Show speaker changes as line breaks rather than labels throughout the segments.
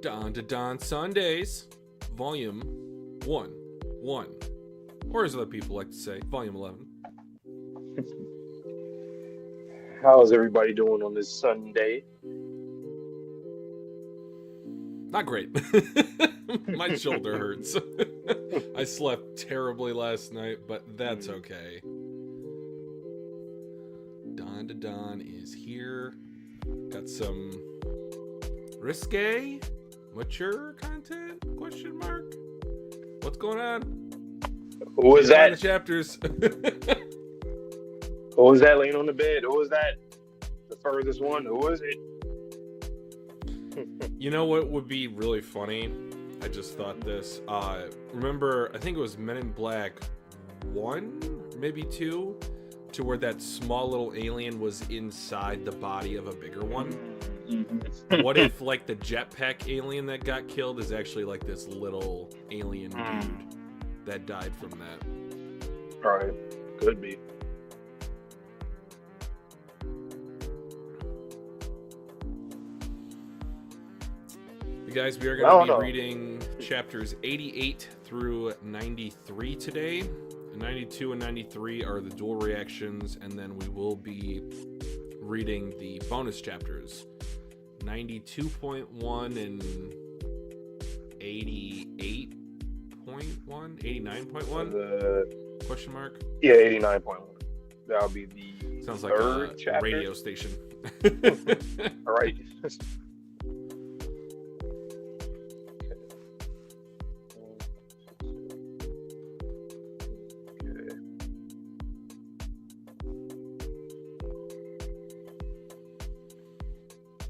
Dandadan Sundays, Volume 1. Or as other people like to say, Volume 11.
How's everybody doing on this Sunday?
Not great. My shoulder hurts. I slept terribly last night, but that's okay. Dandadan is here. Got some risque, mature content? Question mark. What's going on?
Who was that?
The chapters.
Who was that laying on the bed? Who was that? The furthest one? Who was it?
You know what would be really funny? I just thought this. Remember, I think it was Men in Black 1, maybe 2, to where that small little alien was inside the body of a bigger one? What if, like, the jetpack alien that got killed is actually, like, this little alien dude that died from that?
Alright, could be.
You guys, we are going to be reading chapters 88 through 93 today. 92 and 93 are the dual reactions, and then we will be reading the bonus chapters. 92.1 and 88.1? 89.1? Question mark?
Yeah, 89.1. That'll be the
sounds like a
chapter.
Radio station.
All right.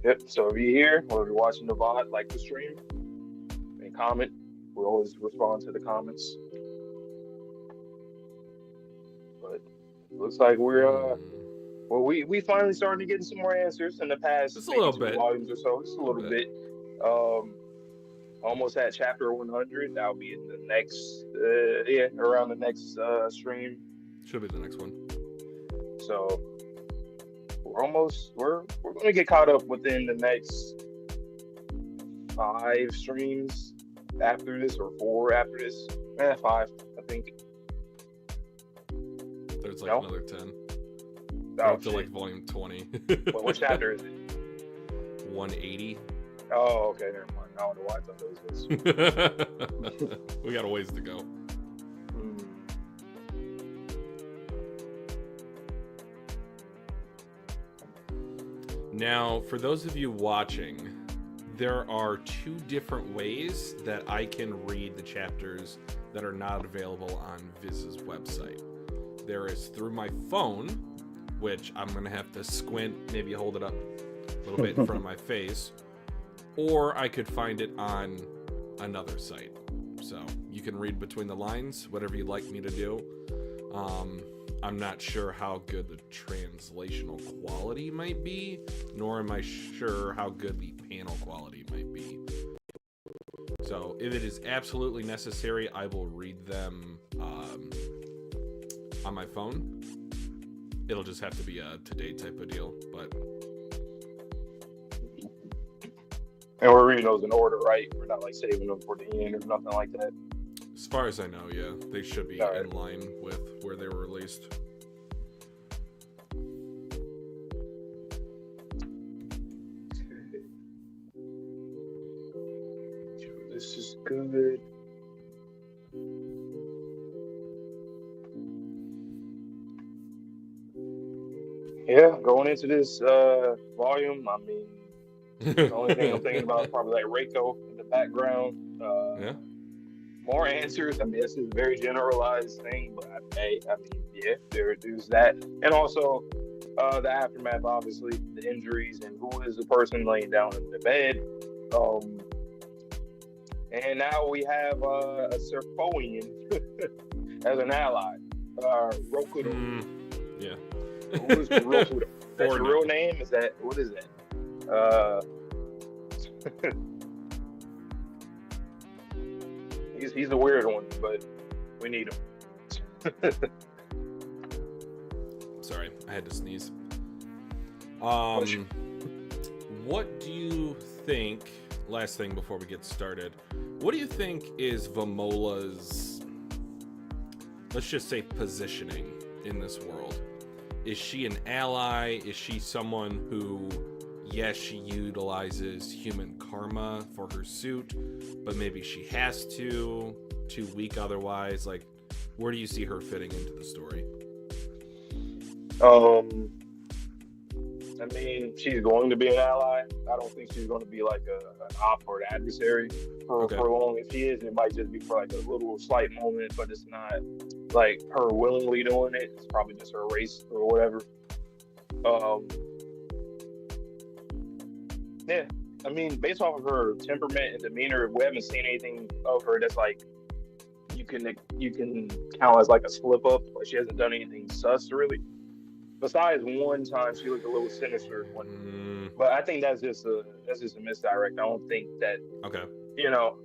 Yep, so if you're here or if you're watching the VOD, like the stream and comment. We always respond to the comments. But it looks like we're we finally started getting some more answers in the past
just a little bit
volumes or so. Just a little bit. Almost at chapter 100. That'll be in the next around the next stream.
Should be the next one.
So we're gonna get caught up within the next 5 streams after this, or 4 after this. 5, I think.
There's like another 10. Up to like volume 20.
What chapter is it?
180.
Oh, okay, never mind. I don't know why I thought those was.
We got a ways to go. Now, for those of you watching, there are 2 different ways that I can read the chapters that are not available on Viz's website. There is through my phone, which I'm going to have to squint, maybe hold it up a little bit in front of my face, or I could find it on another site. So you can read between the lines, whatever you'd like me to do. I'm not sure how good the translational quality might be, nor am I sure how good the panel quality might be. So if it is absolutely necessary, I will read them on my phone. It'll just have to be a today type of deal, but...
And we're reading those in order, right? We're not like saving them for the end or nothing like that.
As far as I know, yeah. They should be in line with where they were released.
This is good. Yeah, going into this volume, I mean, the only thing I'm thinking about is probably like Reiko in the background.
Yeah.
More answers. I mean, this is a very generalized thing, but yeah, there's that. And also the aftermath, obviously, the injuries and who is the person laying down in the bed. And now we have a Serpoian as an ally. Rokudo.
Yeah.
Who is Rokudo? That's your real name? Is that, what is that? He's a weird one, but we need him.
Sorry, I had to sneeze. What do you think? last thing before we get started. What do you think is Vamola's, let's just say, positioning in this world? Is she an ally? Is she someone who, yes, she utilizes human karma for her suit, but maybe she has to, too weak otherwise? Like, where do you see her fitting into the story?
I mean, she's going to be an ally. I don't think she's going to be like an op or an adversary for long. If she is, it might just be for like a little slight moment, but it's not like her willingly doing it. It's probably just her race or whatever. Yeah, I mean, based off of her temperament and demeanor, we haven't seen anything of her that's like you can count as like a slip up. Like she hasn't done anything sus really. Besides one time, she looked a little sinister. But I think that's just a misdirect. I don't think that.
Okay.
You know.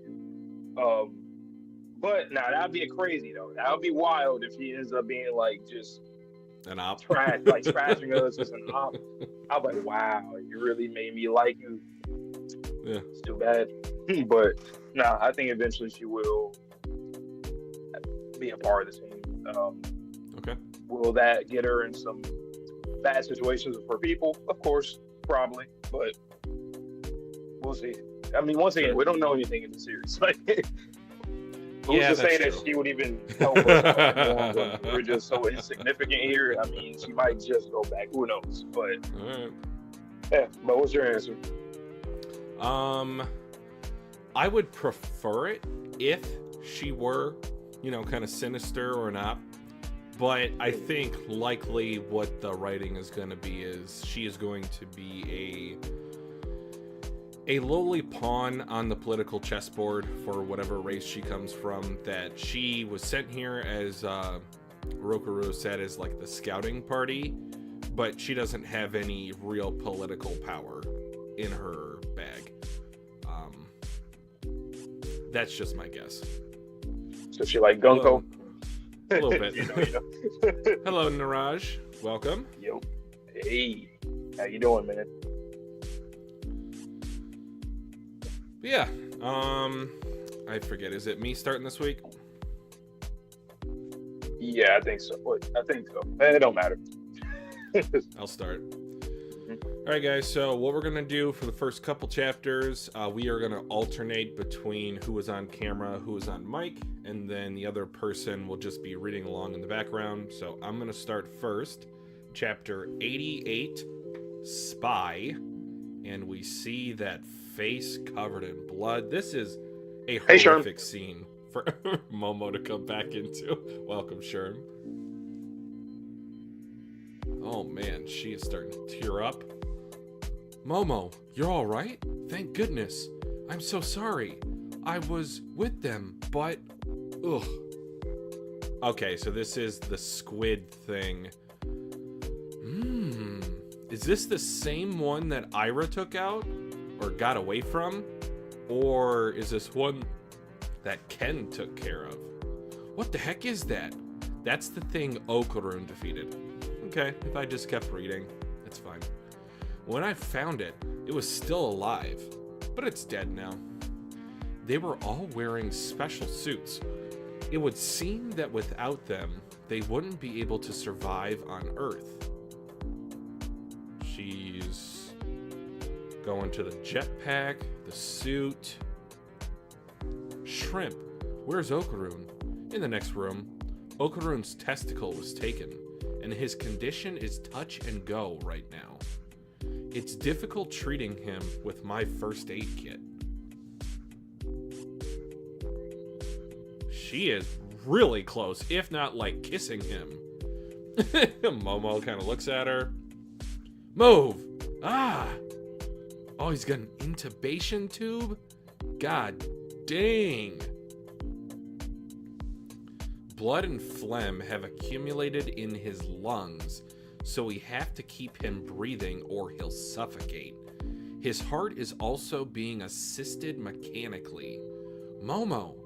But now that'd be crazy though. That would be wild if he ends up being like just
an op,
trashing us as an op. I'll be like, wow, you really made me like you.
Yeah.
It's too bad. But nah, I think eventually she will be a part of the team.
Okay.
Will that get her in some bad situations for people? Of course, probably, but we'll see. I mean, once again, we don't know anything in the series. Like, who's to say that she would even help us? We're just so insignificant here. I mean, she might just go back. Who knows? But
all right.
Yeah. But what's your answer?
I would prefer it if she were, kind of sinister or not. But I think likely what the writing is going to be is she is going to be a lowly pawn on the political chessboard for whatever race she comes from, that she was sent here as Rokuro said, as like the scouting party, but she doesn't have any real political power in her bag. That's just my guess.
So she like Gunko?
A little bit. Hello, Niraj. Welcome.
Yo. Hey. How you doing, man?
Yeah. I forget. Is it me starting this week?
Yeah, I think so. It don't matter.
I'll start. All right, guys. So what we're going to do for the first couple chapters, we are going to alternate between who is on camera, who is on mic, and then the other person will just be reading along in the background. So I'm going to start first. Chapter 88, Spy. And we see that face covered in blood. This is a horrific scene for Momo to come back into. Welcome, Sherm. Oh, man. She is starting to tear up. Momo, you're all right? Thank goodness. I'm so sorry. I was with them, but... Ugh. Okay, so this is the squid thing. Is this the same one that Aira took out? Or got away from? Or is this one that Ken took care of? What the heck is that? That's the thing Okurun defeated. Okay, if I just kept reading, it's fine. When I found it, it was still alive, but it's dead now. They were all wearing special suits. It would seem that without them, they wouldn't be able to survive on Earth. She's going to the jetpack, the suit. Shrimp, where's Okurun? In the next room. Okurun's testicle was taken, and his condition is touch and go right now. It's difficult treating him with my first aid kit. She is really close, if not like kissing him. Momo kind of looks at her. Move! Ah! Oh, he's got an intubation tube? God dang. Blood and phlegm have accumulated in his lungs, so we have to keep him breathing or he'll suffocate. His heart is also being assisted mechanically. Momo,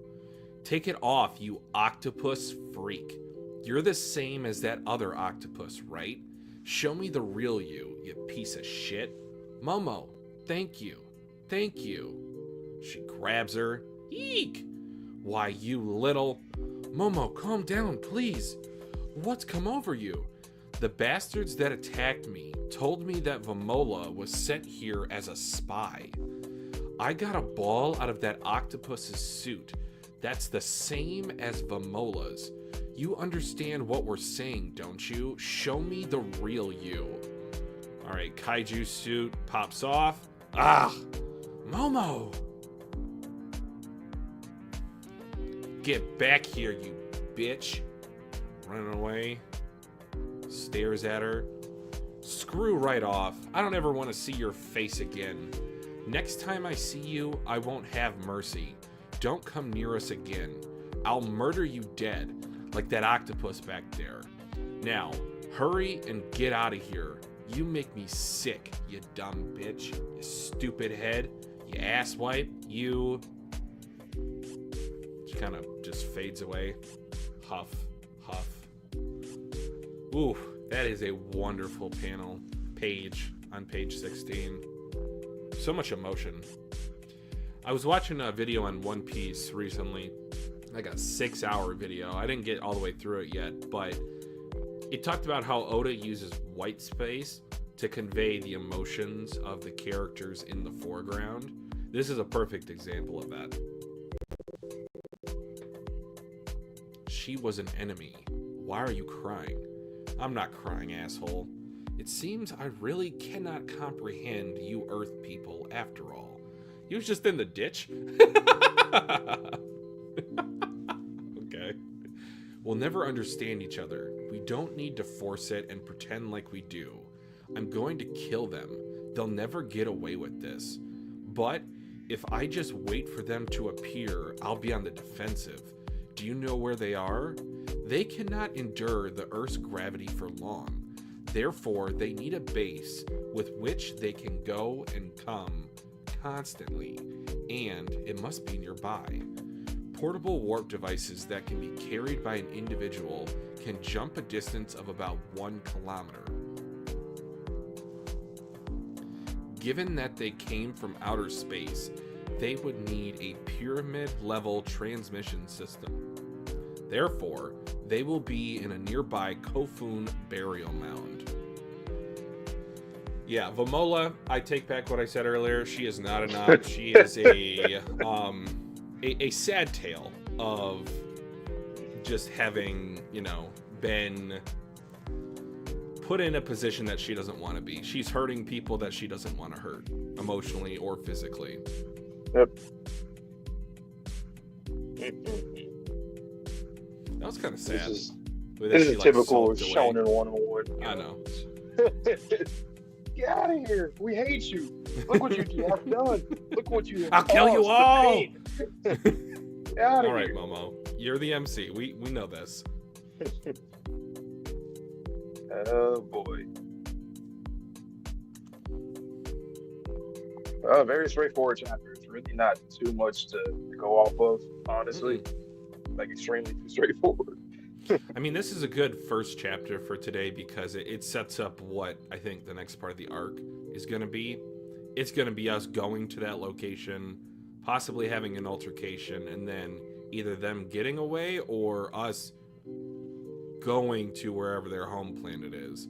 take it off, you octopus freak. You're the same as that other octopus, right? Show me the real you, you piece of shit. Momo, thank you. Thank you. She grabs her. Eek! Why, you little... Momo, calm down, please. What's come over you? The bastards that attacked me told me that Vamola was sent here as a spy. I got a ball out of that octopus's suit. That's the same as Vamola's. You understand what we're saying, don't you? Show me the real you. Alright, kaiju suit pops off. Ah! Momo! Get back here, you bitch. Running away. Stares at her. Screw right off. I don't ever want to see your face again. Next time I see you, I won't have mercy. Don't come near us again. I'll murder you dead, like that octopus back there. Now, hurry and get out of here. You make me sick, you dumb bitch. You stupid head. You asswipe. You... She kind of just fades away. Huff, huff. Ooh, that is a wonderful page on page 16. So much emotion. I was watching a video on One Piece recently, like a 6-hour video. I didn't get all the way through it yet, but it talked about how Oda uses white space to convey the emotions of the characters in the foreground. This is a perfect example of that. She was an enemy. Why are you crying? I'm not crying, asshole. It seems I really cannot comprehend you Earth people after all. You was just in the ditch? Okay. We'll never understand each other. We don't need to force it and pretend like we do. I'm going to kill them. They'll never get away with this. But if I just wait for them to appear, I'll be on the defensive. Do you know where they are? They cannot endure the Earth's gravity for long. Therefore, they need a base with which they can go and come constantly, and it must be nearby. Portable warp devices that can be carried by an individual can jump a distance of about 1 kilometer. Given that they came from outer space, they would need a pyramid-level transmission system. Therefore, they will be in a nearby Kofun burial mound. Yeah, Vamola, I take back what I said earlier. She is not enough. She is a sad tale of just having, you know, been put in a position that she doesn't want to be. She's hurting people that she doesn't want to hurt, emotionally or physically.
Yep.
That was kind of sad.
This is a typical Shonen 101.
I know.
Get out of here. We hate you. Look what you have done. Look what you have
I'll kill you all.
Get out of
all right,
here.
Momo. You're the MC. We know this.
Oh, boy. Very straightforward chapter. It's really not too much to go off of, honestly. Like, extremely straightforward.
I mean, this is a good first chapter for today because it sets up what I think the next part of the arc is going to be. It's going to be us going to that location, possibly having an altercation, and then either them getting away or us going to wherever their home planet is.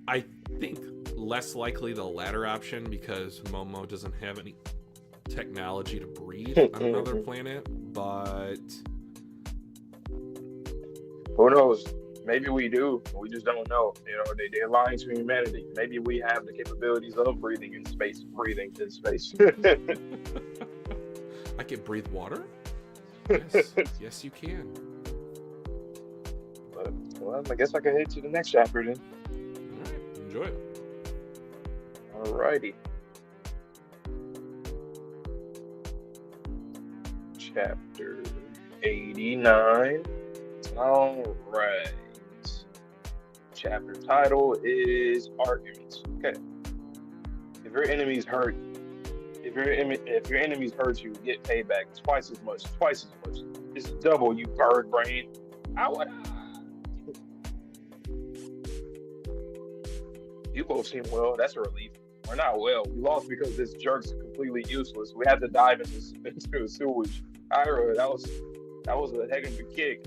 I think less likely the latter option because Momo doesn't have any technology to breathe on another planet, but
who knows? Maybe we do. We just don't know. You know, they're lying to humanity. Maybe we have the capabilities of breathing in space.
I can breathe water? Yes, yes you can.
But, well, I guess I can head to the next chapter then.
All right, enjoy it.
Alrighty. Chapter 89. Alright. Chapter title is Arguments. Okay. If your enemies hurt you, get payback twice as much. It's double, you bird brain. You both seem well. That's a relief. We're not well. We lost because this jerk's completely useless. We had to dive into the sewage. Aira, that was a heck of a kick.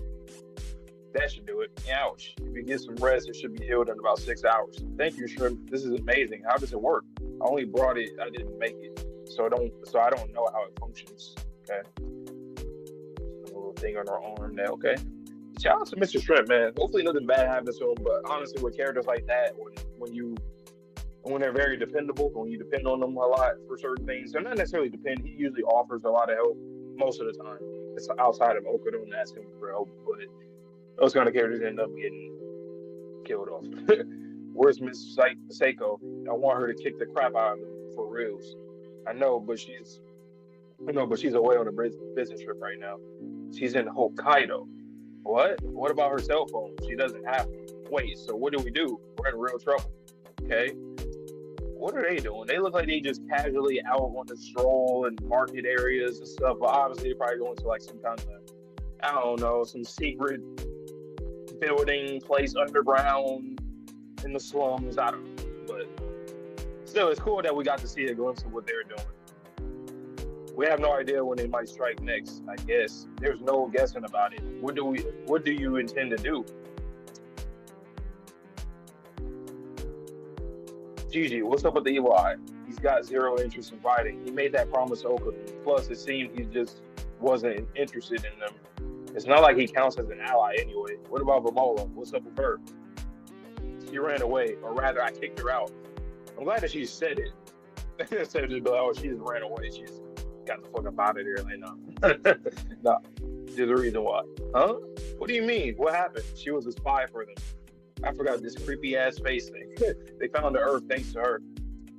That should do it. Ouch. If you get some rest, it should be healed in about 6 hours. Thank you, Shrimp. This is amazing. How does it work? I only brought it. I didn't make it. So I don't know how it functions. Okay. A little thing on our arm there. Okay. Shout out to Mr. Shrimp, man. Hopefully nothing bad happens to him. But honestly, with characters like that, when they're very dependable, when you depend on them a lot for certain things, they're not necessarily depend. He usually offers a lot of help most of the time. It's outside of Okudon asking for help, but those kind of characters end up getting killed off. Where's Miss Seiko? I want her to kick the crap out of them for reals. I know, but she's away on a business trip right now. She's in Hokkaido. What? What about her cell phone? She doesn't have one. Wait, so what do? We're in real trouble. Okay. What are they doing? They look like they just casually out on the stroll and market areas and stuff, but obviously they're probably going to like some kind of, I don't know, some secret building place underground in the slums. I don't know. But still, it's cool that we got to see a glimpse of what they're doing. We have no idea when they might strike next, I guess. There's no guessing about it. What do you intend to do? Jiji, what's up with the evil eye? He's got zero interest in fighting. He made that promise to Okudon. Plus, it seemed he just wasn't interested in them. It's not like he counts as an ally anyway. What about Momola? What's up with her? She ran away, or rather, I kicked her out. I'm glad that she said it. Instead of just be like, oh, she just ran away. She just got the fuck up out of there. Like, no. No. There's a reason why. Huh? What do you mean? What happened? She was a spy for them. I forgot this creepy ass space thing. They found the Earth thanks to her.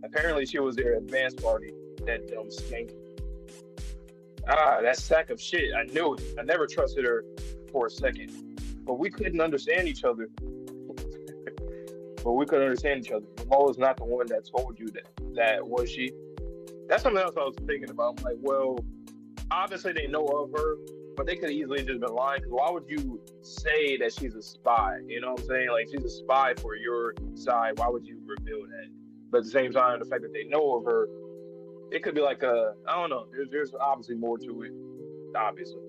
Apparently, she was their advance party. That dumb skank. Ah, that sack of shit. I knew it. I never trusted her for a second. But we couldn't understand each other. Momola's not the one that told you that was she? That's something else I was thinking about. I'm like, well, obviously they know of her, but they could easily just been lying. Because why would you say that she's a spy? You know what I'm saying? Like, she's a spy for your side. Why would you reveal that? But at the same time, the fact that they know of her, it could be like I don't know. There's obviously more to it. Obviously,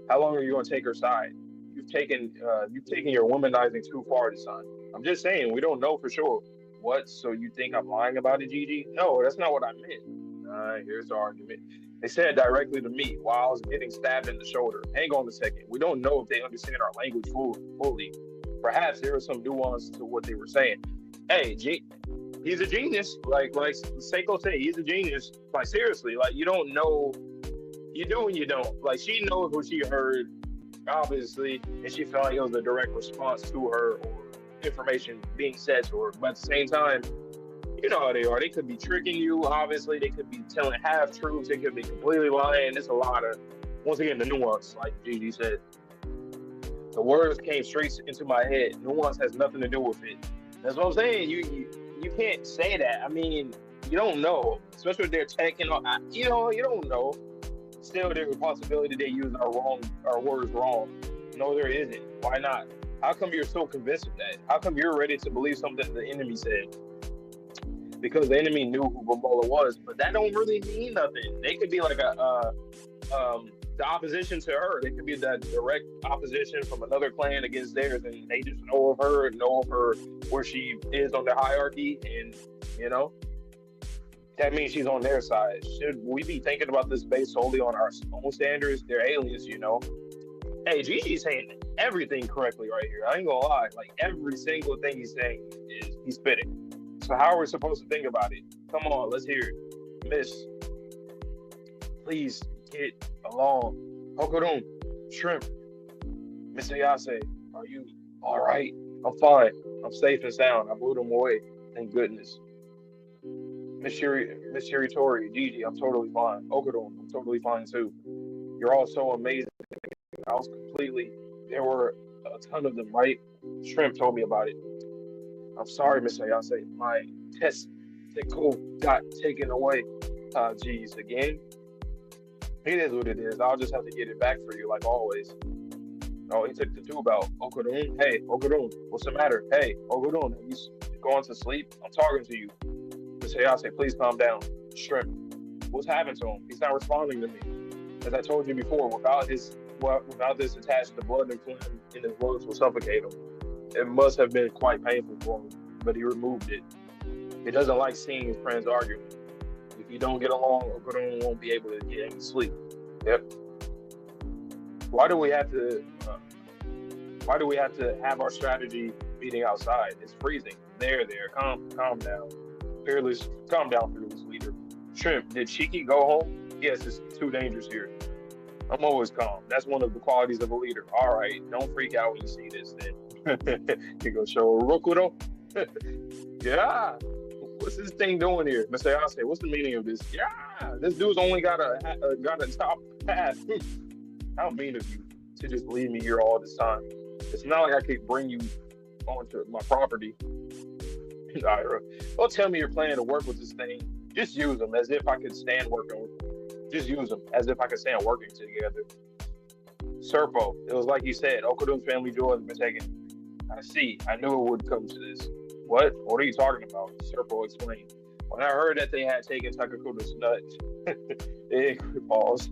how long are you going to take her side? You've taken your womanizing too far this time. I'm just saying, we don't know for sure. What? So you think I'm lying about it, Jiji? No, that's not what I meant. Here's the argument. They said it directly to me while I was getting stabbed in the shoulder. Hang on a second. We don't know if they understand our language fully. Perhaps there was some nuance to what they were saying. Hey, he's a genius. Like Seiko said, he's a genius. Like, seriously, like, you don't know. You do and you don't. Like, she knows what she heard, obviously, and she felt like it was a direct response to her or information being said to her. But at the same time, you know how they are. They could be tricking you, obviously. They could be telling half-truths. They could be completely lying. There's a lot of, once again, the nuance, like Jiji said. The words came straight into my head. Nuance has nothing to do with it. That's what I'm saying. You can't say that. I mean, you don't know. Especially if they're taking on, you don't know. Still, there's a possibility they use our words wrong. No, there isn't. Why not? How come you're so convinced of that? How come you're ready to believe something the enemy said? Because the enemy knew who Momola was, but that don't really mean nothing. They could be like the opposition to her. They could be the direct opposition from another clan against theirs, and they just know of her where she is on the hierarchy, and that means she's on their side. Should we be thinking about this based solely on our own standards? They're aliens, Hey, Gigi's saying everything correctly right here. I ain't gonna lie. Like, every single thing he's saying he's spitting. So how are we supposed to think about it? Come on, let's hear it. Miss, please get along. Okudon, Shrimp, Mr. Yase, are you all right? I'm fine. I'm safe and sound. I blew them away. Thank goodness. Miss Shiritori, Jiji, I'm totally fine. Okudon, I'm totally fine too. You're all so amazing. There were a ton of them, right? Shrimp told me about it. I'm sorry, Mr. Ayase. My testicle got taken away. Geez, again? It is what it is. I'll just have to get it back for you, like always. Oh, he took the tube out. Okudon, hey, Okudon, what's the matter? Hey, Okudon, are you going to sleep? I'm talking to you. The Mr. Yase, please calm down. Shrimp, what's happened to him? He's not responding to me. As I told you before, without this attached, the blood and phlegm in his lungs will suffocate him. It must have been quite painful for him, but he removed it. He doesn't like seeing his friends arguing. If you don't get along, Okurum won't be able to get any sleep. Yep. Why do we have to have our strategy meeting outside? It's freezing. There, calm down. Calm down, fearless leader. Shrimp, did Shiki go home? Yes, it's too dangerous here. I'm always calm. That's one of the qualities of a leader. All right, don't freak out when you see this then. You go show Rokuro? Yeah. What's this thing doing here? Mr. Yase, what's the meaning of this? Yeah, this dude's only got a top hat. How mean of you to just leave me here all this time. It's not like I could bring you onto my property. Aira, don't tell me you're planning to work with this thing. Just use them as if I could stand working with them. Just use them as if I could stand working together. Serpo, it was like you said, Okudun's family jewel has been taken. I see. I knew it would come to this. What? What are you talking about? Serpo explained. When I heard that they had taken Takakura's nut, it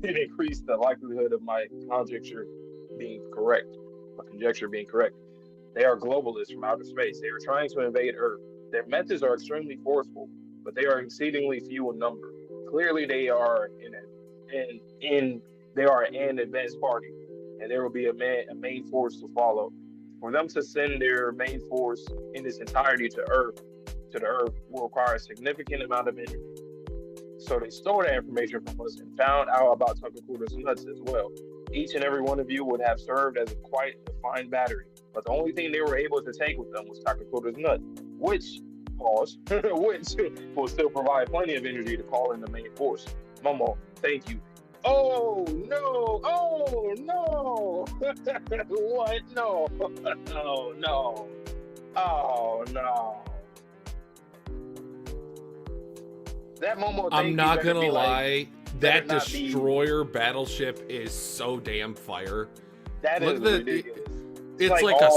increased the likelihood of my conjecture being correct. They are globalists from outer space. They are trying to invade Earth. Their methods are extremely forceful, but they are exceedingly few in number. Clearly, they are an advanced party, and there will be a main force to follow. For them to send their main force in its entirety to the Earth, will require a significant amount of energy. So they stole that information from us and found out about Takakura's nuts as well. Each and every one of you would have served as quite a fine battery, but the only thing they were able to take with them was Takakura's nut, which will still provide plenty of energy to call in the main force. Momo, thank you. Oh no! Oh no! What? No! Oh no! Oh no! That Momo.
I'm not gonna lie. That destroyer battleship is so damn fire.
That is ridiculous.
It's like a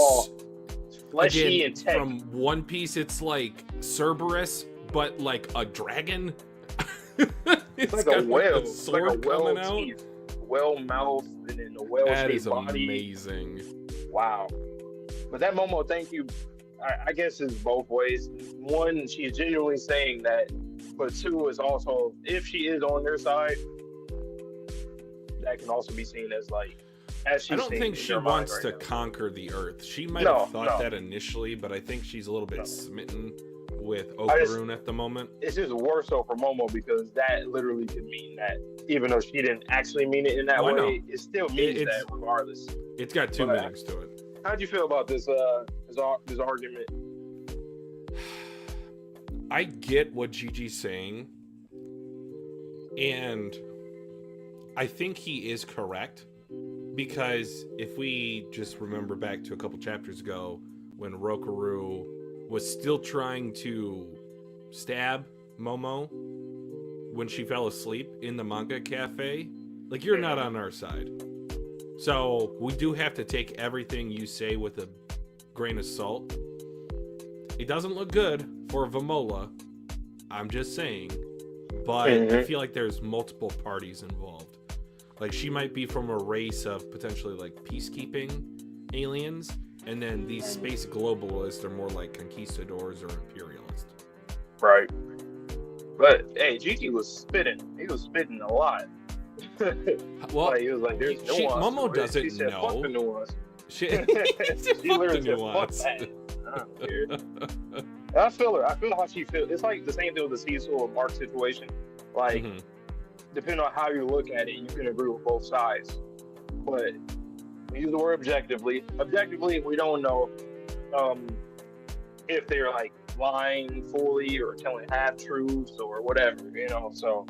fleshy
again,
and tech.
from One Piece. It's like Cerberus, but like a dragon.
It's like a whale.
It's like a
whale teeth, whale mouth, and then a whale-shaped body.
Amazing.
Wow. But that Momo, thank you. I guess it's both ways. One, she's genuinely saying that, but two is also, if she is on their side, that can also be seen as like, as she's
I don't think she wants to conquer the Earth. She might have thought that initially, but I think she's a little bit smitten with Okarun at the moment.
It's just worse so for Momo because that literally could mean that, even though she didn't actually mean it in that way, it still means that regardless.
It's got two meanings to it.
How'd you feel about this argument?
I get what Jiji's saying, and I think he is correct, because if we just remember back to a couple chapters ago when Rokaru was still trying to stab Momo when she fell asleep in the manga cafe, like, you're not on our side. So we do have to take everything you say with a grain of salt. It doesn't look good for Vamola, I'm just saying, but I feel like there's multiple parties involved. Like, she might be from a race of potentially like peacekeeping aliens, and then these space globalists are more like conquistadors or imperialists.
Right. But hey, Jiji was spitting. He was spitting a lot.
Well,
like, he was like, "There's nuance."
Momo doesn't
she said,
know.
Fuck the nuance.
She
literally said, "Fuck that." I don't care. I feel her. I feel how she feels. It's like the same thing with the Cecil and Mark situation. Like, depending on how you look at it, you can agree with both sides. But we use the word objectively. Objectively, we don't know if they're like lying fully or telling half truths or whatever, you know. So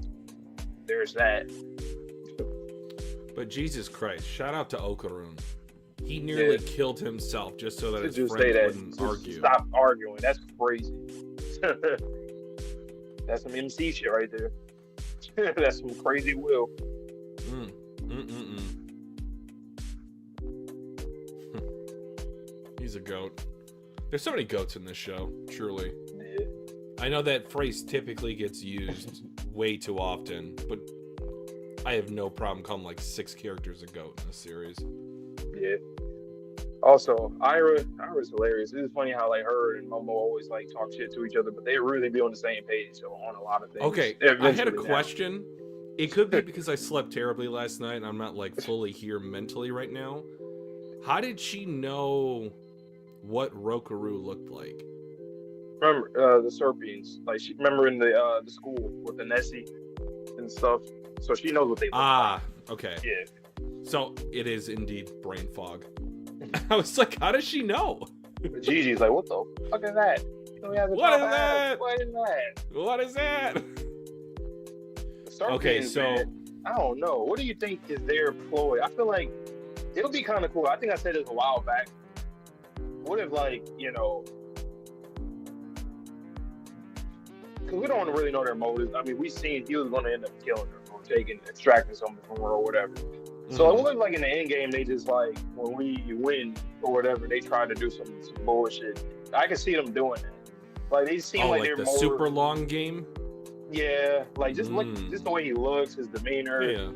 there's that.
But Jesus Christ, shout out to Okarun. He nearly killed himself just so that his friends wouldn't argue.
Stop arguing. That's crazy. That's some MC shit right there. That's some crazy will.
He's a goat. There's so many goats in this show, truly.
Yeah.
I know that phrase typically gets used way too often, but I have no problem calling like 6 characters a goat in this series.
Yeah. Also, Ira's hilarious. It's funny how like her and Momo always like talk shit to each other, but they really be on the same page on a lot of things.
Okay, I had a
Eventually now.
question. It could be because I slept terribly last night and I'm not like fully here mentally right now. How did she know what Rokaru looked like?
Remember the Serpians? Like she remember in the school with the Nessie and stuff. So she knows what they look like.
Okay.
Yeah.
So it is indeed brain fog. I was like, how does she know?
But Gigi's like, what the fuck is that?
What is that?
What is that?
What is that?
Okay, so I don't know. What do you think is their ploy? I feel like it'll be kind of cool. I think I said this a while back. What if, like, you know, because we don't really know their motives. I mean, we seen he was going to end up killing her or extracting something from her or whatever. So it looked like in the end game, they just like, when we win or whatever, they try to do some bullshit. I can see them doing that. Like they seem like they're
the
more
super long game.
Yeah, like just look, just the way he looks, his demeanor.
Yeah.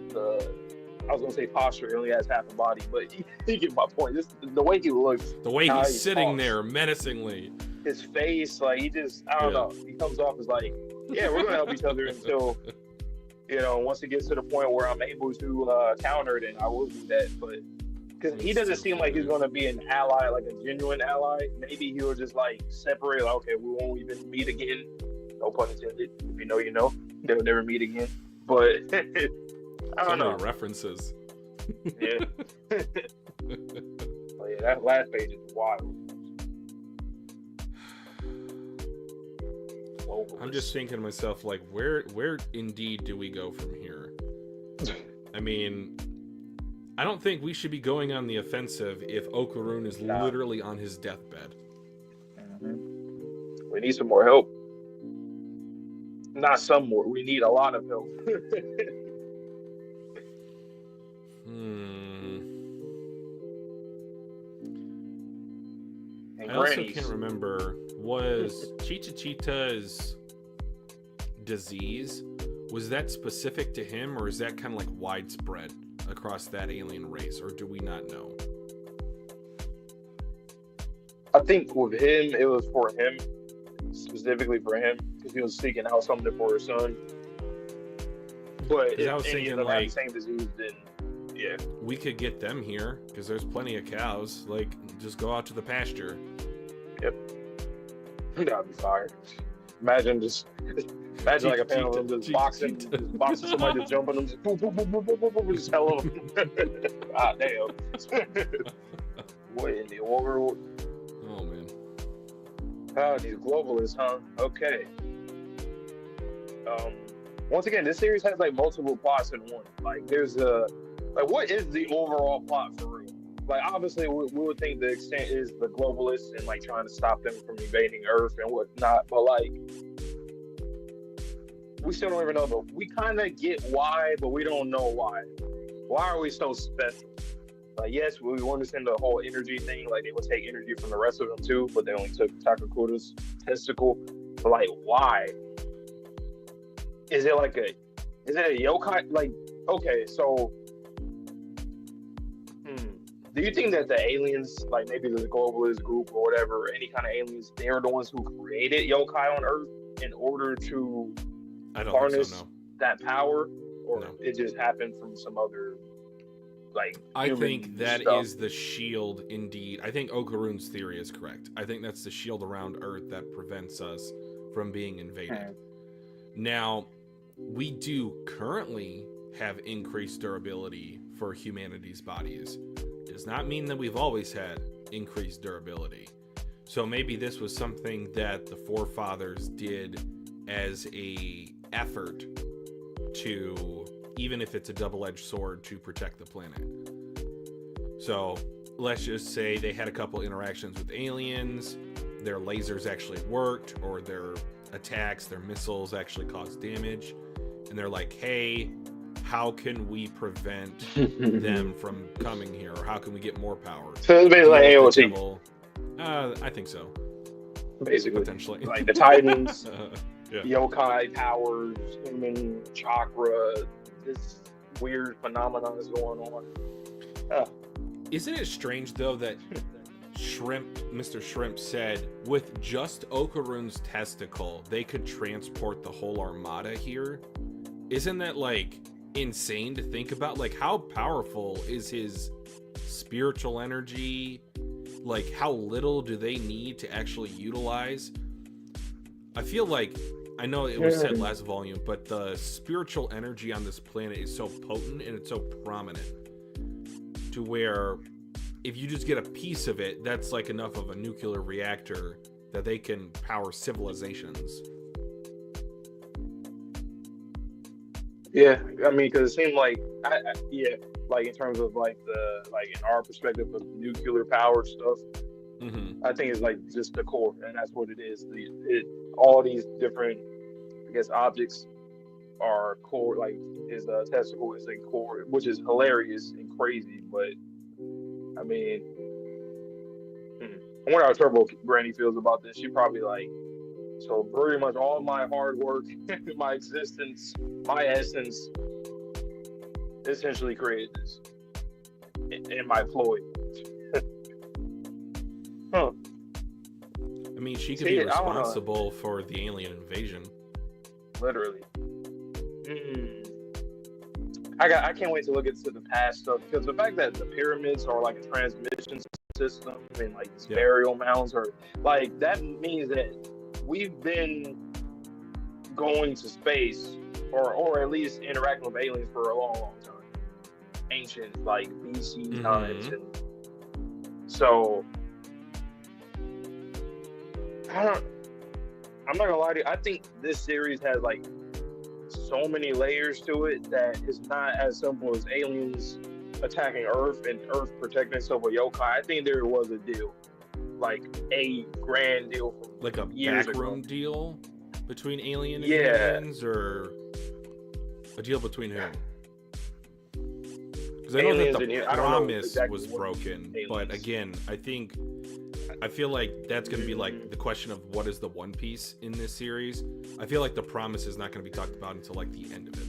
I was gonna say posture. He only has half a body, but you get my point. Just the way he looks,
the way he's sitting there menacingly.
His face, like he just, I don't know. He comes off as like, yeah, we're gonna help each other until, you know, once it gets to the point where I'm able to counter, then I will do that. But because he doesn't seem like he's gonna be an ally, like a genuine ally. Maybe he'll just like separate. Like, okay, we won't even meet again. No pun intended. If you know, you know. They'll never meet again. But I don't know.
References.
Yeah. Oh, yeah, that last page is wild.
I'm just thinking to myself, like, where indeed do we go from here? I mean, I don't think we should be going on the offensive if Okarun is literally on his deathbed.
We need some more help. Not some more. We need a lot of help.
I also can't remember, was Chichita's disease, was that specific to him, or is that kind of like widespread across that alien race, or do we not know?
I think with him, it was for him, specifically for him, because he was seeking out something for his son. But if
I was
any
thinking,
of them
like,
have the same disease, then yeah,
we could get them here because there's plenty of cows. Like, just go out to the pasture.
Yep, that'd be fire. Imagine like a panel of them just boxing somebody, just jumping them, just boom, boom, boom, boom, boom, boom, boom, just tell them. Ah, damn. What in the world?
Oh man.
Oh, these globalists, huh? Okay. Once again, this series has like multiple plots in one. Like, there's like, what is the overall plot for real? Like, obviously, we would think the extent is the globalists and like trying to stop them from invading Earth and whatnot. But like, we still don't even know. But we kind of get why, but we don't know why. Why are we so special? Like, yes, we understand the whole energy thing. Like, they would take energy from the rest of them too, but they only took Takakuta's testicle. But like, why? Is it a yokai? Like, okay, so, do you think that the aliens, like maybe the globalist group or whatever, any kind of aliens, they're the ones who created yokai on Earth in order to harness that power, or it just happened from some other, like,
I think that is the shield indeed. I think Okarun's theory is correct. I think that's the shield around Earth that prevents us from being invaded. Now, we do currently have increased durability for humanity's bodies. Does not mean that we've always had increased durability. So maybe this was something that the forefathers did as a effort to, even if it's a double-edged sword, to protect the planet. So let's just say they had a couple interactions with aliens, their lasers actually worked, or their attacks, their missiles actually caused damage, and they're like, hey, how can we prevent them from coming here, or how can we get more power?
So it's basically like AOT.
I think so.
basically.
Potentially.
Like the Titans,
Yeah.
yokai powers, human chakra, this weird phenomenon is going on.
Isn't it strange though that Mr. Shrimp said with just Okarun's testicle, they could transport the whole armada here? Isn't that like insane to think about? Like, how powerful is his spiritual energy? Like, how little do they need to actually utilize? I feel like, I know it was said last volume, but the spiritual energy on this planet is so potent and it's so prominent to where if you just get a piece of it, that's like enough of a nuclear reactor that they can power civilizations.
Yeah, I mean, because it seemed like, like in terms of like in our perspective of nuclear powered stuff, I think it's like just the core, and that's what it is. All these different, I guess, objects are core. Like his testicle is a core, which is hilarious and crazy. But I mean, I wonder how Turbo Granny feels about this. She probably like, so pretty much all my hard work, my existence, my essence, essentially created this in my ploy. Huh.
I mean, she could be responsible for the alien invasion.
Literally. I can't wait to look into the past stuff, because the fact that the pyramids are like a transmission system and like these burial mounds are like, that means that we've been going to space or at least interacting with aliens for a long time. Ancient, like BC times. And so I'm not gonna lie to you, I think this series has like so many layers to it that it's not as simple as aliens attacking Earth and Earth protecting itself with yokai. I think there was a deal, like a grand deal, from
like a backroom deal between alien and aliens, or a deal between who? Because I know that the promise was broken, but again, I feel like that's going to be like the question of what is the One Piece in this series. I feel like the promise is not going to be talked about until like the end of it.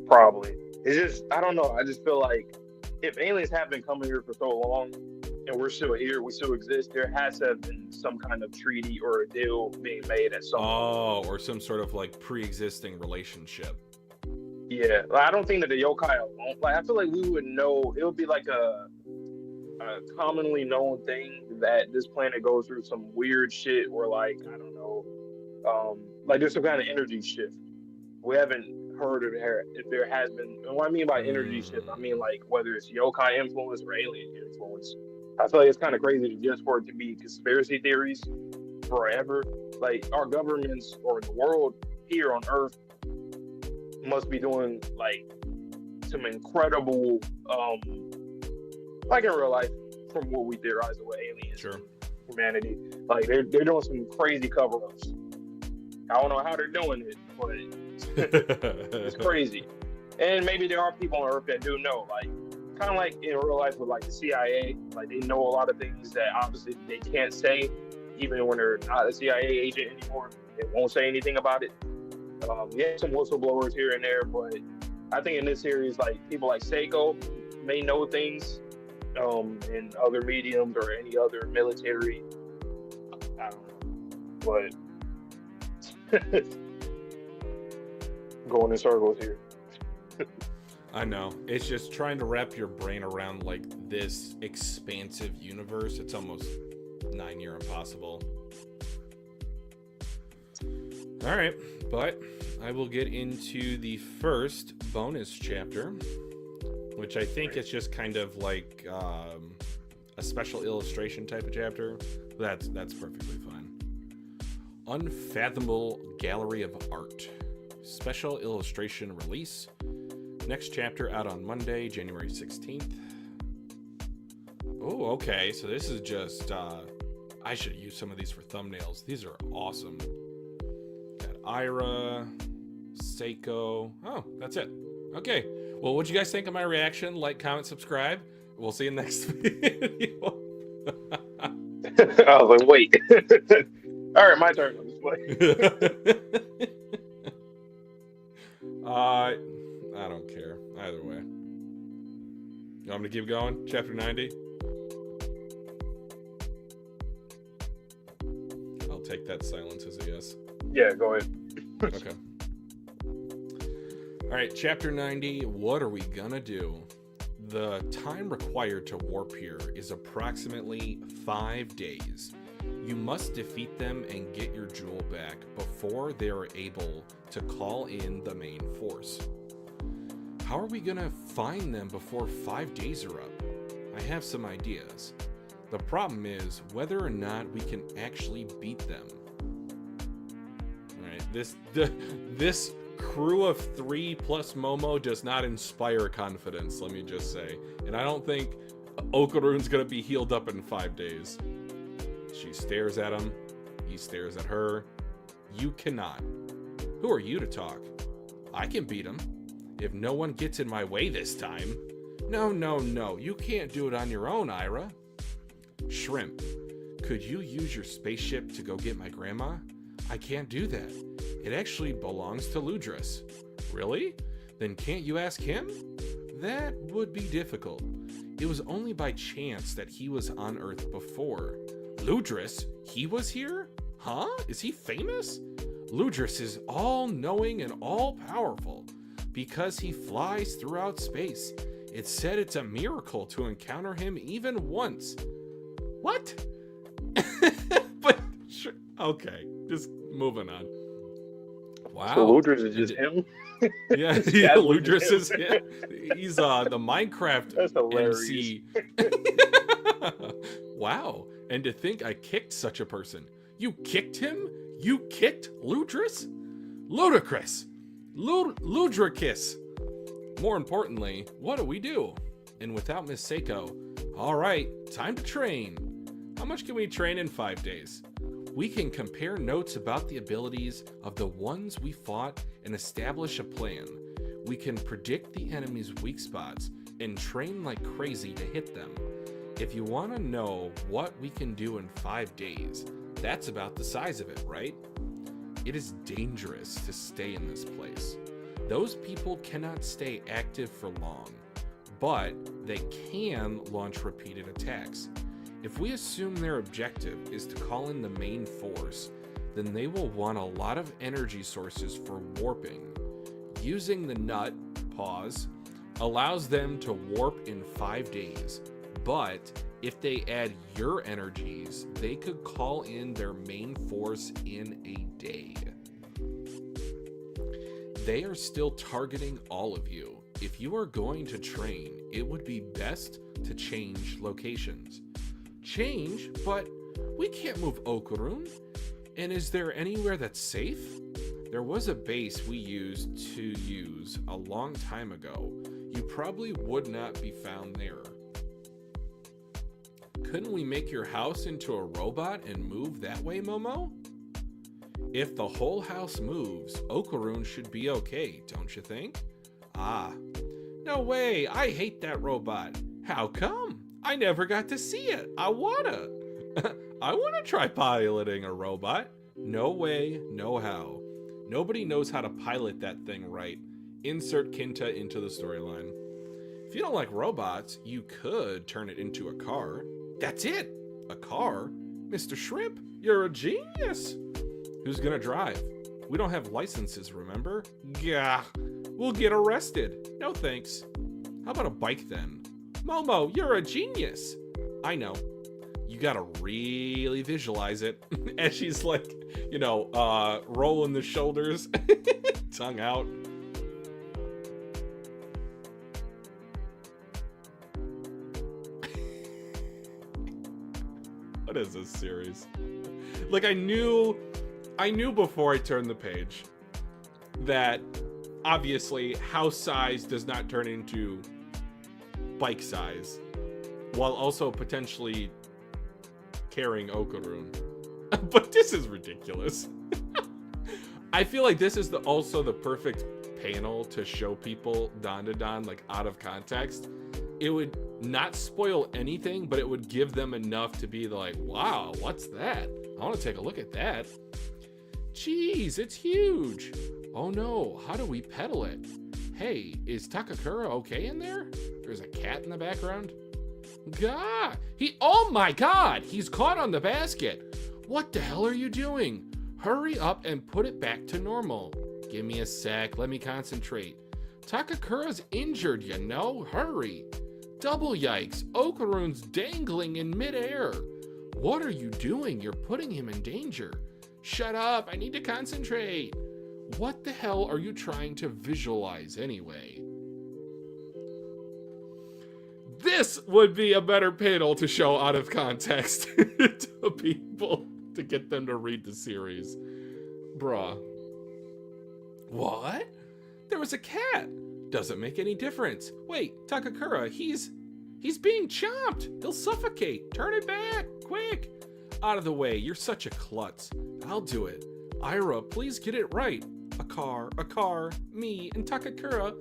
Probably. It's just, I don't know. I just feel like if aliens have been coming here for so long and we're still here, we still exist, there has to have been some kind of treaty or a deal being made at some point.
Or some sort of like pre-existing relationship.
Yeah, I don't think that the yokai alone, like, I feel like we would know, it would be like a commonly known thing that this planet goes through some weird shit, or like, I don't know, like there's some kind of energy shift. We haven't heard of if there has been. And what I mean by energy shift, I mean like whether it's yokai influence or alien influence. I feel like it's kind of crazy just for it to be conspiracy theories forever. Like, our governments or the world here on Earth must be doing like some incredible, like in real life, from what we theorize with aliens, and humanity. Like they're doing some crazy cover-ups. I don't know how they're doing it, but it's crazy. And maybe there are people on Earth that do know, like kind of like in real life with like the CIA. Like they know a lot of things that obviously they can't say, even when they're not a CIA agent anymore. They won't say anything about it. We have some whistleblowers here and there, but I think in this series, like people like Seiko may know things in other mediums or any other military. I don't know, but going in circles here.
I know. It's just trying to wrap your brain around like this expansive universe. It's almost near impossible. All right, but I will get into the first bonus chapter, which I think is just kind of like a special illustration type of chapter. That's perfectly fine. Unfathomable Gallery of Art. Special illustration release. Next chapter out on Monday, January 16th. Oh, okay. So this is just... I should use some of these for thumbnails. These are awesome. Got Aira, Seiko. Oh, that's it. Okay. Well, what'd you guys think of my reaction? Like, comment, subscribe. We'll see you next video.
I was like, wait. All right, my turn on this play.
I don't care. Either way. You want me to keep going? Chapter 90? I'll take that silence as a yes.
Yeah, go ahead.
Okay. Alright, chapter 90. What are we gonna do? The time required to warp here is approximately 5 days. You must defeat them and get your jewel back before they are able to call in the main force. How are we gonna find them before 5 days are up? I have some ideas. The problem is whether or not we can actually beat them. Alright, this crew of 3 plus Momo does not inspire confidence, let me just say. And I don't think Okarun's gonna be healed up in 5 days. She stares at him. He stares at her. You cannot. Who are you to talk? I can beat him. If no one gets in my way this time. No. You can't do it on your own, Aira. Shrimp, could you use your spaceship to go get my grandma? I can't do that. It actually belongs to Ludris. Really? Then can't you ask him? That would be difficult. It was only by chance that he was on Earth before. Ludris? He was here? Huh? Is he famous? Ludris is all-knowing and all-powerful because he flies throughout space. It's said it's a miracle to encounter him even once. What? But sure. Okay, just moving on. Wow.
So Ludris is just him?
Yeah, Ludris is him. He's the Minecraft
That's hilarious.
MC. Wow. And to think I kicked such a person. You kicked him? You kicked Ludris? Ludicrous. Ludricus. More importantly, what do? And without Miss Seiko, all right, time to train. How much can we train in 5 days? We can compare notes about the abilities of the ones we fought and establish a plan. We can predict the enemy's weak spots and train like crazy to hit them. If you want to know what we can do in 5 days, that's about the size of it, right? It is dangerous to stay in this place. Those people cannot stay active for long, but they can launch repeated attacks. If we assume their objective is to call in the main force, then they will want a lot of energy sources for warping. Using the nut, allows them to warp in 5 days, but if they add your energies, they could call in their main force in a day. They are still targeting all of you. If you are going to train, it would be best to change locations. Change? But we can't move Okarun. And is there anywhere that's safe? There was a base we used to use a long time ago. You probably would not be found there. Couldn't we make your house into a robot and move that way, Momo? If the whole house moves, Okarun should be okay, don't you think? Ah, no way, I hate that robot. How come? I never got to see it. I wanna try piloting a robot. No way, no how. Nobody knows how to pilot that thing right. Insert Kinta into the storyline. If you don't like robots, you could turn it into a car. That's it! A car? Mr. Shrimp, you're a genius! Who's gonna drive? We don't have licenses, remember? Gah! We'll get arrested. No thanks. How about a bike then? Momo, you're a genius! I know. You gotta really visualize it. As she's like, rolling the shoulders, tongue out. What is this series? Like, I knew before I turned the page that obviously house size does not turn into bike size, while also potentially carrying Okarun. But this is ridiculous. I feel like this is also the perfect panel to show people Dandadan like out of context. it would not spoil anything, but it would give them enough to be like, wow, what's that? I want to take a look at that. Jeez, it's huge. Oh no, how do we pedal it? Hey, is Takakura okay in there? There's a cat in the background. God, oh my God, he's caught on the basket. What the hell are you doing? Hurry up and put it back to normal. Give me a sec, let me concentrate. Takakura's injured, you know, hurry. Double yikes, Okarune's dangling in midair. What are you doing? You're putting him in danger. Shut up, I need to concentrate. What the hell are you trying to visualize anyway? This would be a better panel to show out of context to people to get them to read the series. Bruh. What? There was a cat. Doesn't make any difference. Wait, Takakura, he's being chomped. He'll suffocate. Turn it back, quick. Out of the way, you're such a klutz. I'll do it. Aira, please get it right. A car, me, and Takakura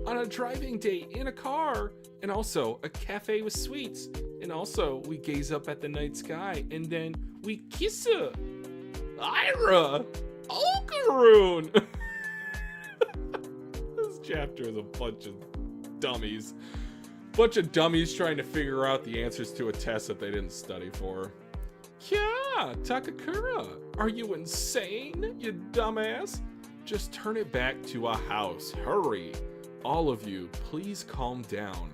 on a driving date in a car. And also a cafe with sweets. And also we gaze up at the night sky and then we kiss her. Aira! Okarune! This chapter is a bunch of dummies. Bunch of dummies trying to figure out the answers to a test that they didn't study for. Yeah, Takakura, are you insane, you dumbass? Just turn it back to a house, hurry. All of you, please calm down.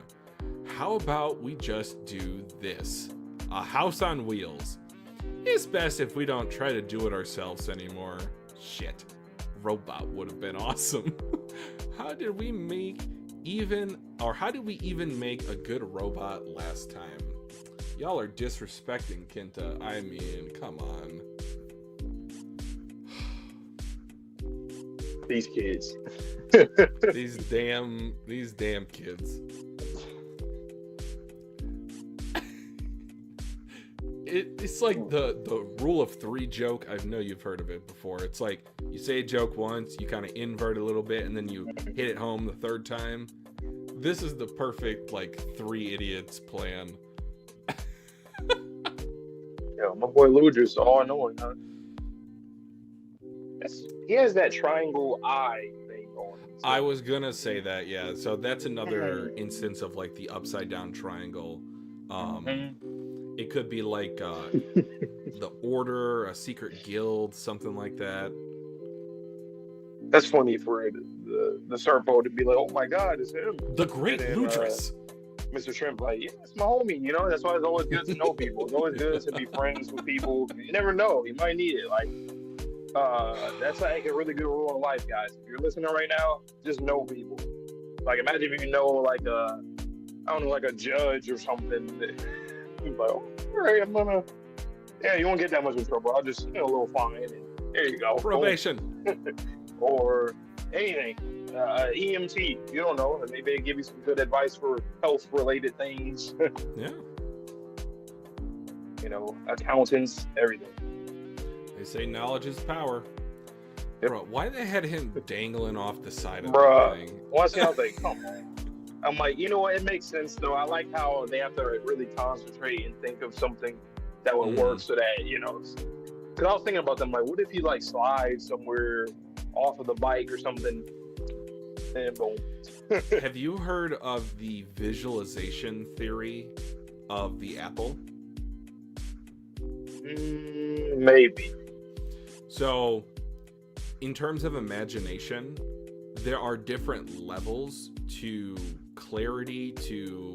How about we just do this? A house on wheels. It's best if we don't try to do it ourselves anymore. Shit, robot would have been awesome. How did we even make a good robot last time? Y'all are disrespecting Kinta. I mean, come on.
These kids.
these damn kids. It's like the rule of three joke. I know you've heard of it before. It's like you say a joke once, you kind of invert a little bit, and then you hit it home the third time. This is the perfect like three idiots plan.
Yo, my boy Lou just all knowing, huh? He has that triangle eye thing on. So.
I was gonna say that, yeah. So that's another instance of like the upside down triangle. It could be like the Order, a secret guild, something like that.
That's funny for the Serpo to be like, oh my God, it's him.
The Great Ludris.
Mr. Shrimp, like, yeah, it's my homie, you know? That's why it's always good to know people. It's always good to be friends with people. You never know. You might need it. Like, that's like a really good rule of life, guys. If you're listening right now, just know people. Like, imagine if you know, like, I don't know, like a judge or something. You're like, all right, you won't get that much in trouble. I'll just, a little fine. And there you go.
Probation.
Or anything. EMT, you don't know. Maybe they give you some good advice for health-related things.
Yeah.
You know, accountants, everything.
They say knowledge is power. Yep. Bro, why they had him dangling off the side of
the
thing?
Once I was like, come on. I'm like, you know what? It makes sense, though. I like how they have to really concentrate and think of something that would work so that, you know. Because I was thinking about them, like, what if you, like, slide somewhere off of the bike or something? And boom.
Have you heard of the visualization theory of the apple?
Maybe.
So, in terms of imagination, there are different levels to clarity, to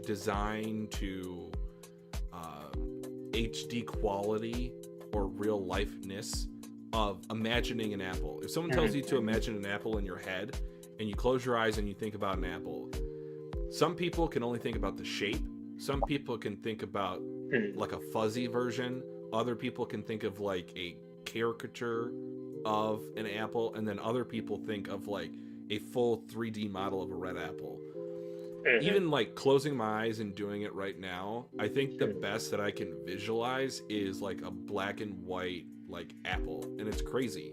design, to HD quality or real lifeness of imagining an apple. If someone tells you to imagine an apple in your head and you close your eyes and you think about an apple, some people can only think about the shape. Some people can think about like a fuzzy version. Other people can think of like a caricature of an apple, and then other people think of like a full 3D model of a red apple. Even like closing my eyes and doing it right now, I think the best that I can visualize is like a black and white like apple, and it's crazy.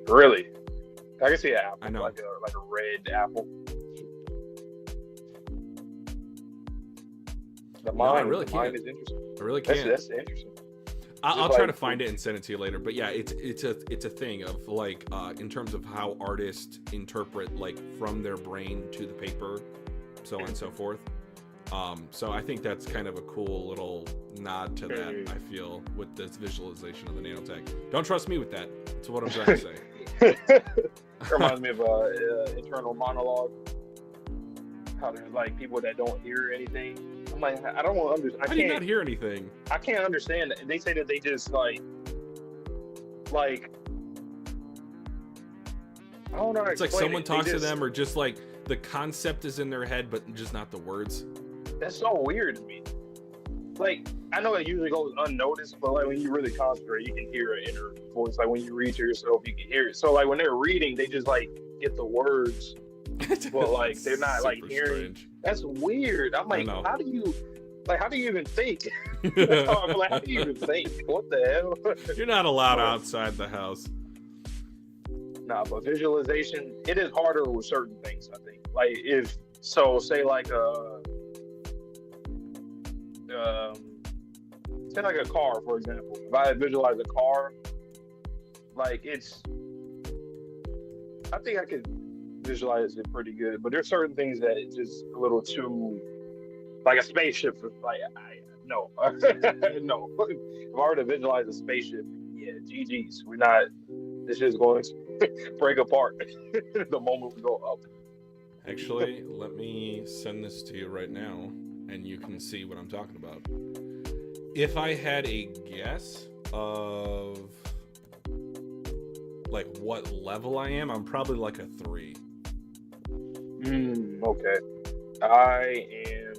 Really? I can see an apple.
I know.
Like a red apple. The
No, I
mind,
really
the
can't.
mind is interesting.
I really can't.
That's interesting.
I'll try to find it and send it to you later. But yeah, it's a thing of like in terms of how artists interpret like from their brain to the paper, so on and so forth. So I think that's kind of a cool little nod to that. I feel with this visualization of the nanotech. Don't trust me with that. That's what I'm trying to say.
It reminds me of internal monologue. How there's like people that don't hear anything. I'm like, I don't understand.
I did not hear anything.
I can't understand that. They say that they just like I don't know.
It's like someone talks to them, or just like the concept is in their head, but just not the words.
That's so weird to me. Like, I know it usually goes unnoticed, but like when you really concentrate, you can hear an inner voice. Like when you read to yourself, you can hear it. So like when they're reading, they just like get the words, but like they're not like hearing. Strange. That's weird. I'm like, how do you even think? I'm like, how do you even think? What the hell?
You're not allowed outside the house.
Nah, but visualization, it is harder with certain things, I think. Like say like say like a car, for example. If I visualize a car, like I think I could visualize it pretty good, but there's certain things that it's just a little too, like a spaceship. Like no. No. If I were to visualize a spaceship, yeah, GG's. This is going to break apart the moment we go up.
Actually, let me send this to you right now, and you can see what I'm talking about. If I had a guess of like what level I am, I'm probably like a 3.
Okay. I am.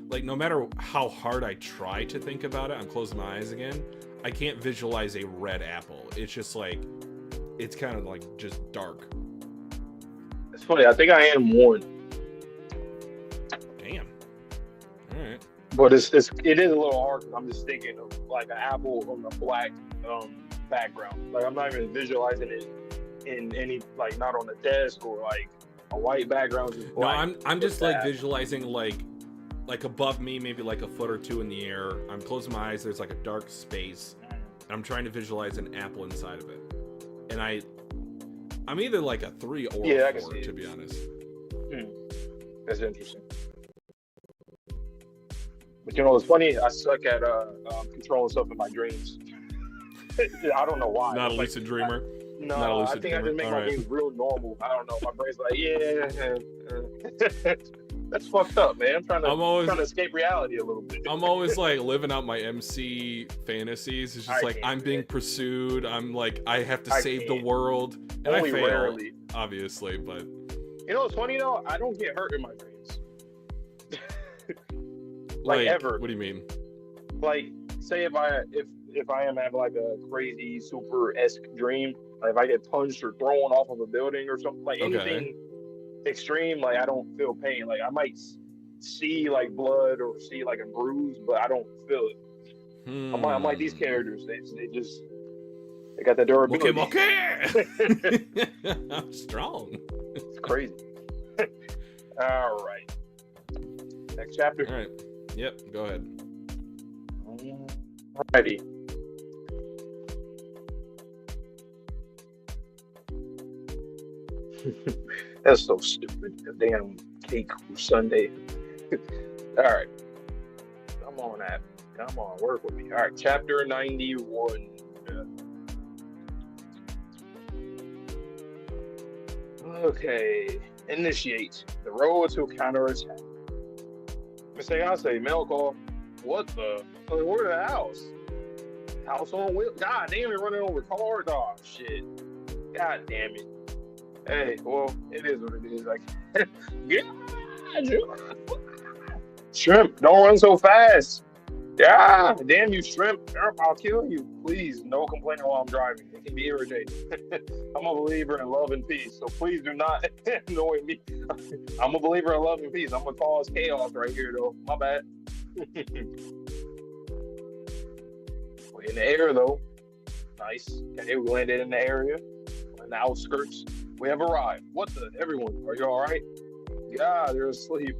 Like, no matter how hard I try to think about it, I'm closing my eyes again. I can't visualize a red apple. It's just like, it's kind of like just dark.
It's funny. I think I am 1.
Damn. All right.
But it is a little hard because I'm just thinking of like an apple on a black background. Like I'm not even visualizing it in any, like not on the desk or like a white background. Just black.
No, I'm just like visualizing like above me, maybe like a foot or 2 in the air. I'm closing my eyes. There's like a dark space. And I'm trying to visualize an apple inside of it. And I'm either like a 3 or a 4, to be honest.
That's interesting. But you know, it's funny. I suck at controlling stuff in my dreams. I don't know why.
Not a lucid dreamer.
No, I think I just make my dreams real normal. I don't know. My brain's like, yeah. That's fucked up, man. I'm trying to escape reality a little bit.
I'm always like living out my MC fantasies. It's just I'm being pursued. I'm like, I have to save the world. And only I fail, rarely. Obviously, but...
You know what's funny, though? I don't get hurt in my dreams.
like
ever.
What do you mean?
Like, say if I am having like a crazy, super-esque dream, like if I get punched or thrown off of a building or something, like anything extreme, like I don't feel pain. Like I might see like blood or see like a bruise, but I don't feel it. I'm like these characters. They got that durability.
Okay. I'm strong.
It's crazy. All right. Next chapter.
All right. Yep. Go ahead.
Alrighty. That's so stupid. The damn cake was Sunday. All right. Come on, App. Come on, work with me. All right, chapter 91. Okay. Initiate the road to counterattack. Mr. Ayase, mail call. What the? Where's the house? House on wheels? God damn it, running over cars. Oh, shit. God damn it. Hey, well, it is what it is. Like, yeah, shrimp, don't run so fast. Yeah, damn you, shrimp. I'll kill you. Please, no complaining while I'm driving. It can be irritating. I'm a believer in love and peace, so please do not annoy me. I'm a believer in love and peace. I'm gonna cause chaos right here, though. My bad. We're in the air, though. Nice. Okay, we landed in the area, in the outskirts. We have arrived. What the? Everyone, are you all right? God, they're asleep.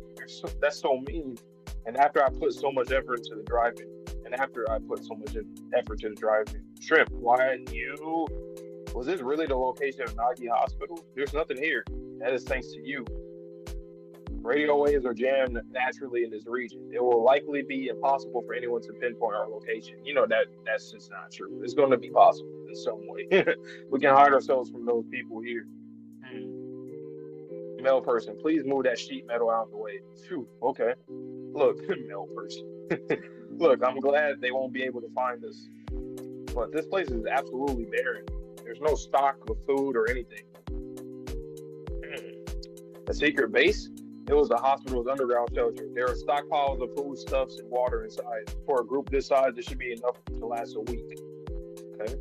That's so mean. And after I put so much effort into the driving, and after I put so much effort to the driving, Shrimp, why you? Was this really the location of Nagi Hospital? There's nothing here. That is thanks to you. Radio waves are jammed naturally in this region. It will likely be impossible for anyone to pinpoint our location. You know that's just not true. It's going to be possible in some way. We can hide ourselves from those people here. Male person, please move that sheet metal out of the way. Phew, okay. Look, male person. Look, I'm glad they won't be able to find us. But this place is absolutely barren. There's no stock of food or anything. A secret base? It was the hospital's underground shelter. There are stockpiles of foodstuffs and water inside. For a group this size, there should be enough to last a week. Okay.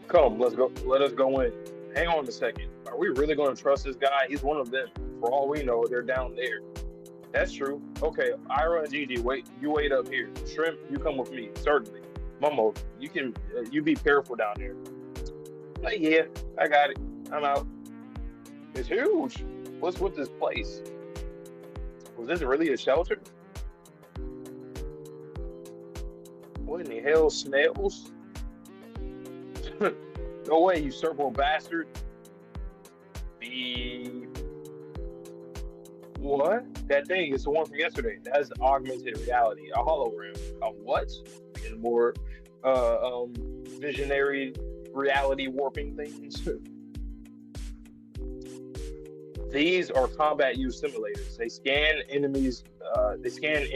Come, let's go. Let us go in. Hang on a second. Are we really going to trust this guy? He's one of them. For all we know, they're down there. That's true. Okay, Aira and Jiji, you wait up here. Shrimp, you come with me. Certainly. Momo, you be careful down there. Yeah, I got it. I'm out. It's huge. What's with this place? Was this really a shelter? What in the hell, snails? No way, you servo bastard. What? That thing is the one from yesterday. That's augmented reality, a hologram. A what? And more visionary reality warping things. These are combat use simulators. They scan enemies. They scan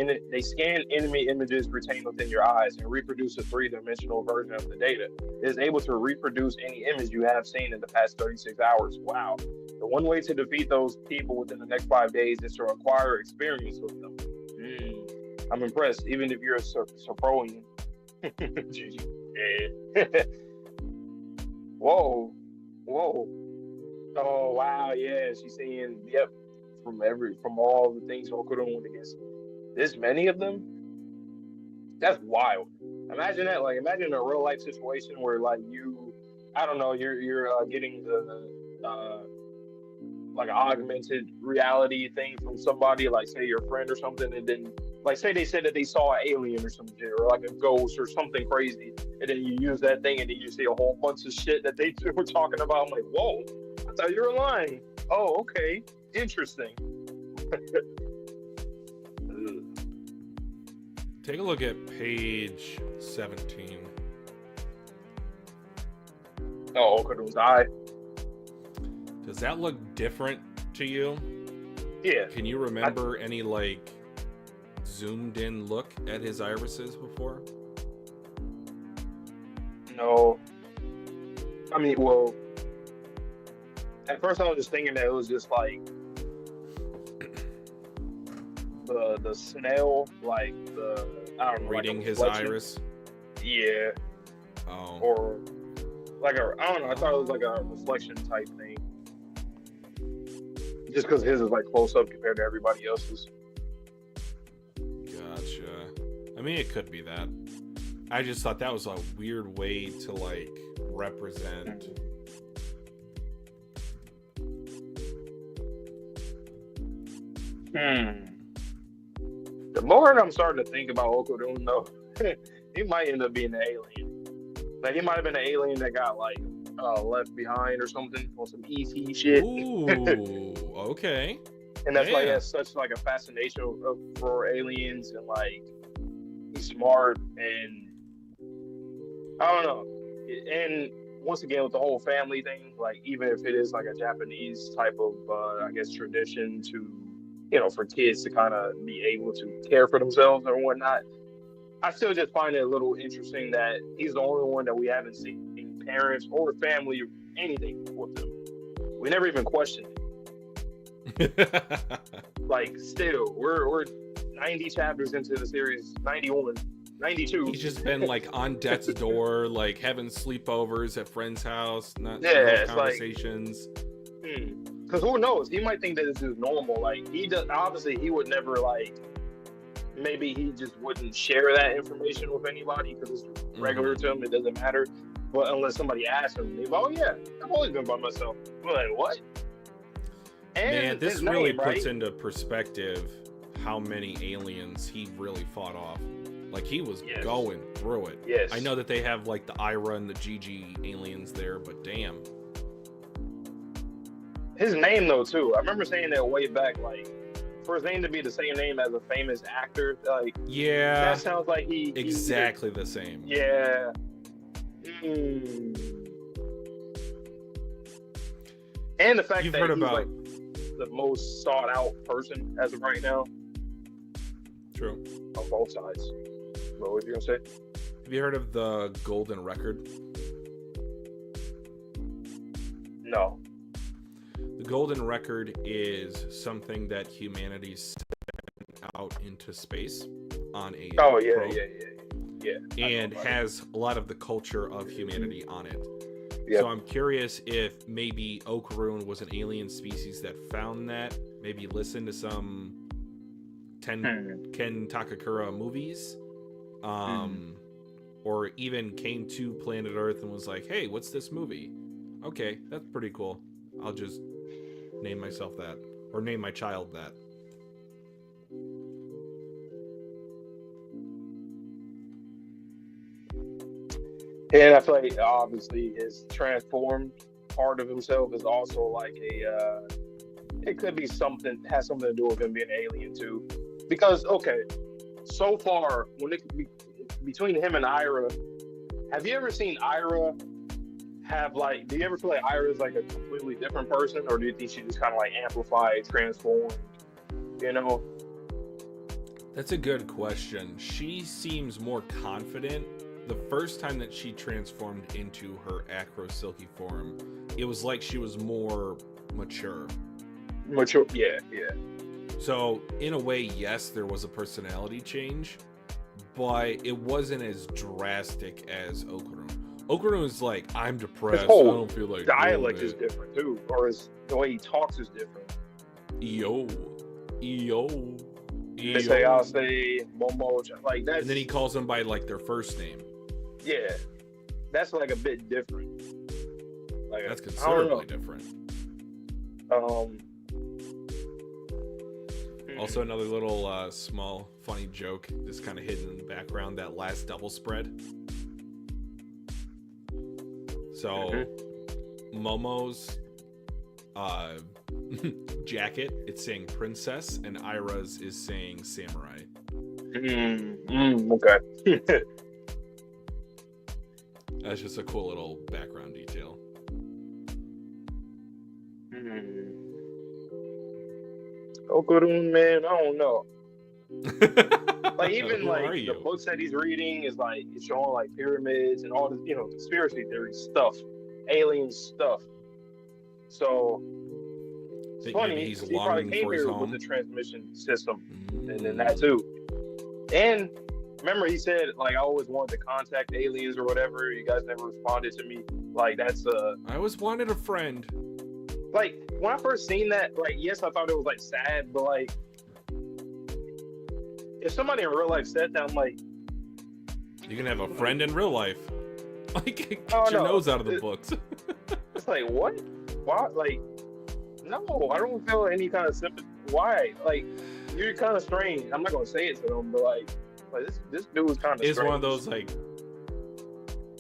enemy images retained within your eyes and reproduce a three-dimensional version of the data. It is able to reproduce any image you have seen in the past 36 hours. Wow. The one way to defeat those people within the next 5 days is to acquire experience with them. I'm impressed, even if you're a Saproian. Whoa. Oh wow, yeah, she's seeing from all the things Okudon went against. This many of them? That's wild. Imagine that, imagine a real life situation where you're getting the like an augmented reality thing from somebody, like say your friend or something, and then say they said that they saw an alien or some shit, or like a ghost or something crazy, and then you use that thing and then you see a whole bunch of shit that they were talking about. I'm like, whoa, I thought you were lying. Oh, okay, interesting.
Take a look at page 17.
Oh, Okudon's eye.
Does that look different to you?
Yeah.
Can you remember any zoomed in look at his irises before?
No. I mean, well, at first I was just thinking that it was just the snail, I don't know,
reading his iris.
Yeah.
Oh.
Or I don't know. I thought it was like a reflection type thing. Just because his is close up compared to everybody else's.
Gotcha. I mean, it could be that. I just thought that was a weird way to represent.
The more I'm starting to think about Okudon, though, he might end up being an alien. He might have been an alien that got left behind or something on some ET shit.
Ooh, okay.
And that's why he has such a fascination for aliens, and he's smart, and I don't know. And once again, with the whole family thing, even if it is a Japanese type of tradition to, for kids to kind of be able to care for themselves or whatnot, I still just find it a little interesting that he's the only one that we haven't seen parents or family or anything with him. We never even questioned it. Still, we're 90 chapters into the series, 91, 92.
He's just been on death's door, having sleepovers at friends' house, no conversations.
Because who knows? He might think that this is normal. He does. Obviously, he would never maybe he just wouldn't share that information with anybody because it's regular to him. It doesn't matter. But unless somebody asks him, he's like, "Oh yeah, I've always been by myself." I'm like, what? And
Man, this
his
really
name,
puts
right?
into perspective how many aliens he really fought off. Like, he was
Yes.
going through it.
Yes.
I know that they have, like, the Aira and the Jiji aliens there, but damn.
His name, though, too. I remember saying that way back, like, for his name to be the same name as a famous actor, like,
Yeah.
that sounds like he
Exactly the same.
Yeah. And the fact
You've
that
heard
he's
about...
like the most sought out person as of right now
True.
on both sides. What were you gonna say?
Have you heard of the Golden Record?
No.
The Golden Record is something that humanity sent out into space on a
Oh yeah,
probe, and has a lot of the culture of humanity on it.
Yep.
So I'm curious if maybe Okarun was an alien species that found that, maybe listened to some Ken Takakura movies, or even came to planet Earth and was like, hey, what's this movie? Okay, that's pretty cool. I'll just name myself that, or name my child that.
And I feel like obviously his transformed part of himself is also like it could be something, has something to do with him being an alien too. Because okay, so far when it could be between him and Aira, have you ever seen Aira have like? Do you ever feel like Aira is like a completely different person, or do you think she just kind of like amplified, transformed? You know?
That's a good question. She seems more confident. The first time that she transformed into her acro silky form, it was like she was more mature.
Mature, yeah.
So in a way, yes, there was a personality change, but it wasn't as drastic as Okarun. Okarun is like, I'm depressed.
His whole
I don't feel like
dialect
doing
is
it.
different too, or the way he talks is different.
Yo.
They say, I'll say, Momo, like that's.
And then he calls them by like their first name.
Yeah, that's like a bit different. Like
That's considerably different. Also, another little small funny joke, just kind of hidden in the background, that last double spread. So, Momo's jacket, it's saying princess, and Aira's is saying samurai.
Okay.
That's just a cool little background detail.
Okarun, man, I don't know. Like even
Who
like
are
the
you?
books that he's reading is like it's showing like pyramids and all this, conspiracy theory stuff, alien stuff. So it's
Think
funny.
maybe he's
He probably
longing
came
for his
here
home?
with the transmission system, and then that too. And remember, he said like I always wanted to contact aliens or whatever. You guys never responded to me. Like that's
I always wanted a friend.
like when I first seen that, like yes, I thought it was like sad, but like if somebody in real life said that, I'm like,
You can have a friend in real life. Like, get
Oh,
your
no.
nose out of the books.
it's like what? Why? Like, no, I don't feel any kind of sympathy. Why? Like, you're kind of strange. I'm not gonna say it to them, but like this dude was kind of.
It's
strange.
one of those, like,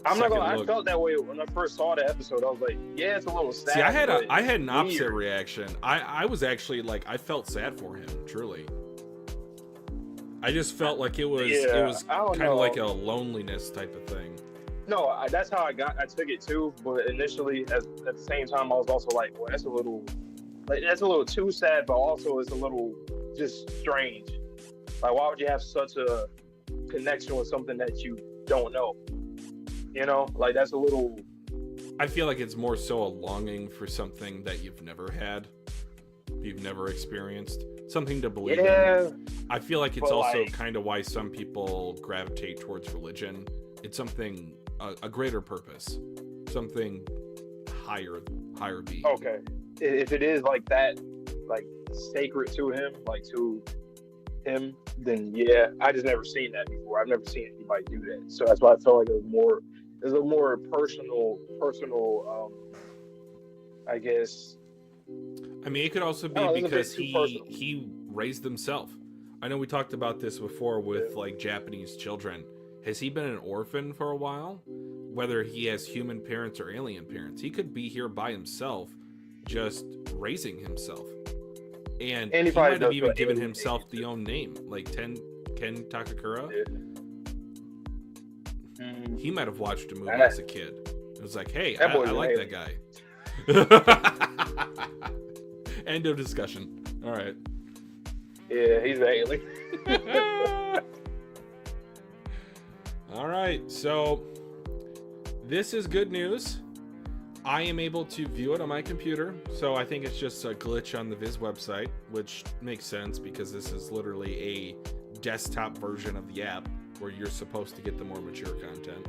I'm not gonna.
second
I
look.
felt that way when I first saw the episode. I was like, yeah, it's a little sad.
See, I had
but
an opposite
weird.
reaction. I was actually like, I felt sad for him, truly. I just felt like it was
I don't
kind
know.
of like a loneliness type of thing.
No, that's how I took it too. But initially, at the same time, I was also like, well, that's a little too sad, but also it's a little just strange. Like, why would you have such a connection with something that you don't know? Like that's a little.
I feel like it's more so a longing for something that you've never had, you've never experienced, something to believe in. I feel like it's
but,
also
like-
kind of why some people gravitate towards religion. It's something, a greater purpose, something higher being.
Okay, if it is like that, like sacred to him, like to him, then yeah, I just never seen that before. I've never seen anybody do that, so that's why I felt like it was a more personal, I guess.
I mean, it could also be
No, that's a bit
because
too personal.
he raised himself. I know we talked about this before with like Japanese children. Has he been an orphan for a while? Whether he has human parents or alien parents, he could be here by himself, just raising himself. And
And he
he
probably
might have
does
even
feel
given
alienated,
himself the
too.
own name, like Ken Takakura.
Yeah. Mm.
He might have watched a movie
That-
as a kid. It was like, hey,
That
I
boy's an
like
alien.
that guy. End of discussion. All right.
Yeah, he's an alien.
All right, so this is good news. I am able to view it on my computer, so I think it's just a glitch on the Viz website, which makes sense because this is literally a desktop version of the app where you're supposed to get the more mature content.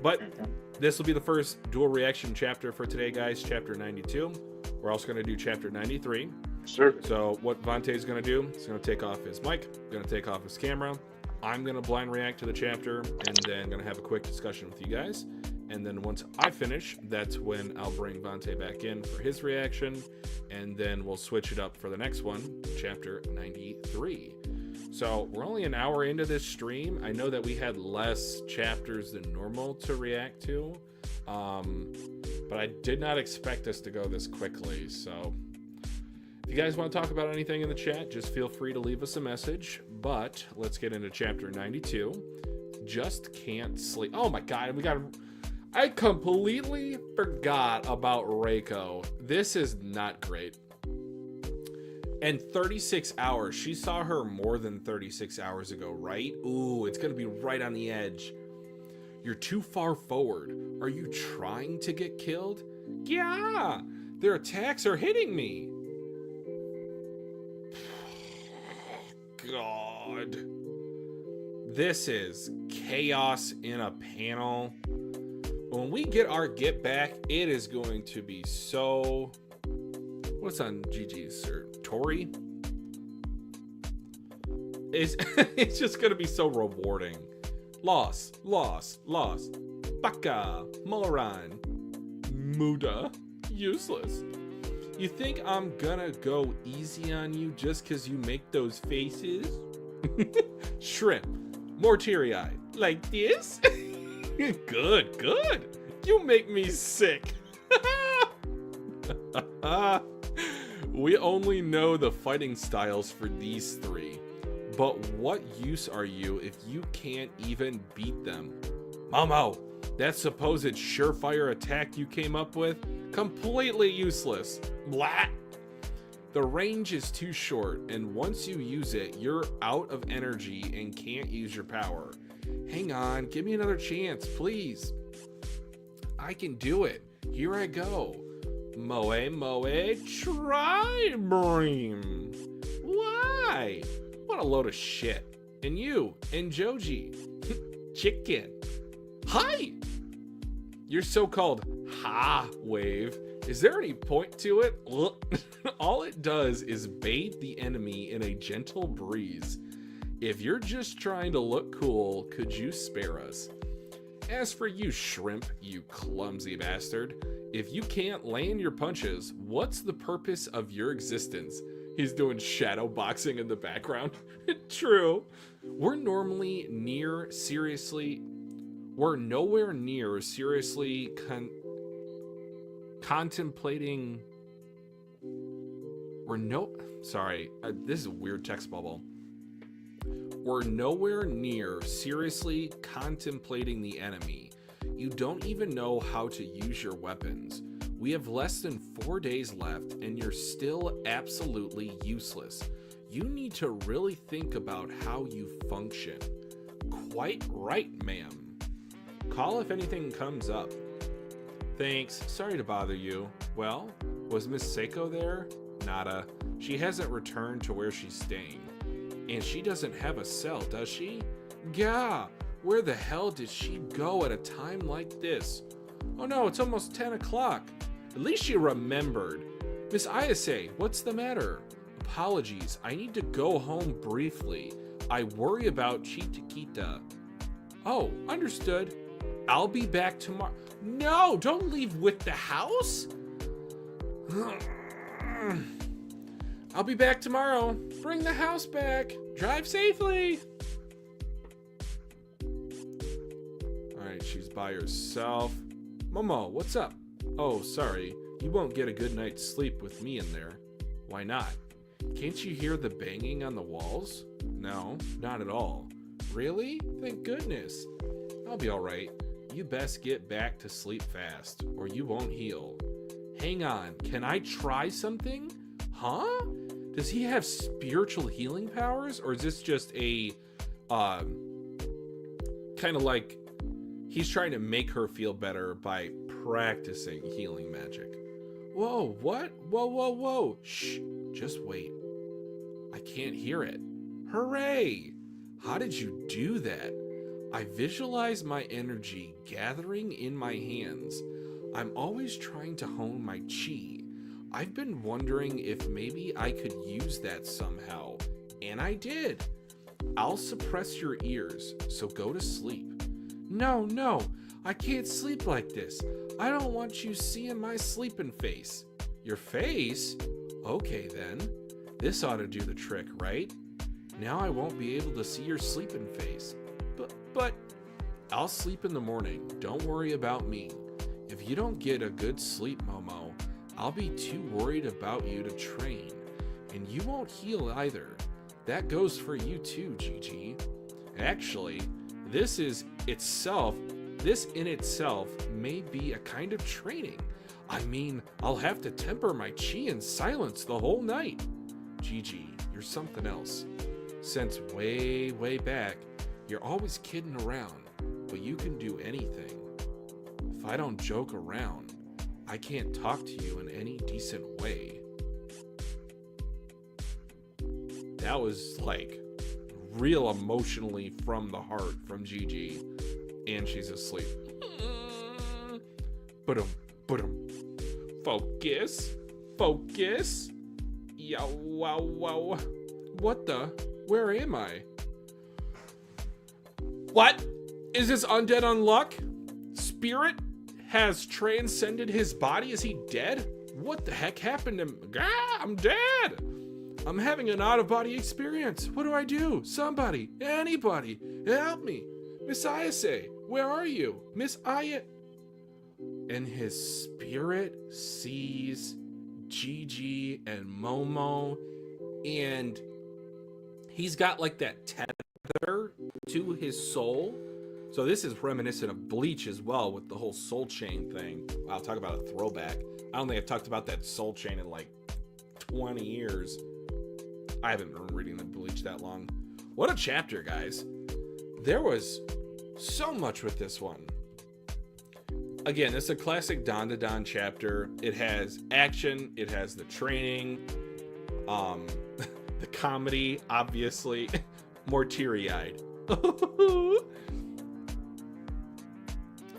But this will be the first dual reaction chapter for today, guys, chapter 92. We're also going to do chapter 93.
Sure.
So what Vontae is going to do, he's going to take off his mic, going to take off his camera. I'm going to blind react to the chapter, and then going to have a quick discussion with you guys. And then once I finish, that's when I'll bring Vontae back in for his reaction, and then we'll switch it up for the next one, chapter 93. So we're only an hour into this stream. I know that we had less chapters than normal to react to, but I did not expect us to go this quickly, so... If you guys want to talk about anything in the chat, just feel free to leave us a message. But let's get into chapter 92. Just can't sleep. Oh my god, I completely forgot about Reiko. This is not great. And 36 hours. She saw her more than 36 hours ago, right? Ooh, it's gonna be right on the edge. You're too far forward. Are you trying to get killed? Yeah, their attacks are hitting me. God. This is chaos in a panel. When we get our get back, it is going to be so... What's on Jiji's, sir? Tori? It's just going to be so rewarding. Loss. Baka. Moran. Muda. Useless. You think I'm gonna go easy on you just because you make those faces? Shrimp. More teary-eyed. Like this? Good. You make me sick. We only know the fighting styles for these three. But what use are you if you can't even beat them? Momo, that supposed surefire attack you came up with? Completely useless. Blah. The range is too short, and once you use it, you're out of energy and can't use your power. Hang on, give me another chance, please. I can do it. Here I go. Moe, tri-beam. Why? What a load of shit. And you, and Joji. Chicken. Hi! Your so-called ha wave. Is there any point to it? All it does is bathe the enemy in a gentle breeze. If you're just trying to look cool, could you spare us? As for you, Shrimp, you clumsy bastard, if you can't land your punches, what's the purpose of your existence? He's doing shadow boxing in the background. True. We're nowhere near seriously contemplating. This is a weird text bubble. We're nowhere near seriously contemplating the enemy. You don't even know how to use your weapons. We have less than 4 days left, and you're still absolutely useless. You need to really think about how you function. Quite right, ma'am. Call if anything comes up. Thanks. Sorry to bother you. Well, was Miss Seiko there? Nada. She hasn't returned to where she's staying. And she doesn't have a cell, does she? Gah! Where the hell did she go at a time like this? Oh no, it's almost 10 o'clock. At least she remembered. Miss Ayase, what's the matter? Apologies, I need to go home briefly. I worry about Chitakita. Oh, understood. I'll be back tomorrow. No, don't leave with the house. I'll be back tomorrow. Bring the house back. Drive safely. Alright, she's by herself. Momo, what's up? Oh, sorry. You won't get a good night's sleep with me in there. Why not? Can't you hear the banging on the walls? No, not at all. Really? Thank goodness. I'll be alright. You best get back to sleep fast, or you won't heal. Hang on, can I try something? Huh? Does he have spiritual healing powers, or is this just a, kind of like, he's trying to make her feel better by practicing healing magic? Whoa, what? Whoa, whoa, whoa. Shh, just wait. I can't hear it. Hooray! How did you do that? I visualize my energy gathering in my hands. I'm always trying to hone my chi. I've been wondering if maybe I could use that somehow, and I did. I'll suppress your ears, so go to sleep. No, no, I can't sleep like this. I don't want you seeing my sleeping face. Your face? Okay then. This ought to do the trick, right? Now I won't be able to see your sleeping face. But I'll sleep in the morning. Don't worry about me. If you don't get a good sleep, Momo, I'll be too worried about you to train. And you won't heal either. That goes for you too, Jiji. Actually, this in itself may be a kind of training. I mean, I'll have to temper my chi in silence the whole night. Jiji, you're something else. Since way, way back, you're always kidding around, but you can do anything. If I don't joke around, I can't talk to you in any decent way. That was like real emotionally from the heart from Jiji, and she's asleep. Focus, focus. Yeah, wow, wow. What the? Where am I? What? Is this undead unluck? Spirit has transcended his body? Is he dead? What the heck happened to me? Ah, I'm dead. I'm having an out-of-body experience. What do I do? Somebody, anybody, help me. Miss Ayase, where are you? Miss Ayase. And his spirit sees Jiji and Momo, and he's got like that tether to his soul. So this is reminiscent of Bleach as well, with the whole soul chain thing. I'll talk about a throwback. I don't think I've talked about that soul chain in like 20 years. I haven't been reading the Bleach that long. What a chapter, guys. There was so much with this one. Again, it's a classic Dandadan chapter. It has action, it has the training, the comedy, obviously, more teary-eyed.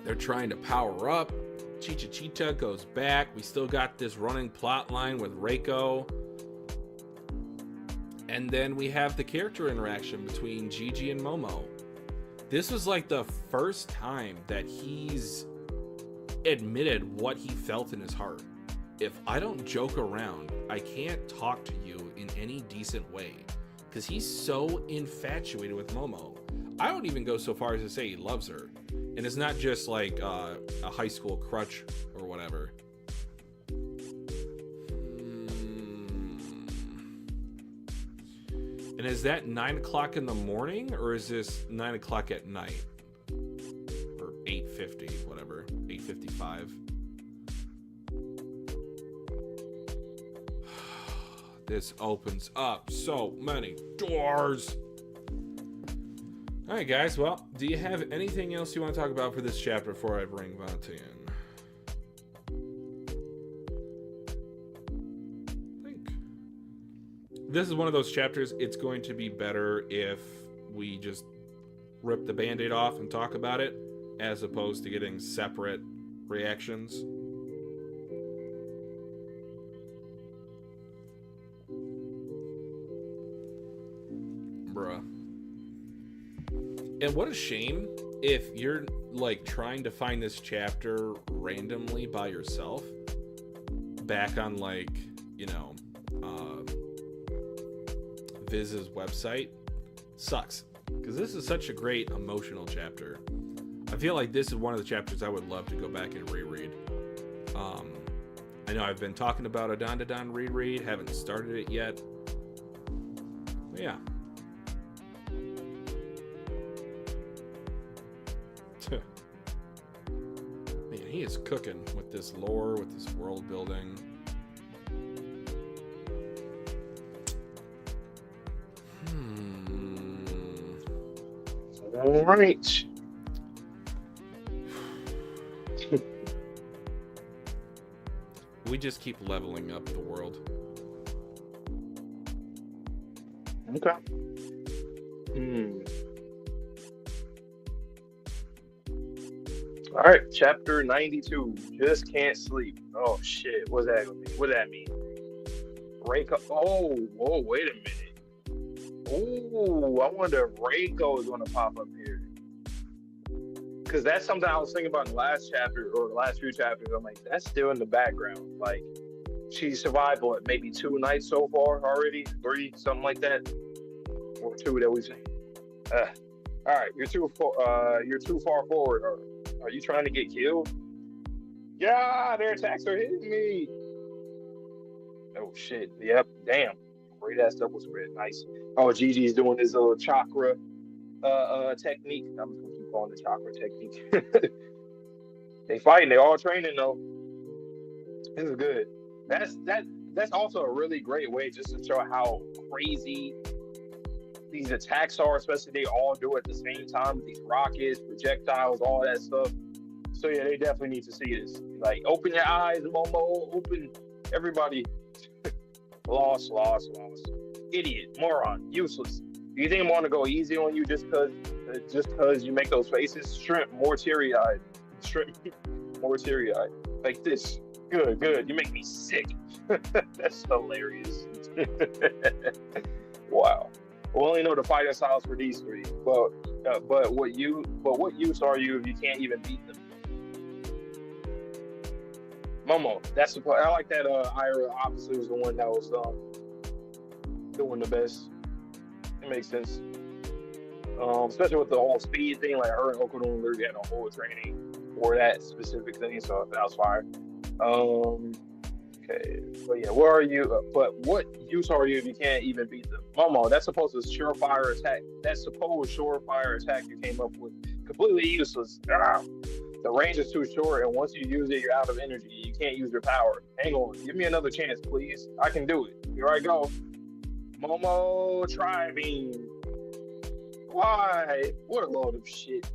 They're trying to power up. Chichita goes back. We still got this running plot line with Reiko. And then we have the character interaction between Jiji and Momo. This was like the first time that he's admitted what he felt in his heart. If I don't joke around, I can't talk to you in any decent way. Because he's so infatuated with Momo. I don't even go so far as to say he loves her. And it's not just like a high school crutch or whatever. And is that 9 o'clock in the morning, or is this 9 o'clock at night? Or 8:50, whatever, 8:55. This opens up so many doors. All right, guys. Well, do you have anything else you want to talk about for this chapter before I bring Vontae in? I think this is one of those chapters. It's going to be better if we just rip the Band-Aid off and talk about it, as opposed to getting separate reactions. Bruh. And what a shame if you're like trying to find this chapter randomly by yourself back on like you know, Viz's website sucks, because this is such a great emotional chapter. I feel like this is one of the chapters I would love to go back and reread. I know I've been talking about a Dandadan reread, haven't started it yet. But yeah. Man, he is cooking with this lore, with this world building.
All right.
We just keep leveling up the world.
Okay. All right, chapter 92. Just can't sleep. Oh shit, what's that gonna mean? What does that mean? Reiko. Oh, wait a minute. Oh, I wonder if Reiko is gonna pop up here. Because that's something I was thinking about in the last chapter or the last few chapters. I'm like, that's still in the background. Like, she survived what, maybe 2 nights so far already, 3, something like that, or 2 that we've seen. All right, you're too far forward. Are you trying to get killed? Yeah, their attacks are hitting me. Oh shit! Yep. Damn. Great ass double spread. Nice. Oh, Jiji's doing his little chakra technique. I'm just gonna keep calling it chakra technique. They fighting. They all training though. This is good. That's also a really great way just to show how crazy these attacks are, especially they all do it at the same time with these rockets, projectiles, all that stuff. So yeah, they definitely need to see this. Like, open your eyes, Momo. Open, everybody. Lost. Idiot, moron, useless. Do you think I'm gonna go easy on you just cause you make those faces? Shrimp, more teary-eyed. Shrimp, more teary-eyed. Like this. Good. You make me sick. That's hilarious. Wow. We only know the fighting styles for these 3. But what use are you if you can't even beat them? Momo, that's the part. I like that. Aira obviously was the one that was doing the best. It makes sense. Especially with the whole speed thing, like her and Okudon literally had a whole training for that specific thing, so that was fire. Okay, but yeah, where are you? But what use are you if you can't even beat them? Momo, that's supposed to surefire attack. That supposed surefire attack you came up with, completely useless. The range is too short, and once you use it, you're out of energy. You can't use your power. Hang on, give me another chance, please. I can do it. Here I go. Momo Tri-Beam. Why? What a load of shit.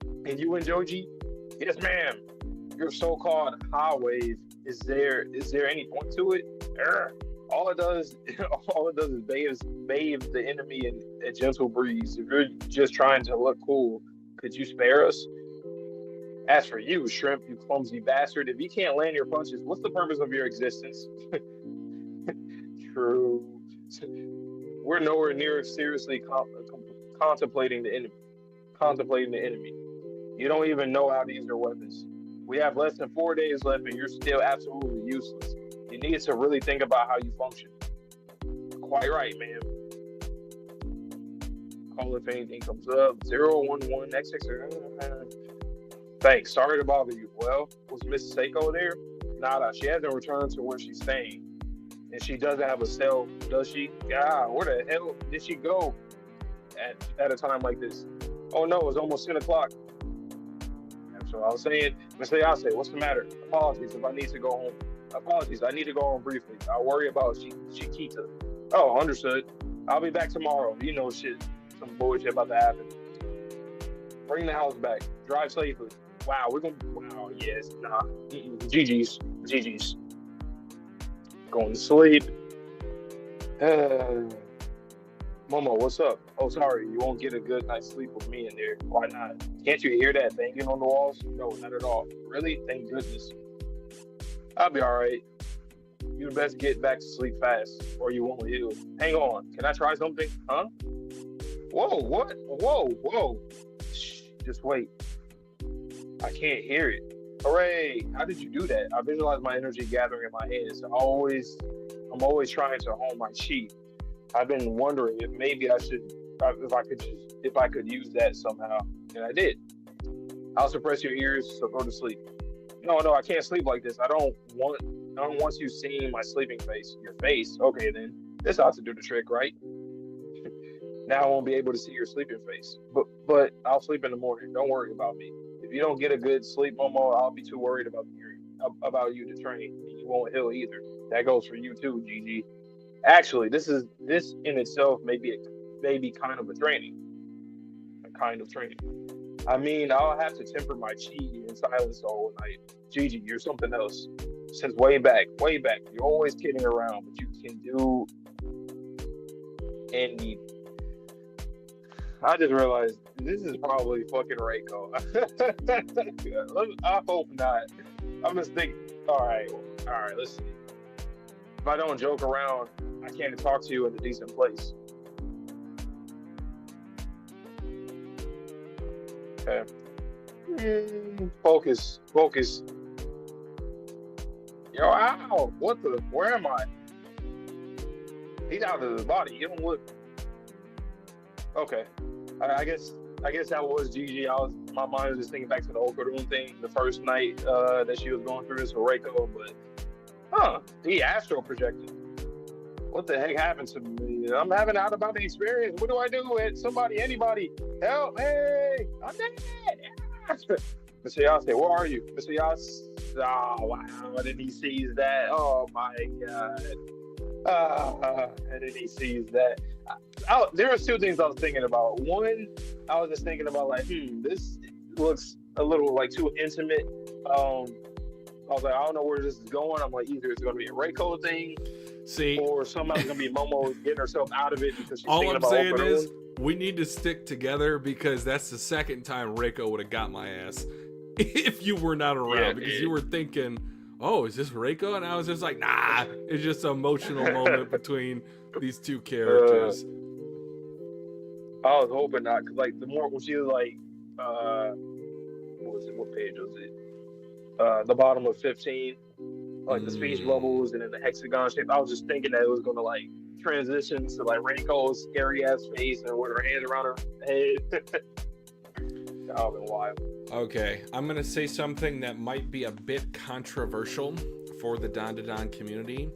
And you and Joji? Yes, ma'am. Your so-called high wave, is there any point to it? All it does is bathe the enemy in a gentle breeze. If you're just trying to look cool, could you spare us? As for you, Shrimp, you clumsy bastard, if you can't land your punches, what's the purpose of your existence? True. We're nowhere near seriously contemplating the enemy. You don't even know how to use your weapons. We have less than 4 days left, and you're still absolutely useless. You need to really think about how you function. Quite right, man. Call if anything comes up. 011 XX. Thanks. Sorry to bother you. Well, was Miss Seiko there? Nada. She hasn't returned to where she's staying. And she doesn't have a cell, does she? God, where the hell did she go at a time like this? Oh no, it's almost 10 o'clock. So I was saying, Miss Ayase, what's the matter? Apologies if I need to go home. Apologies, I need to go home briefly. I'll worry about Shikita. Oh, understood. I'll be back tomorrow. You know shit. Some bullshit about to happen. Bring the house back. Drive safely. Wow, wow, yes, nah. GG's. Going to sleep. Momo, what's up? Oh, sorry, you won't get a good night's sleep with me in there. Why not? Can't you hear that banging on the walls? No, not at all. Really? Thank goodness. I'll be all right. You best get back to sleep fast, or you won't heal. Hang on. Can I try something? Huh? Whoa, what? Whoa. Shh, just wait. I can't hear it. Hooray! How did you do that? I visualize my energy gathering in my hands. I always I'm always trying to hone my chi. I've been wondering if maybe I should, if I could use that somehow, and I did. I'll suppress your ears, so go to sleep. No, I can't sleep like this. I don't want you seeing my sleeping face. Your face? Okay, then. This ought to do the trick, right? Now I won't be able to see your sleeping face. But I'll sleep in the morning. Don't worry about me. If you don't get a good sleep, Momo, I'll be too worried about you to train. And you won't heal either. That goes for you too, Jiji. Actually, this in itself may be kind of a training. A kind of training. I mean, I'll have to temper my chi and silence all night. Jiji, you're something else. Since way back, you're always kidding around, but you can do any. I just realized this is probably fucking Reiko. I hope not. I'm just thinking, all right, let's see. If I don't joke around, I can't talk to you in a decent place. Okay. Focus. Yo, ow! Where am I? He's out of his body. You don't look. Okay. I guess that was Jiji. My mind was just thinking back to the Okarun thing, the first night that she was going through this with Reiko, but he astral projected. What the heck happened to me? I'm having out about the experience. What do I do with somebody, anybody? Help! Hey! I'm dead! Mr. Yase, where are you? Mr. Yase? Oh, wow. And then he sees that. Oh, my God. And then he sees that. There were two things I was thinking about. One, I was just thinking about, like, this looks a little, like, too intimate. I was like, I don't know where this is going. I'm like, either it's going to be a Reiko thing, or somehow it's going to be Momo getting herself out of it because she's thinking about
all I'm saying is, we need to stick together because that's the second time Reiko would have got my ass if you were not around, because you were thinking, oh, is this Reiko? And I was just like, nah, it's just an emotional moment between these two characters.
I was hoping not, because like the more when she was like, what page was it? The bottom of 15, like the speech bubbles and then the hexagon shape. I was just thinking that it was gonna like transition to like Reiko's scary ass face and with her hands around her head. That would have been wild.
Okay, I'm gonna say something that might be a bit controversial for the Dandadan community.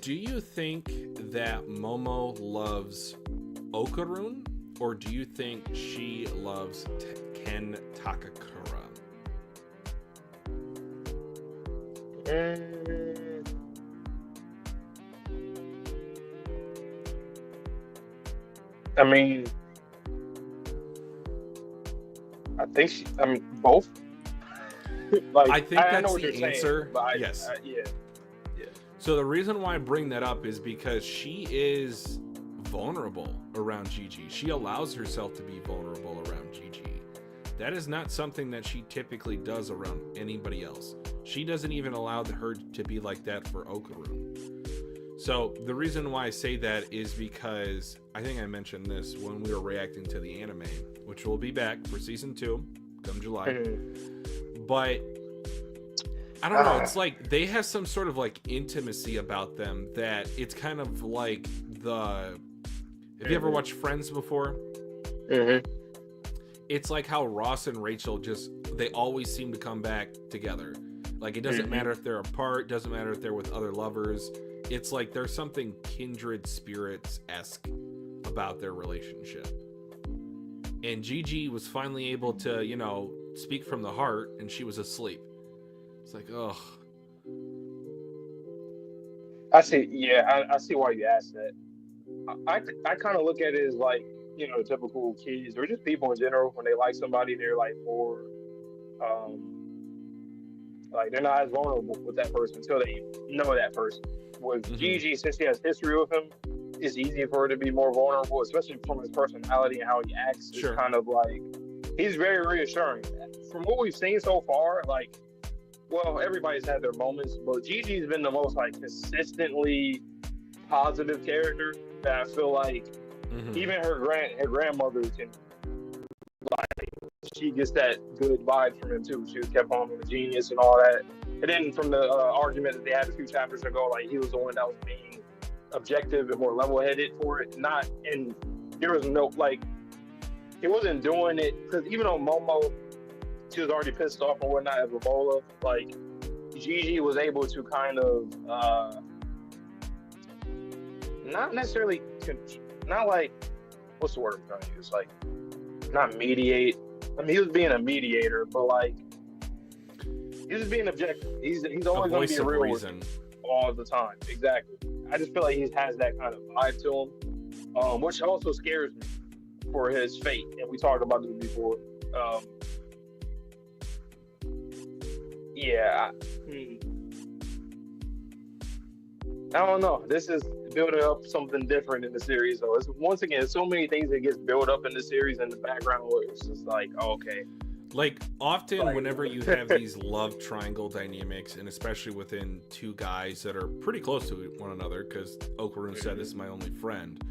Do you think that Momo loves Okarun, or do you think she loves Ken Takakura?
I mean, both. Like,
I think that's
know what
the
you're
answer.
Saying,
yes.
Yeah.
So the reason why I bring that up is because she is vulnerable around Jiji. She allows herself to be vulnerable around Jiji. That is not something that she typically does around anybody else. She doesn't even allow her to be like that for Okarun. So the reason why I say that is because I think I mentioned this when we were reacting to the anime, which will be back for season 2 come July. But I don't know, it's like they have some sort of like intimacy about them that it's kind of like have you ever watched Friends before? It's like how Ross and Rachel they always seem to come back together. Like it doesn't matter if they're apart, doesn't matter if they're with other lovers. It's like there's something kindred spirits-esque about their relationship. And Jiji was finally able to, speak from the heart, and she was asleep. It's like, ugh.
I see. Yeah, I see why you asked that. I kind of look at it as like, typical kids or just people in general. When they like somebody, they're like more, like they're not as vulnerable with that person until they know that person. With Jiji, since she has history with him, it's easy for her to be more vulnerable, especially from his personality and how he acts. Sure. It's kind of like he's very reassuring. From what we've seen so far, like, well, everybody's had their moments, but Gigi's been the most like consistently positive character that I feel like even her grandmother can, like, she gets that good vibe from him too. She was kept on with a genius and all that, And then from the argument that they had a few chapters ago, like he was the one that was being objective and more level-headed for it. Not and there was no like he wasn't doing it because even though Momo, she was already pissed off and whatnot at Ebola, like Jiji was able to kind of not necessarily not like what's the word I'm trying to use, like not mediate. I mean, he was being a mediator, but like he was being objective. He's always going to be real reason all the time. Exactly. I just feel like he has that kind of vibe to him, which also scares me for his fate. And we talked about this before. Yeah. I don't know. This is building up something different in the series, though. It's, once again, so many things that gets built up in the series in the background where it's just like, okay.
Like, often like, whenever you have these love triangle dynamics, and especially within two guys that are pretty close to one another, because Okarun said this is my only friend,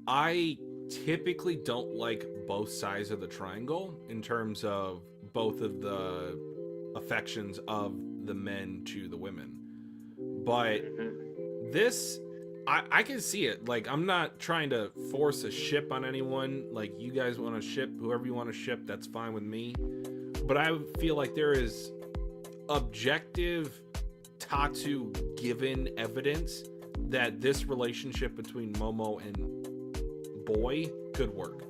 I typically don't like both sides of the triangle in terms of both of the affections of the men to the women. But this, I can see it. Like, I'm not trying to force a ship on anyone. Like, you guys want to ship, whoever you want to ship, that's fine with me. But I feel like there is objective Tatsu given evidence that this relationship between Momo and Boy could work.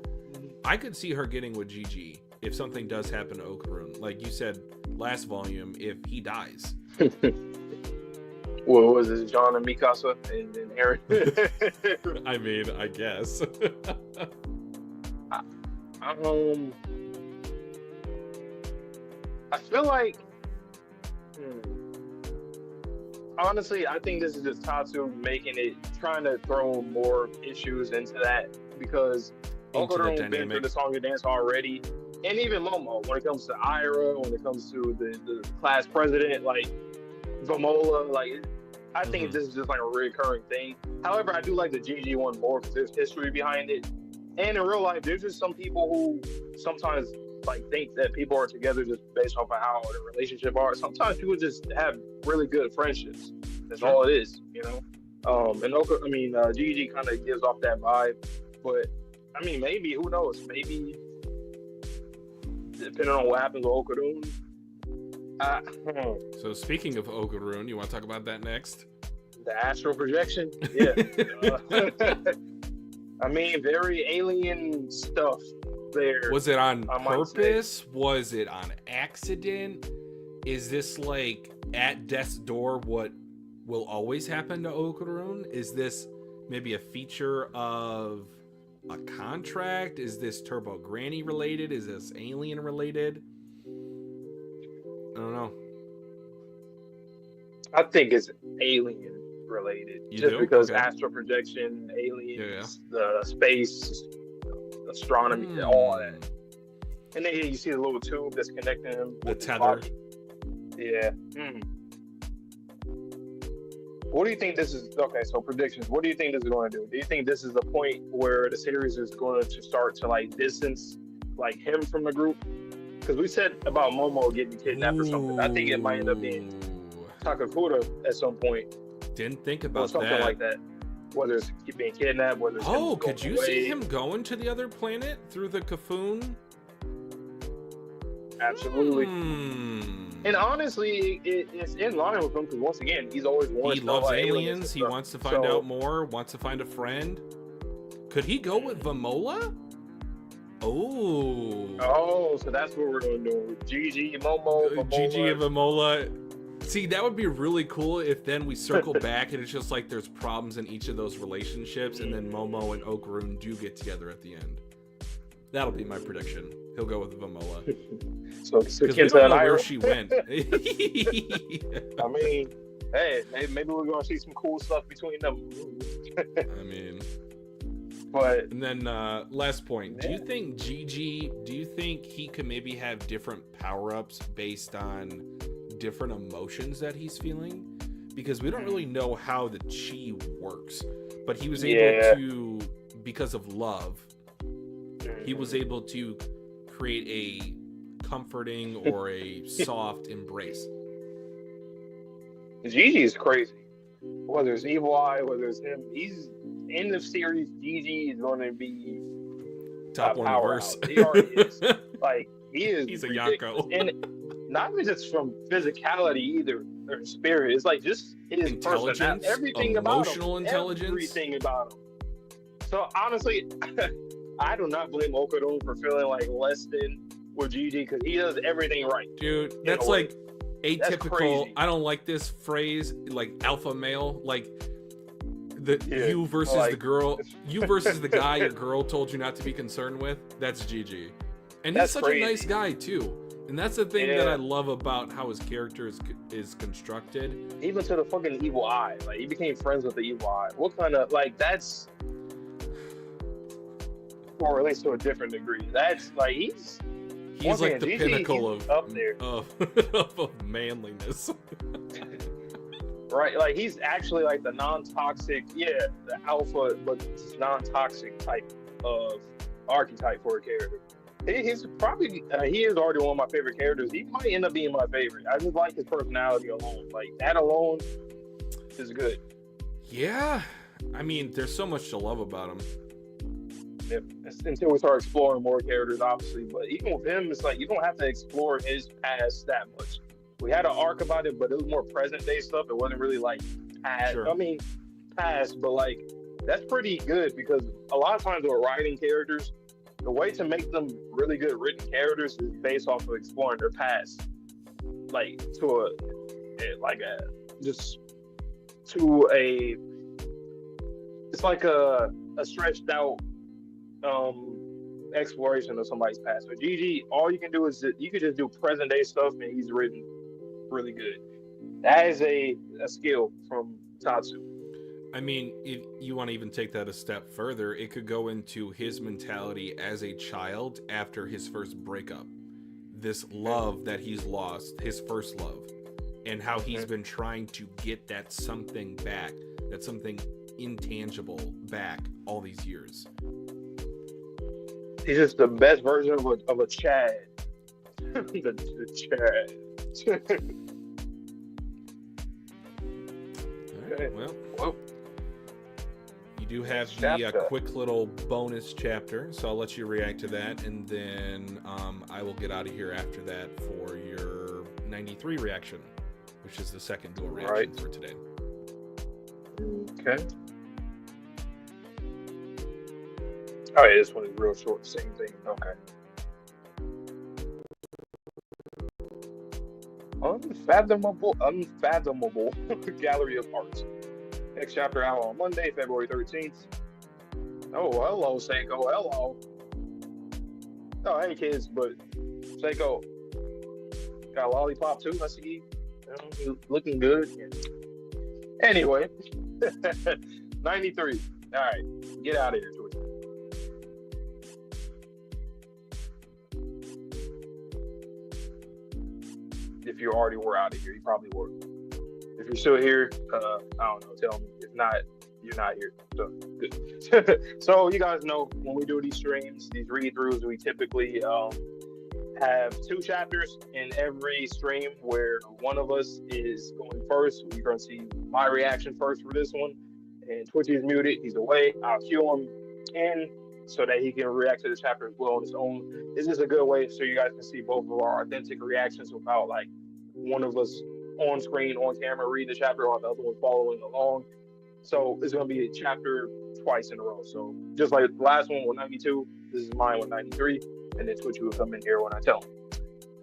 I could see her getting with Jiji if something does happen to Okarun. Like you said last volume, if he dies.
What was this, John and Mikasa and Aaron?
I mean, I guess.
I feel like, honestly, I think this is just Tatsu making it, trying to throw more issues into that because Okarun's been through the song and dance already, and even Momo when it comes to Aira, when it comes to the class president, like Vamola, like. I think this is just like a recurring thing. However, I do like the Jiji one more because there's history behind it. And in real life, there's just some people who sometimes like think that people are together just based off of how their relationship are. Sometimes people just have really good friendships. That's all it is, you know. And Jiji kind of gives off that vibe. But I mean, maybe who knows? Maybe depending on what happens with Okarun.
So speaking of Okarun, you want to talk about that next?
The astral projection? Yeah. I mean, very alien stuff there.
Was it on purpose? Was it on accident? Is this like at death's door what will always happen to Okarun? Is this maybe a feature of a contract? Is this Turbo Granny related? Is this alien related? I don't know.
I think it's alien related.
You
just
do?
because
Okay.
astral projection, aliens, the space, astronomy, all that. And then you see the little tube that's connecting him.
The tether.
Yeah. What do you think this is? Okay, so predictions. What do you think this is going to do? Do you think this is the point where the series is going to start to like distance like him from the group? Because we said about Momo getting kidnapped or something. I think it might end up being Gachiakuta at some point.
Didn't think about
or something
that.
like that. Whether it's being kidnapped, whether it's him
could you
away.
see him going to the other planet through the Kafun?
Absolutely. And honestly, it's in line with him because once again, he's always wanted.
He loves aliens. He wants to find out more. Wants to find a friend. Could he go with Vamola? Oh,
so that's what we're going to do. Jiji, Momo,
Jiji and Vamola. See, that would be really cool if then we circle back and it's just like there's problems in each of those relationships, and then Momo and Okarun do get together at the end. That'll be my prediction. He'll go with Vamola.
So
we don't know where she went.
I mean, hey, maybe we're going to see some cool stuff between them.
I mean...
But
and then last point, do you think Jiji, do you think he could maybe have different power-ups based on different emotions that he's feeling? Because we don't really know how the chi works, but he was able to, because of love, he was able to create a comforting or a soft embrace.
Jiji is crazy. Whether it's Evil Eye, whether it's him, he's in the series. Jiji is going to be
top one
powerhouse.
verse.
He already is. Like he is.
He's a
ridiculous.
Yonko.
And not even just from physicality either, or spirit. It's like just his personality, everything about him,
emotional intelligence,
everything about him. So honestly, I do not blame Okado for feeling like less than with Jiji because he does everything right.
Dude, that's like atypical. I don't like this phrase, like alpha male, like you versus like, the girl, you versus the guy your girl told you not to be concerned with. That's Jiji, and he's such a nice guy too. And that's the thing that I love about how his character is constructed.
Even to the fucking Evil Eye, like he became friends with the Evil Eye. What kind of like that's, or at least to a different degree. That's like he's
like the pinnacle of
up there
of manliness.
Right, like he's actually like the non-toxic, the alpha, but non-toxic type of archetype for a character. He's probably he is already one of my favorite characters. He might end up being my favorite. I just like his personality alone. Like that alone is good.
Yeah, I mean, there's so much to love about him.
Yeah, until we start exploring more characters, obviously. But even with him, it's like you don't have to explore his past that much. We had an arc about it, but it was more present day stuff. It wasn't really like past. Sure. I mean, past, but like that's pretty good because a lot of times with writing characters, the way to make them really good written characters is based off of exploring their past, like it's like a stretched out exploration of somebody's past. With Jiji, all you can do is you can just do present day stuff, and he's written really good. That is a skill from Tatsu.
I mean, if you want to even take that a step further, it could go into his mentality as a child after his first breakup. This love that he's lost, his first love, and how he's been trying to get that something back, that something intangible back all these years.
He's just the best version of a Chad. the Chad.
All right, well. You do have the quick little bonus chapter, so I'll let you react to that, and then I will get out of here after that for your 93 reaction, which is the second dual reaction for today.
Okay. Oh yeah, this one is real short, same thing. Okay. Unfathomable gallery of arts. Next chapter out on Monday, February 13th. Oh, hello, Seiko. Hello. Oh, hey, kids, but Seiko got a lollipop too. I see. You looking good. Anyway, 93. All right, get out of here, George. If you already were out of here, you probably were. If you're still here, I don't know, tell me. If not, you're not here. So, good. So, you guys know when we do these streams, these read-throughs, we typically have 2 chapters in every stream where one of us is going first. You're going to see my reaction first for this one. And Twitchy is muted. He's away. I'll cue him in so that he can react to the chapter as well on his own. This is a good way so you guys can see both of our authentic reactions without, like, one of us on screen, on camera, reading the chapter, or the other one following along. So it's going to be a chapter twice in a row. So just like the last one with 92, this is mine with 93, and then Twitch will come in here when I tell him.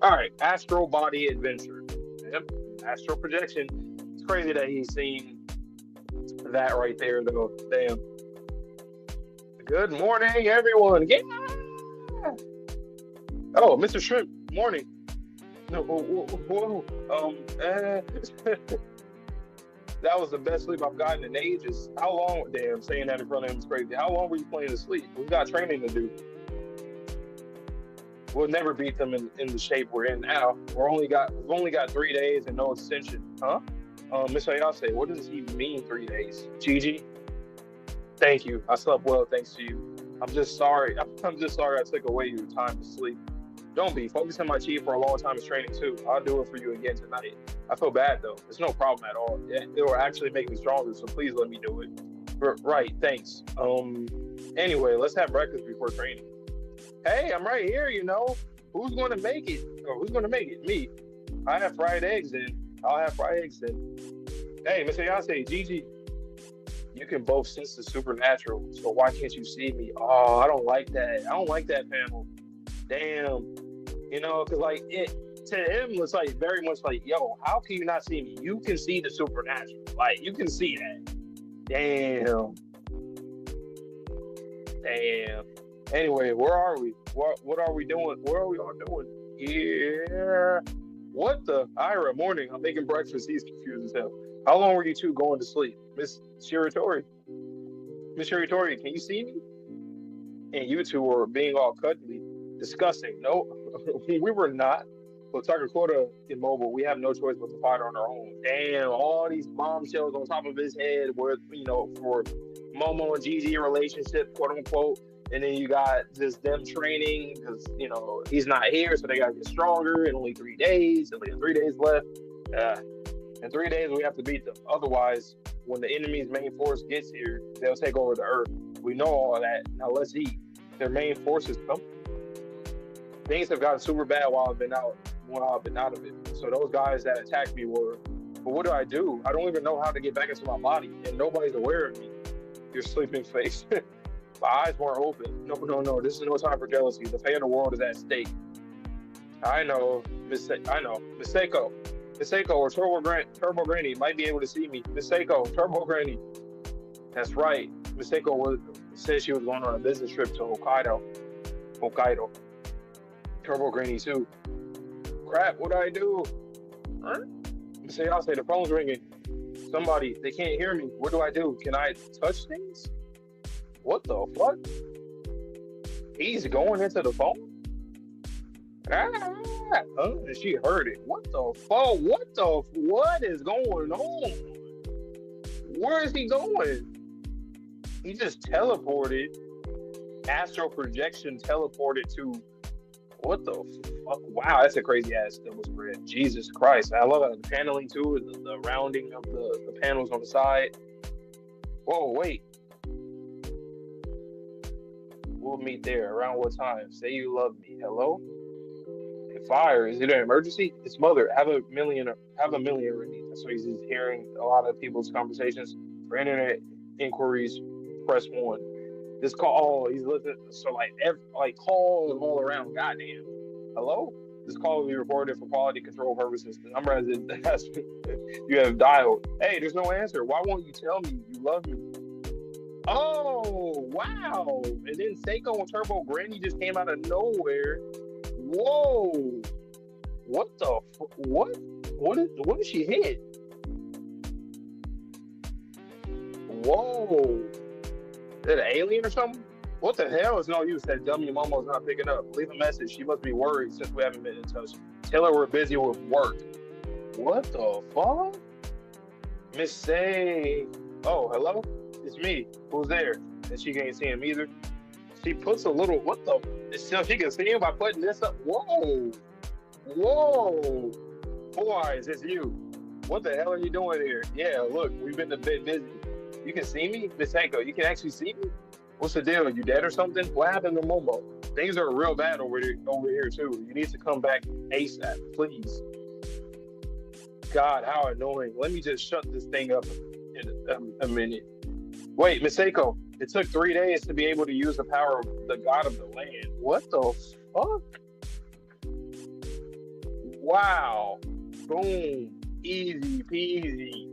All right, Astral Body Adventure. Yep, astral projection. It's crazy that he's seen that right there, though. Damn. Good morning, everyone. Yeah. Oh, Mr. Shrimp, morning. No, whoa. That was the best sleep I've gotten in ages. How long? Damn, saying that in front of him is crazy. How long were you playing to sleep? We've got training to do. We'll never beat them in the shape we're in now. We've only got 3 days and no extension. Huh? Miss Ayase, what does he mean 3 days? Jiji? Thank you. I slept well thanks to you. I'm just sorry. I took away your time to sleep. Don't be. Focusing my chi for a long time is training too. I'll do it for you again tonight. I feel bad though. It's no problem at all. It will actually make me stronger, so please let me do it. Right, thanks. Anyway, let's have breakfast before training. Hey, I'm right here, you know. Who's gonna make it? Oh, who's gonna make it? Me. I have fried eggs then. I'll have fried eggs then. Hey, Mr. Yase, Jiji. You can both sense the supernatural, so why can't you see me? Oh, I don't like that. I don't like that panel. Damn. You know, because like to him it's like very much like, yo, how can you not see me? You can see the supernatural. Like, you can see that. Damn. Anyway, where are we? What are we doing? What are we all doing? Yeah. What the? Aira, morning. I'm making breakfast. He's confused as hell. How long were you two going to sleep? Miss Shiratori, can you see me? And you two were being all cuddly. Disgusting. No, we were not. But Gachiakuta immobile, we have no choice but to fight on our own. Damn, all these bombshells on top of his head were, you know, for Momo and Jiji relationship, quote unquote. And then you got just them training because, you know, he's not here, so they got to get stronger in only 3 days. Only 3 days left. In 3 days, we have to beat them. Otherwise, when the enemy's main force gets here, they'll take over the Earth. We know all of that. Now let's eat. Their main force is coming. Things have gotten super bad while I've been out of it. So those guys that attacked me were, but what do? I don't even know how to get back into my body, and nobody's aware of me. Your sleeping face. My eyes weren't open. No. This is no time for jealousy. The fate of the world is at stake. I know, Miss Seiko. Miss Seiko or Turbo Granny might be able to see me. Miss Seiko, Turbo Granny. That's right. Miss Seiko said she was going on a business trip to Hokkaido. Turbo Granny too. Crap, what do I do? Huh? Miss Ayase, the phone's ringing. Somebody, they can't hear me. What do I do? Can I touch things? What the fuck? He's going into the phone? She heard it. What the fuck? What is going on? Where is he going? He just teleported. Astral projection teleported to, what the fuck? Wow, that's a crazy ass double spread. Jesus Christ. I love the paneling too, the rounding of the panels on the side. Whoa, wait. We'll meet there. Around what time? Say you love me. Hello? Fire. Is it an emergency? It's mother. Have a million, Renita. So he's just hearing a lot of people's conversations. For internet inquiries, press 1. This call, he's listening. So like calls all around. Goddamn. Hello? This call will be reported for quality control purposes. The number as you have dialed. Hey, there's no answer. Why won't you tell me you love me? Oh, wow. And then Seiko and Turbo Granny just came out of nowhere. Whoa! What the? What did she hit? Whoa! Is that an alien or something? What the hell is no use? That dummy Momo's not picking up. Leave a message. She must be worried since we haven't been in touch. Tell her we're busy with work. What the fuck? Miss Say. Oh, hello? It's me. Who's there? And she can't see him either. She puts a little, what the? So she can see him by putting this up. Whoa. Boy, is this you? What the hell are you doing here? Yeah, look, we've been a bit busy. You can see me? Miss Hanko, you can actually see me? What's the deal? You dead or something? What happened to Momo? Things are real bad over here too. You need to come back ASAP, please. God, how annoying. Let me just shut this thing up in a minute. Wait, Miss Seiko, it took 3 days to be able to use the power of the god of the land. What the fuck? Wow. Boom. Easy peasy.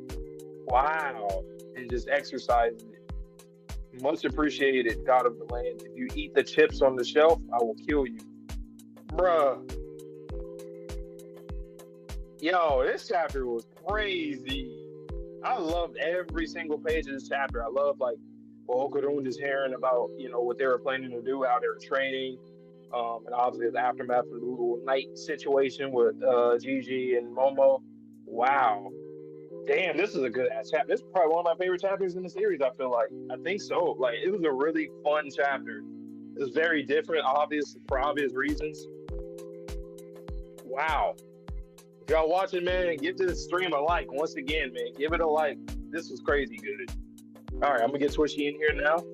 Wow. And just exercising it. Much appreciated, god of the land. If you eat the chips on the shelf, I will kill you. Bruh. Yo, this chapter was crazy. I loved every single page of this chapter. I love what Okarun is hearing about, what they were planning to do, how they were training, and obviously the aftermath of the little night situation with Jiji and Momo. Wow. Damn, this is a good ass chapter. This is probably one of my favorite chapters in the series, I feel like. I think so. It was a really fun chapter. It was very different, for obvious reasons. Wow. If y'all watching, man, give this stream a like. Once again, man, give it a like. This was crazy good. All right, I'm gonna get Twitchy in here now.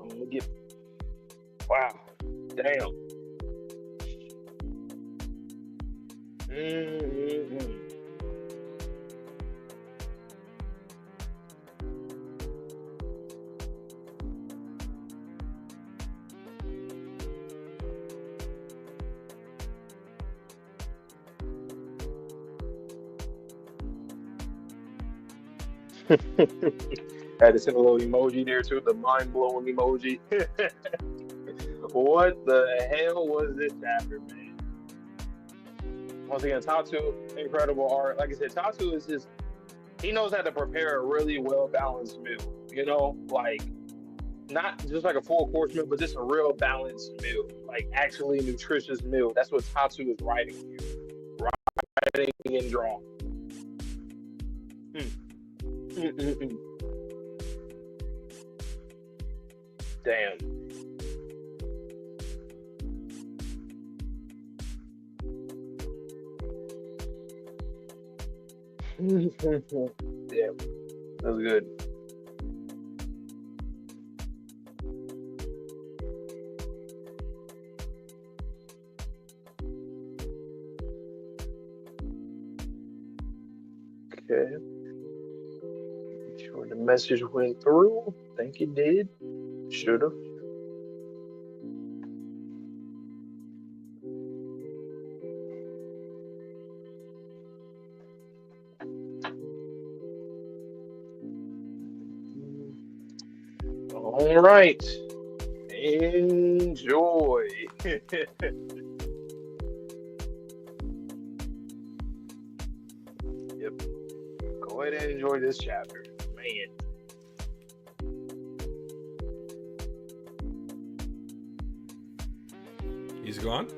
I'm gonna get. Wow. Damn. Mm-hmm. Had to send a little emoji there too, the mind-blowing emoji. What the hell was this chapter, man? Once again, Tatsu, incredible art. Like I said, Tatsu is just, he knows how to prepare a really well-balanced meal. You know, like, not just like a full course meal, but just a real balanced meal. Like, actually nutritious meal. That's what Tatsu is writing here. Writing and drawing. Damn. Damn. That was good. Okay. Sure the message went through. Think it did. Should have. All right. Enjoy. Yep. Go ahead and enjoy this chapter. Man.
He's gone?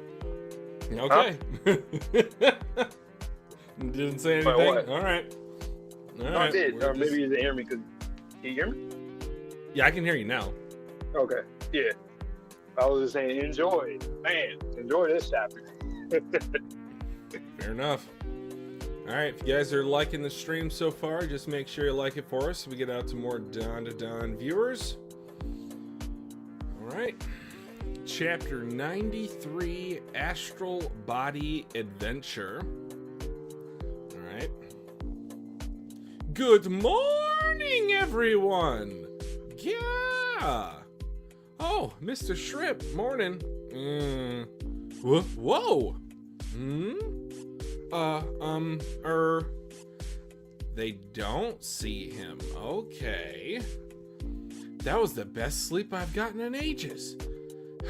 Okay. Huh? Didn't say anything?
What?
All right.
No, I did. Or maybe you didn't hear me. Can you hear me?
Yeah, I can hear you now.
Okay. Yeah. I was just saying, enjoy. Man, enjoy this chapter.
Fair enough. All right, if you guys are liking the stream so far, just make sure you like it for us so we get out to more Dandadan viewers. All right. Chapter 93, Astral Body Adventure. All right. Good morning, everyone. Yeah. Oh, Mr. Shrimp, morning. Whoa. They don't see him. Okay. That was the best sleep I've gotten in ages.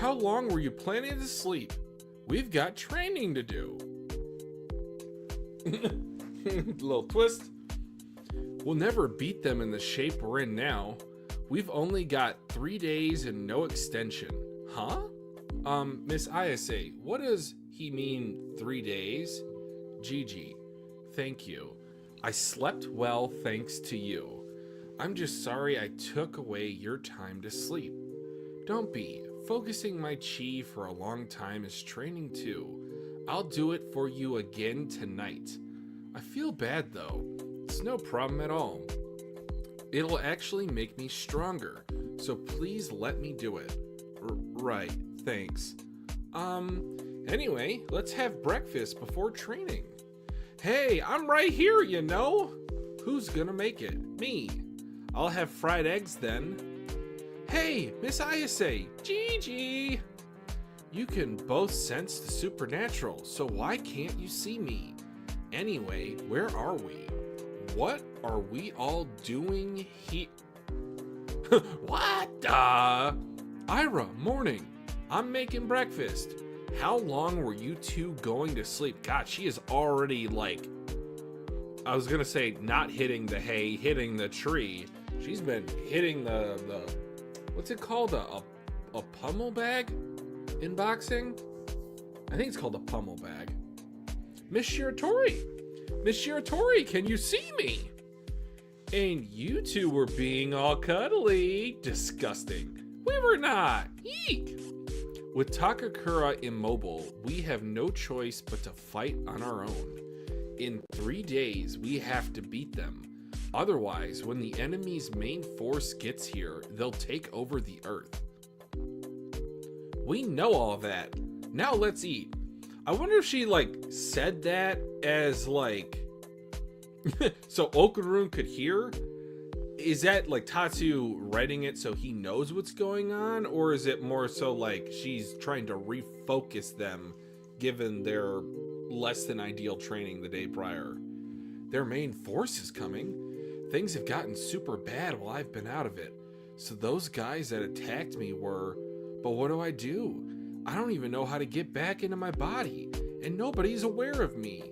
How long were you planning to sleep? We've got training to do. Little twist. We'll never beat them in the shape we're in now. We've only got 3 days and no extension. Huh? Miss Ayase, what does he mean 3 days? Jiji, thank you. I slept well thanks to you. I'm just sorry I took away your time to sleep. Don't be. Focusing my chi for a long time is training too. I'll do it for you again tonight. I feel bad though. It's no problem at all. It'll actually make me stronger, so please let me do it. Right, thanks. Anyway, let's have breakfast before training. Hey, I'm right here, you know. Who's gonna make it? Me. I'll have fried eggs then. Hey, Miss Ayase, Jiji. You can both sense the supernatural, so why can't you see me? Anyway, where are we? What are we all doing here? What the? Aira, morning. I'm making breakfast. How long were you two going to sleep? God, she is already like, I was gonna say not hitting the hay, hitting the tree. She's been hitting the what's it called? A pummel bag in boxing? I think it's called a pummel bag. Miss Shiratori, can you see me? And you two were being all cuddly. Disgusting. We were not. Eek. With Takakura immobile, we have no choice but to fight on our own. In 3 days, we have to beat them. Otherwise, when the enemy's main force gets here, they'll take over the Earth. We know all that. Now let's eat. I wonder if she, like, said that as, like... so Okarun could hear? Is that, like, Tatsu writing it so he knows what's going on? Or is it more so, like, she's trying to refocus them, given their less than ideal training the day prior? Their main force is coming. Things have gotten super bad while I've been out of it. So those guys that attacked me were... But what do? I don't even know how to get back into my body, and nobody's aware of me.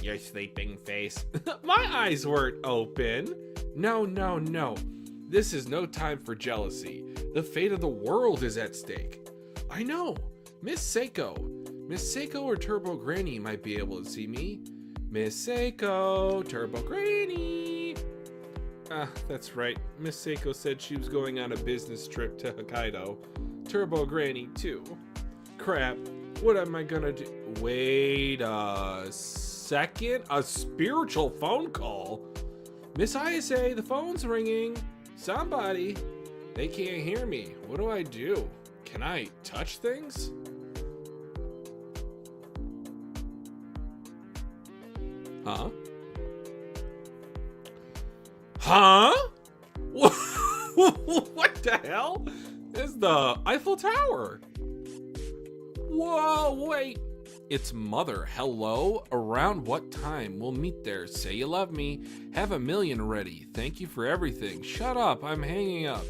You sleeping face. My eyes weren't open. No. This is no time for jealousy. The fate of the world is at stake. I know. Miss Seiko or Turbo Granny might be able to see me. Miss Seiko, Turbo Granny. Ah, that's right. Miss Seiko said she was going on a business trip to Hokkaido. Turbo Granny, too. Crap. What am I gonna do? Wait a second? A spiritual phone call? Miss Ayase, the phone's ringing. Somebody. They can't hear me. What do I do? Can I touch things? Huh? What the hell? This is the Eiffel Tower. Whoa, wait. It's Mother. Hello? Around what time? We'll meet there. Say you love me. Have a million ready. Thank you for everything. Shut up. I'm hanging up.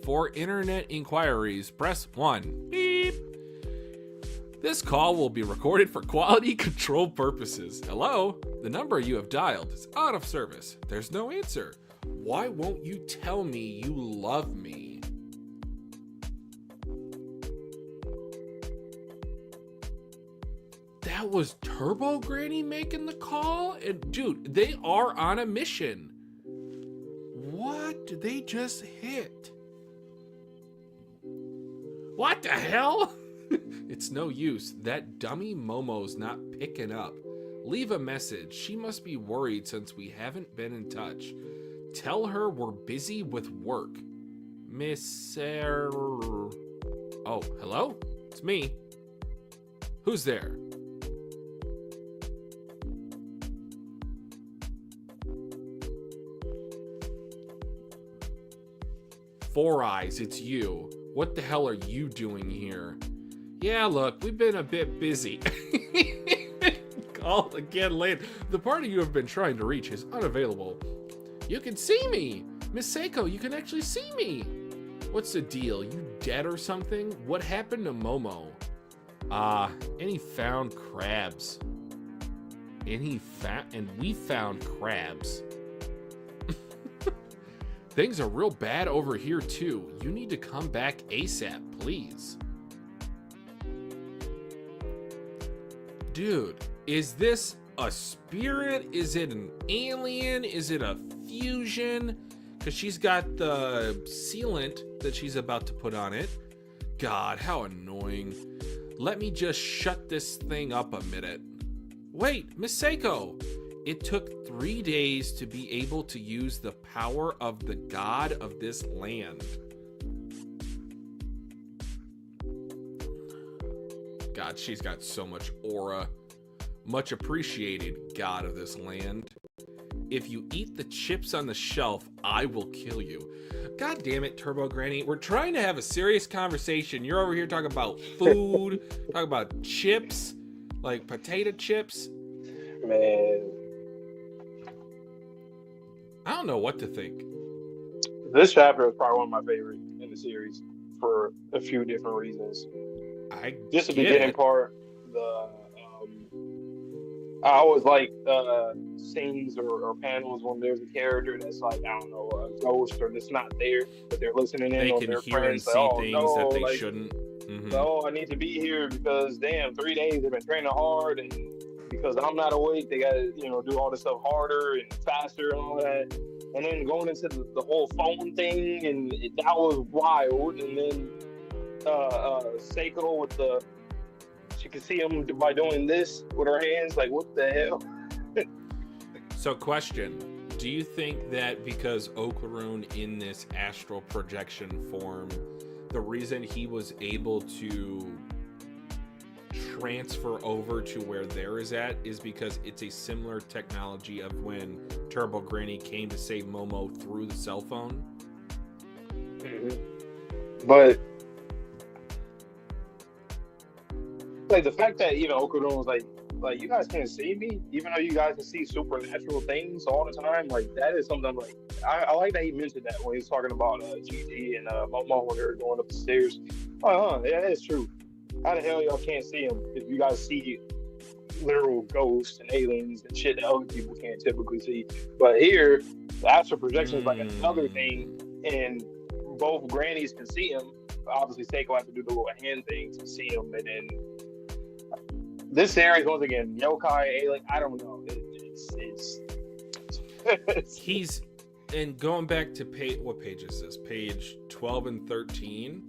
For internet inquiries, press 1. Beep. This call will be recorded for quality control purposes. Hello? The number you have dialed is out of service. There's no answer. Why won't you tell me you love me? That was Turbo Granny making the call? And dude, they are on a mission. What did they just hit? What the hell? It's no use. That dummy Momo's not picking up. Leave a message. She must be worried since we haven't been in touch. Tell her we're busy with work. Miss... Oh, hello? It's me. Who's there? Four Eyes, it's you. What the hell are you doing here? Yeah, look, we've been a bit busy. Call again later. The party you have been trying to reach is unavailable. You can see me! Miss Seiko, you can actually see me! What's the deal? You dead or something? What happened to Momo? And he found crabs. And we found crabs. Things are real bad over here too. You need to come back ASAP, please. Dude, is this a spirit? Is it an alien? Is it a fusion? Because she's got the sealant that she's about to put on it. God, how annoying. Let me just shut this thing up a minute. Wait, Miss Seiko. It took 3 days to be able to use the power of the god of this land. God, she's got so much aura. Much appreciated, god of this land. If you eat the chips on the shelf, I will kill you. God damn it, Turbo Granny. We're trying to have a serious conversation. You're over here talking about food, talking about chips, like potato chips.
Man.
I don't know what to think.
This chapter is probably one of my favorite in the series for a few different reasons. Just the beginning part, I always like scenes or panels when there's a character that's like, I don't know, a ghost or that's not there, but they're listening in on their friends.
They can hear and see things that they shouldn't.
Mm-hmm. I need to be here because damn, 3 days they've been training hard, and because I'm not awake, they gotta do all this stuff harder and faster and all that. And then going into the whole phone thing, and that was wild. And then Seiko with the. She can see him by doing this with her hands. Like, what the hell?
So, question. Do you think that because Okarun in this astral projection form, the reason he was able to transfer over to where there is at is because it's a similar technology of when Turbo Granny came to save Momo through the cell phone?
Mm-hmm. But like the fact that even Okarun was like you guys can't see me, even though you guys can see supernatural things all the time. Like that is something like I like that he mentioned that when he was talking about Jiji and Momo when they were going up the stairs. Oh, yeah, that is true. How the hell y'all can't see him if you guys see literal ghosts and aliens and shit that other people can't typically see? But here, the astral projection is like another thing, and both grannies can see him. Obviously, Seiko has to do the little hand thing to see him, and then this series once again, yokai, alien. I don't know.
He's and going back to what page is this? Page 12 and 13.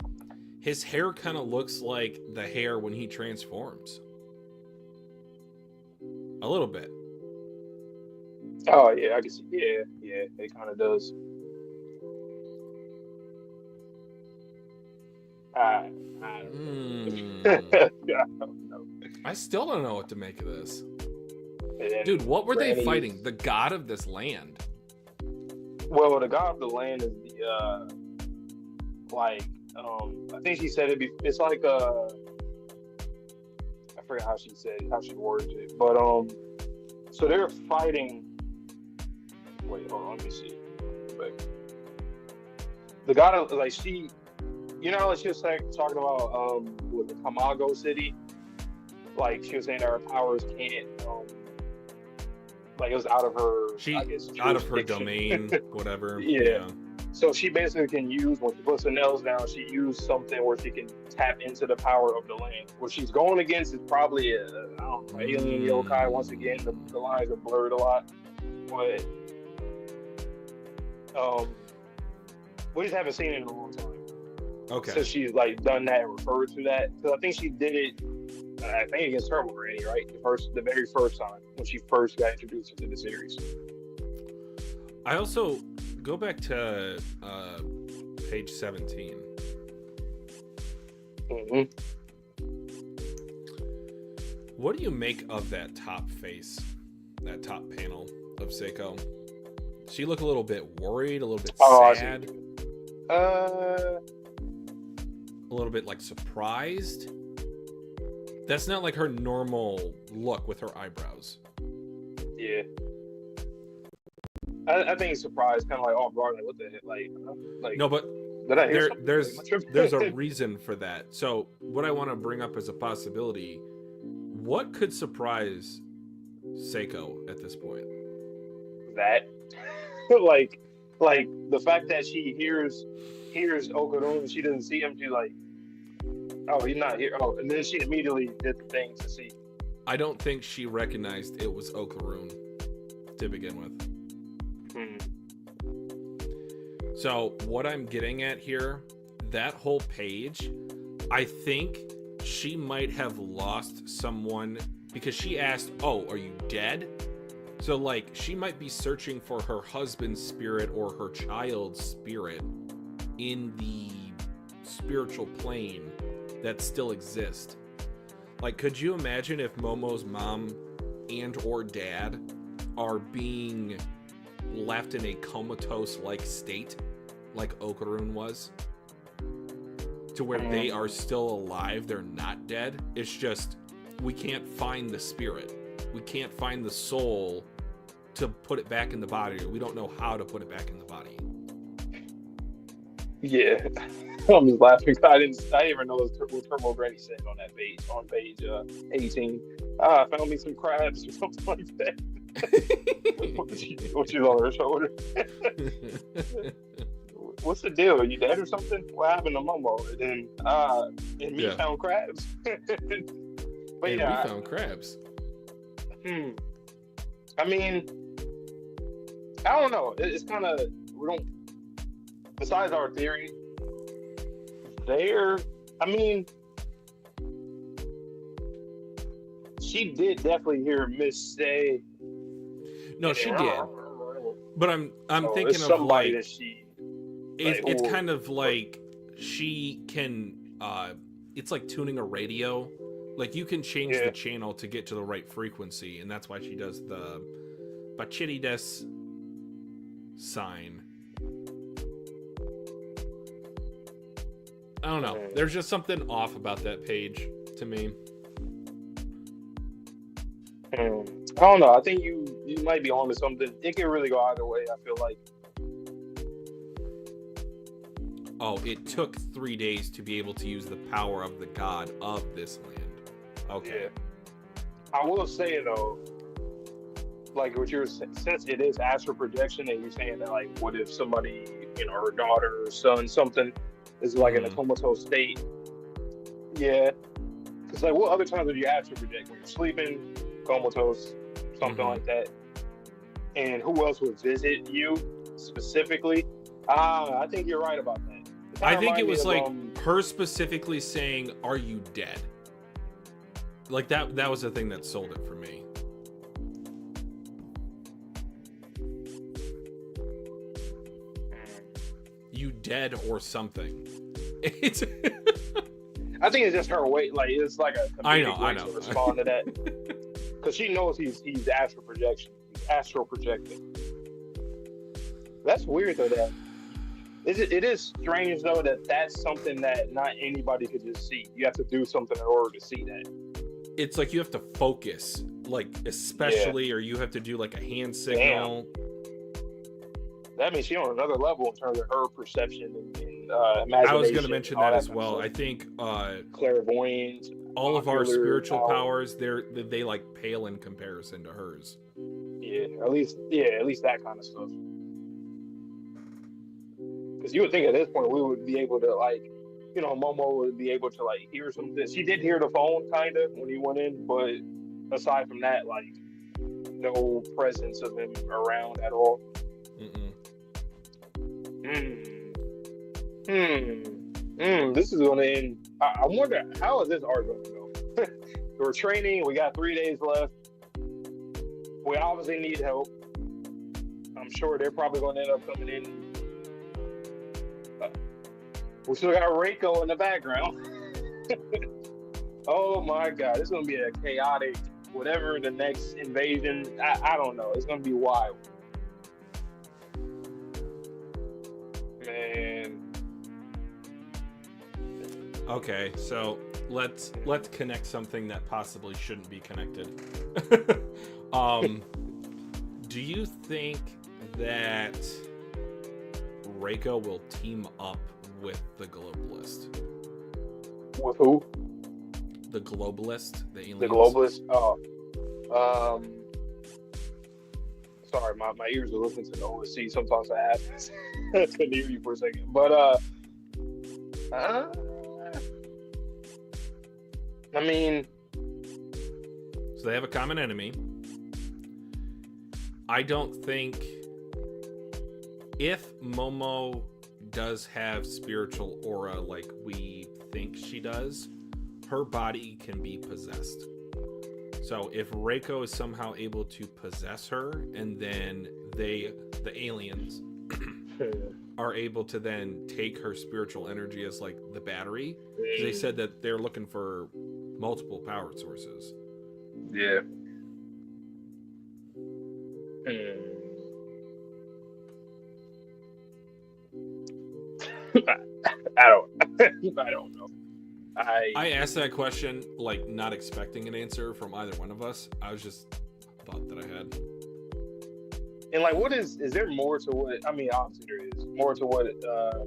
His hair kind of looks like the hair when he transforms. A little bit.
Oh yeah, I can see. Yeah, it kind of does. I don't know.
I still don't know what to make of this.
And
dude, what were
Granny,
they fighting? The god of this land.
Well, the god of the land is the I think she said it's like I forget how she worded it, but so they're fighting. Wait, hold on, let me see. But the god of she, you know, she was talking about with the Kamago city. Like she was saying that her powers can't like it was out of her
out of her domain, whatever.
Yeah. So she basically can use, when she puts her nails down, she used something where she can tap into the power of the land. What she's going against is probably alien yokai. Once again, the lines are blurred a lot, but we just haven't seen it in a long time.
Okay.
So she's like done that and referred to that. Because I think she did it. I think against Turbo Granny, right? The very first time when she first got introduced into the series.
I also go back to page 17.
Mm-hmm.
What do you make of that top face, that top panel of Seiko? She look a little bit worried, a little bit sad, a little bit like surprised. That's not like her normal look with her eyebrows.
Yeah. I think he's surprised, kind of like off guard, like what the heck, like
no, but
did I hear
there's a reason for that. So what I want to bring up as a possibility, what could surprise Seiko at this point?
That, like the fact that she hears Okarun and she doesn't see him, she's like, oh, he's not here. Oh, and then she immediately did the thing to see.
I don't think she recognized it was Okarun to begin with. So what I'm getting at here, that whole page, I think she might have lost someone because she asked, oh, are you dead? So like she might be searching for her husband's spirit or her child's spirit in the spiritual plane that still exist. Like, could you imagine if Momo's mom and or dad are being left in a comatose-like state, like Okarun was, to where they are still alive, they're not dead? It's just, we can't find the spirit. We can't find the soul to put it back in the body. We don't know how to put it back in the body.
Yeah. I'm just laughing. I didn't even know what Turbo Granny said on that page, on page 18. I found me some crabs or something like that. What she's on her shoulder. What's the deal? Are you dead or something? What happened to Momo? And then, found crabs. But
we found crabs.
I mean, I don't know. It's kind of, besides our theory, I mean, she did definitely hear Miss say.
No, she did. But I'm
So
thinking
it's
of
somebody
like
that she.
it's kind of like she can it's like tuning a radio. Like you can change the channel to get to the right frequency, and that's why she does the Bachiti des sign. I don't know. There's just something off about that page to me.
I don't know. I think you might be on to something. It can really go either way, I feel like.
Oh, it took 3 days to be able to use the power of the god of this land. Okay.
Yeah. I will say, though, like what you're since it is astral projection, and you're saying that, like, what if somebody, her daughter or son, something is like in a comatose state? Yeah. Because, like, what other times would you astral project? When you're sleeping, comatose, something like that. And who else would visit you specifically? I think you're right about that.
I think it was like her specifically saying, "Are you dead?" Like that was the thing that sold it for me. You dead or something? It's.
I think it's just her way. Like it's like a comedic way
to
respond to that, because she knows he's astral projection. He's astral projecting. That's weird though. It is strange though that that's something that not anybody could just see. You have to do something in order to see that.
It's like you have to focus, like especially, or you have to do like a hand signal.
Damn. That means she's on another level in terms of her perception and imagination. I was
going to mention that as well. I think
clairvoyance,
all of our spiritual powers, they like pale in comparison to hers.
Yeah, at least that kind of stuff. Because you would think at this point we would be able to, like, Momo would be able to, like, hear something. She did hear the phone, kind of, when he went in, but aside from that, like, no presence of him around at all. This is going to end. I wonder, how is this arc going to go? We're training. We got 3 days left. We obviously need help. I'm sure they're probably going to end up coming in. We still got Reiko in the background. Oh my God, it's gonna be a chaotic, whatever the next invasion. I don't know. It's gonna be wild, man.
Okay, so let's connect something that possibly shouldn't be connected. Do you think that Reiko will team up with the globalist?
With who?
The globalist, the aliens.
The globalist. Oh, sorry, my ears are listening to the OSC. Sometimes I have I couldn't hear you for a second, but I mean,
so they have a common enemy. I don't think if Momo does have spiritual aura like we think she does, her body can be possessed. So if Reiko is somehow able to possess her, and then the aliens are able to then take her spiritual energy as like the battery, they said that they're looking for multiple power sources.
Yeah. I don't know.
I asked that question, like, not expecting an answer from either one of us. I was just thought that I had.
And, like, is there more to what, I mean, obviously there is more to what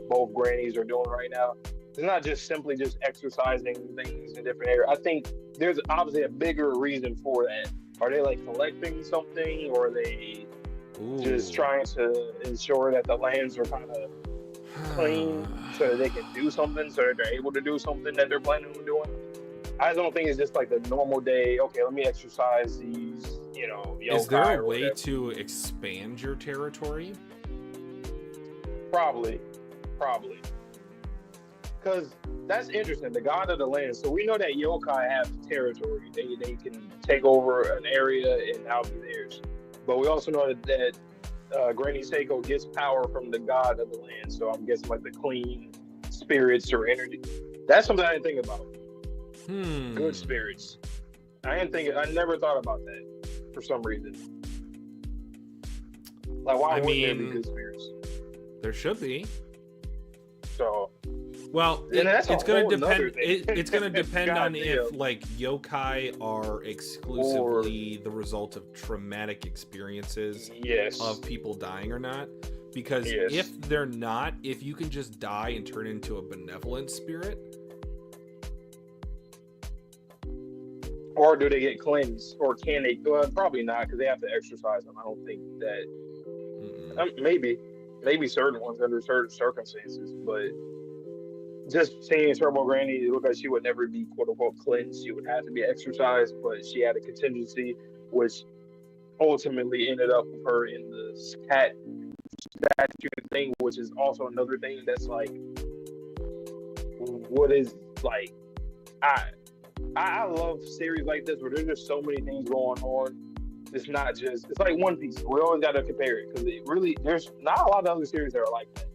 both grannies are doing right now. It's not just simply just exercising things in different areas. I think there's obviously a bigger reason for that. Are they, like, collecting something, or are they just trying to ensure that the lands are kind of clean so that they can do something, so that they're able to do something that they're planning on doing? I don't think it's just like the normal day, okay, let me exercise these,
Is there a way to expand your territory?
Probably. because that's interesting. The god of the land. So we know that yokai have territory. They can take over an area and now be theirs. But we also know that Granny Seiko gets power from the god of the land. So I'm guessing like the clean spirits or energy. That's something I didn't think about. Good spirits. I never thought about that for some reason. Like, why wouldn't there be good spirits?
There should be.
So,
well, it's going to depend. It's going to depend on if like yokai are exclusively the result of traumatic experiences of people dying or not. Because if they're not, if you can just die and turn into a benevolent spirit.
Or do they get cleansed? Or can they? Well, probably not, because they have to exercise them. I don't think that. Maybe certain ones under certain circumstances, but just seeing Turbo Granny, it looked like she would never be quote unquote cleansed. She would have to be exercised, but she had a contingency, which ultimately ended up with her in the cat statue thing, which is also another thing that's like, what is like, I love series like this where there's just so many things going on. It's not just, it's like One Piece. We always got to compare it because it really, there's not a lot of other series that are like that.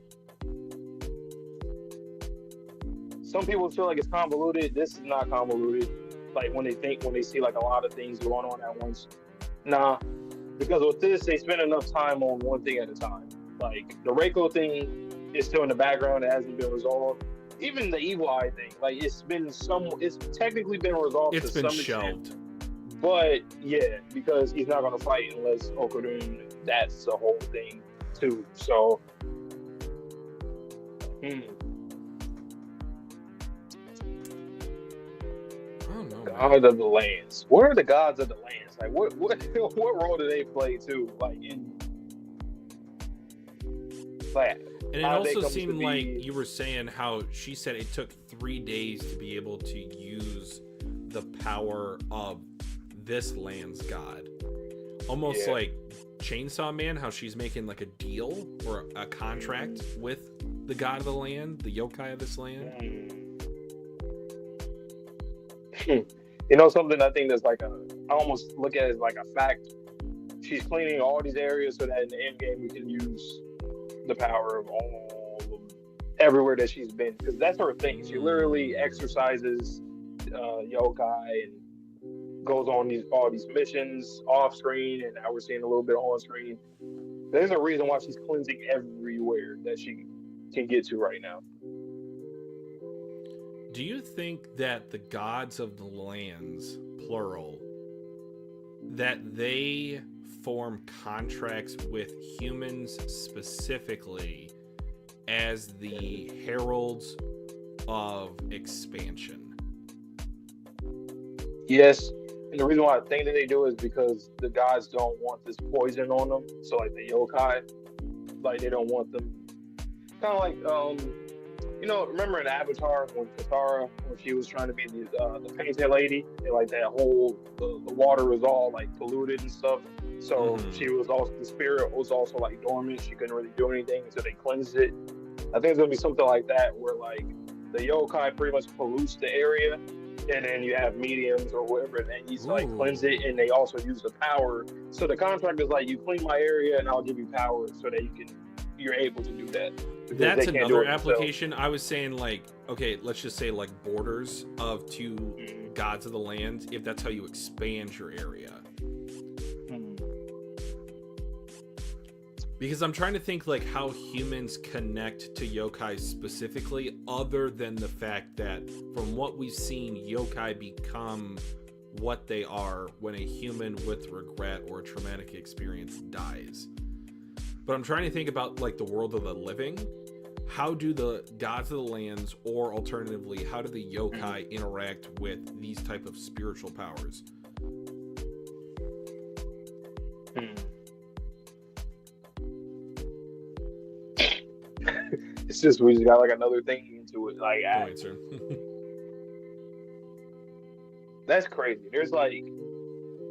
Some people feel like it's convoluted. This is not convoluted. Like when they see like a lot of things going on at once. Nah, because with this, they spend enough time on one thing at a time. Like the Reiko thing is still in the background. It hasn't been resolved. Even the Evil Eye thing, like it's technically been resolved.
It's been shelved.
Extent. But yeah, because he's not going to fight unless Okudun, that's the whole thing too. So,
I don't know.
God of the lands. What are the gods of the lands? Like, what role do they play too? Like in, like.
And it also seemed like you were saying how she said it took 3 days to be able to use the power of this land's god. Almost like Chainsaw Man, how she's making like a deal or a contract with the god of the land, the yokai of this land.
You know something I think that's like I almost look at it as like a fact. She's cleaning all these areas so that in the end game we can use the power of everywhere that she's been, because that's her thing. She literally exercises yokai and goes on all these missions off screen, and now we're seeing a little bit on screen. There's a reason why she's cleansing everywhere that she can get to right now.
Do you think that the gods of the lands, plural, that they form contracts with humans specifically as the heralds of expansion?
Yes, and the reason why I think that they do is because the gods don't want this poison on them. So like the yokai, like they don't want them. Kind of like remember in Avatar when Katara, when she was trying to be the painted lady, and like that whole the water was all like polluted and stuff. So she was also, the spirit was also like dormant. She couldn't really do anything, so they cleansed it. I think it's gonna be something like that, where like the yokai pretty much pollutes the area, and then you have mediums or whatever, and you like cleanse it, and they also use the power. So the contract is like, you clean my area, and I'll give you power so that you're able to do that.
That's another application. I was saying, like, okay, let's just say like borders of two gods of the land, if that's how you expand your area. Because I'm trying to think like how humans connect to yokai specifically, other than the fact that from what we've seen, yokai become what they are when a human with regret or a traumatic experience dies. But I'm trying to think about like the world of the living. How do the gods of the lands, or alternatively, how do the yokai interact with these type of spiritual powers?
It's just, we just got like another thing into it. Like, that's crazy. There's like,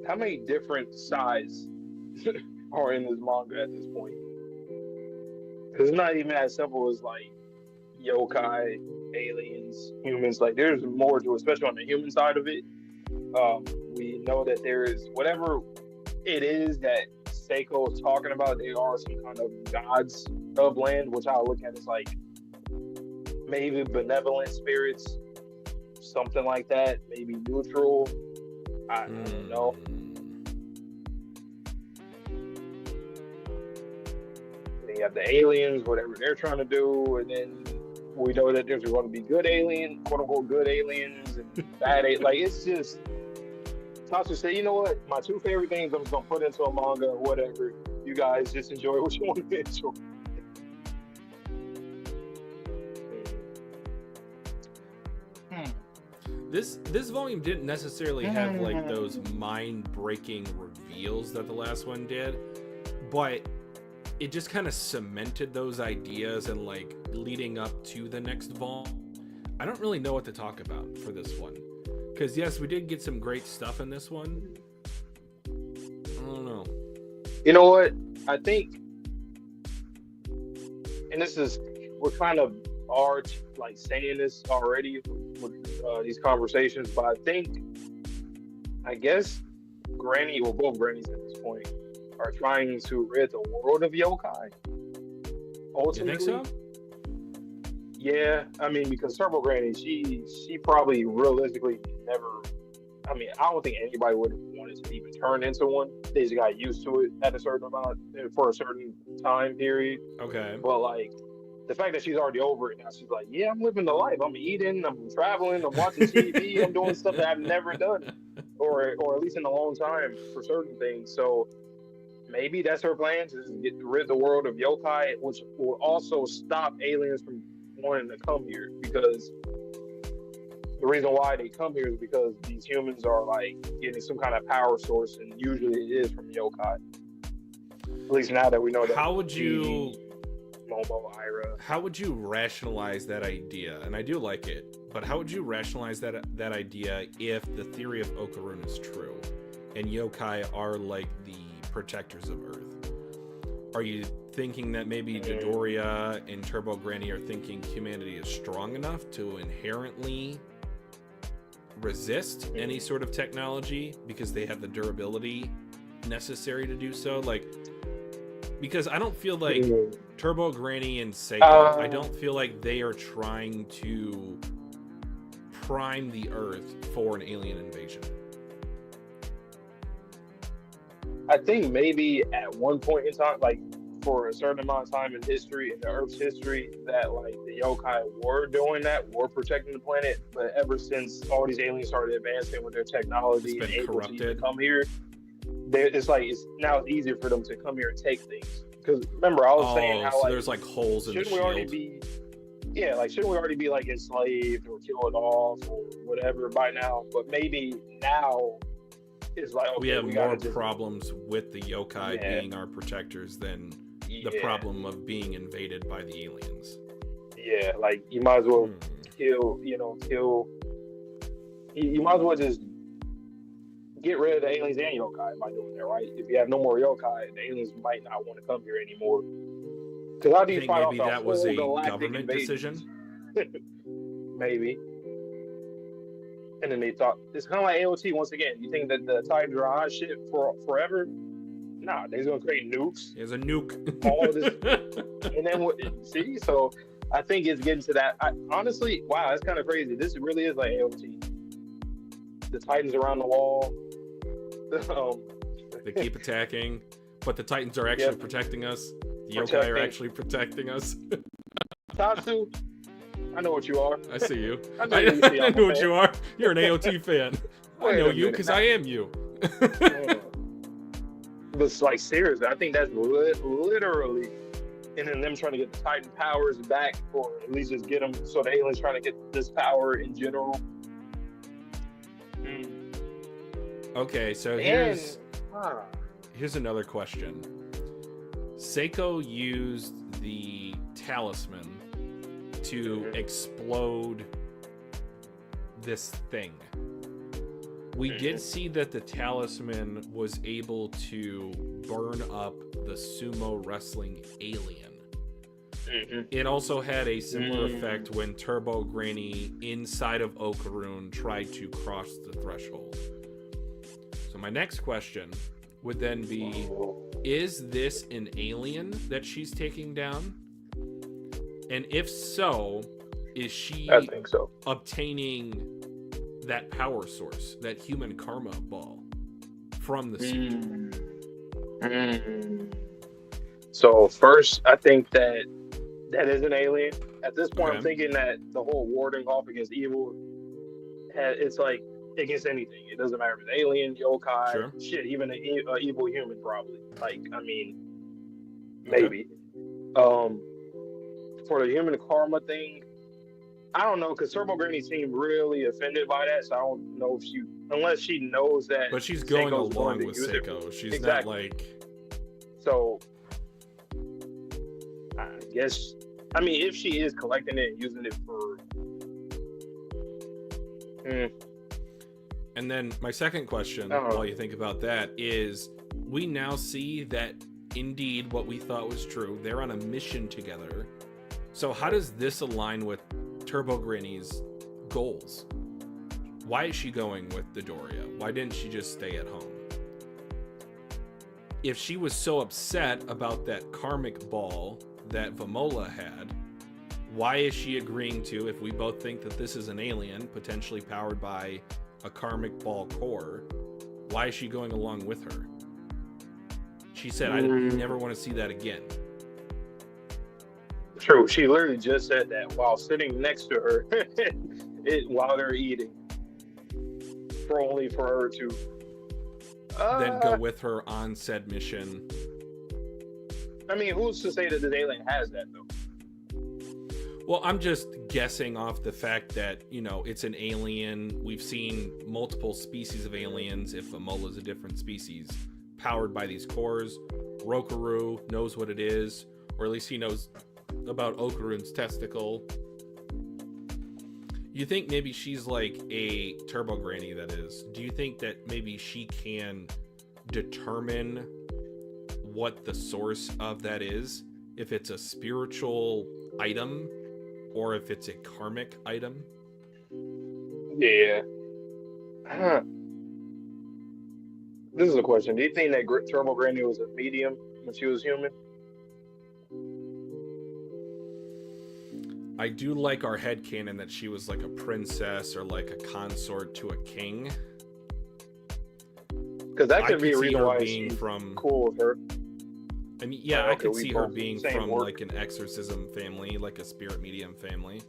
how many different sides are in this manga at this point? Because it's not even as simple as like yokai aliens, humans. Like there's more to it, especially on the human side of it. We know that there is whatever it is that Seiko is talking about. They are some kind of gods of land, which I look at as like maybe benevolent spirits, something like that. Maybe neutral. I don't know. Then you have the aliens, whatever they're trying to do, and then we know that there's going to be good aliens, quote unquote good aliens, and bad aliens. Like it's just. Tasha said, you know what? My two favorite things I'm just gonna put into a manga or whatever. You guys just enjoy what you want to enjoy.
This volume didn't necessarily have like those mind-breaking reveals that the last one did, but it just kind of cemented those ideas and like leading up to the next volume. I don't really know what to talk about for this one. Because, yes, we did get some great stuff in this one. I don't know.
You know what? I think, and this is, we're kind of like saying this already with these conversations, but I guess Granny, or both Grannies at this point, are trying to rid the world of yokai. Ultimately.
You think so?
Yeah, I mean, because Turbo Granny, she probably realistically never. I mean, I don't think anybody would have wanted to even turn into one. They just got used to it at a certain amount for a certain time period.
Okay.
But like the fact that she's already over it now, she's like, yeah, I'm living the life. I'm eating, I'm traveling, I'm watching TV, I'm doing stuff that I've never done, or at least in a long time for certain things. So maybe that's her plan, to just get rid of the world of yokai, which will also stop aliens from wanting to come here, because the reason why they come here is because these humans are like getting some kind of power source, and usually it is from yokai. At least now that we know that.
How would you,
Jiji, Momo, Aira.
How would you rationalize that idea? And I do like it, but how would you rationalize that idea if the theory of Okarun is true, and yokai are like the protectors of Earth? Are you thinking that maybe Dodoria and Turbo Granny are thinking humanity is strong enough to inherently resist any sort of technology because they have the durability necessary to do so? Like, because I don't feel like Turbo Granny and Seiko, I don't feel like they are trying to prime the Earth for an alien invasion.
I think maybe at one point in time, like for a certain amount of time in history, in the Earth's history, that like the yokai were doing that, were protecting the planet. But ever since all these aliens started advancing with their technology and able to come here, it's like now it's easier for them to come here and take things. Because remember, I was saying how
so
like
there's like holes in the shield.
Shouldn't we already be like enslaved or killed off or whatever by now? But maybe now. It's like, okay,
we have more problems with the yokai being our protectors than the problem of being invaded by the aliens.
Yeah, like you might as well kill. You might as well just get rid of the aliens and yokai by doing that, right? If you have no more yokai, the aliens might not want to come here anymore. Because how do you fight off
maybe that was a government
invasion?
decision?
Maybe. And then they thought, it's kind of like AOT once again. You think that the Titans are hot shit for forever? Nah, they're going to create nukes.
There's a nuke.
All this. And then, see? So I think it's getting to that. Honestly, wow, that's kind of crazy. This really is like AOT. The Titans around the wall.
They keep attacking, but the Titans are actually protecting us. The yokai are actually protecting us.
Tatsu, I know what you are.
I see you.
I
know what you are. You're an AOT fan. I know you because I am you.
But it's like seriously, I think that's literally, and then them trying to get the Titan powers back, or at least just get them. So the aliens trying to get this power in general.
Okay, so here's another question. Seiko used the talisman to explode this thing. We did see that the talisman was able to burn up the sumo wrestling alien. It also had a similar effect when Turbo Granny inside of Okarun tried to cross the threshold. So my next question would then be, is this an alien that she's taking down? And if so, is she
I think so.
obtaining that power source, that human karma ball from the suit?
So first, I think that is an alien. At this point,
Okay.
I'm thinking that the whole warding off against evil, it's like against anything. It doesn't matter if it's alien, yokai,
Sure.
shit, even an evil human, probably. Like, I mean, maybe. For the human karma thing, I don't know, because Turbo Granny seemed really offended by that, so I don't know if unless she knows that.
But she's going
Seiko's
along
to
with
use it.
Seiko. She's
Exactly.
not like...
So, I guess, I mean, if she is collecting it and using it for...
And then my second question, while you think about that, is we now see that indeed what we thought was true. They're on a mission together. So how does this align with Turbo Granny's goals? Why is she going with Dodoria? Why didn't she just stay at home? If she was so upset about that karmic ball that Vamola had, why is she agreeing to, if we both think that this is an alien, potentially powered by a karmic ball core, why is she going along with her? She said, I never want to see that again.
True. She literally just said that while sitting next to her while they're eating. Only for her to
then go with her on said mission.
I mean, who's to say that the alien has that, though?
Well, I'm just guessing off the fact that, you know, it's an alien. We've seen multiple species of aliens, if Amola's a different species, powered by these cores. Rokaru knows what it is, or at least he knows about Okarun's testicle. You think maybe she's like a Turbo Granny, that is. Do you think that maybe she can determine what the source of that is? If it's a spiritual item or if it's a karmic item?
Yeah. This is a question. Do you think that Turbo Granny was a medium when she was human?
I do like our headcanon that she was like a princess or like a consort to a king.
Because that could be a reason why
being
she's
from
cool with her.
I mean, yeah, I could see her being from
work.
like an exorcism family, like a spirit medium family.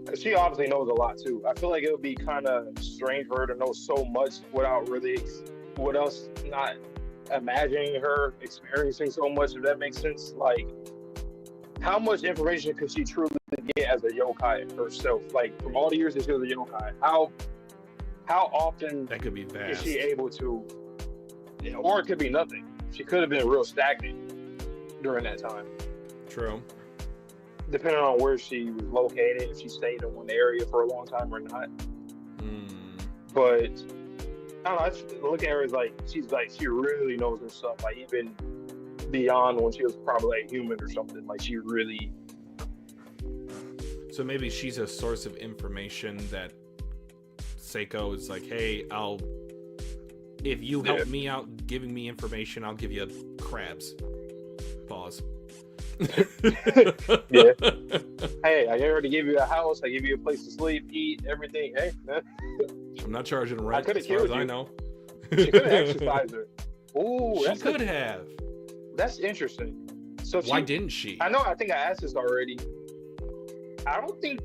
Because she obviously knows a lot too. I feel like it would be kind of strange for her to know so much without really, not imagining her experiencing so much, if that makes sense. Like, how much information could she truly get as a yokai herself? Like, from all the years that she was a yokai, how often
that could be vast.
is she able to, or it could be nothing. She could have been real stagnant during that time.
True.
Depending on where she was located, if she stayed in one area for a long time or not. But I don't know. I just look at her as like she really knows her stuff. Like, even beyond when she was probably like human or something. Like, she really.
So maybe she's a source of information that Seiko is like, hey, if you help me out giving me information, I'll give you crabs. Pause.
Yeah. Hey, I already gave you a house. I give you a place to sleep, eat, everything. Hey,
I'm not charging rent.
I could have
as far
killed
as
you.
I know.
She could have exercised her. Ooh,
she could have.
That's interesting. So
why didn't she?
I know. I think I asked this already. I think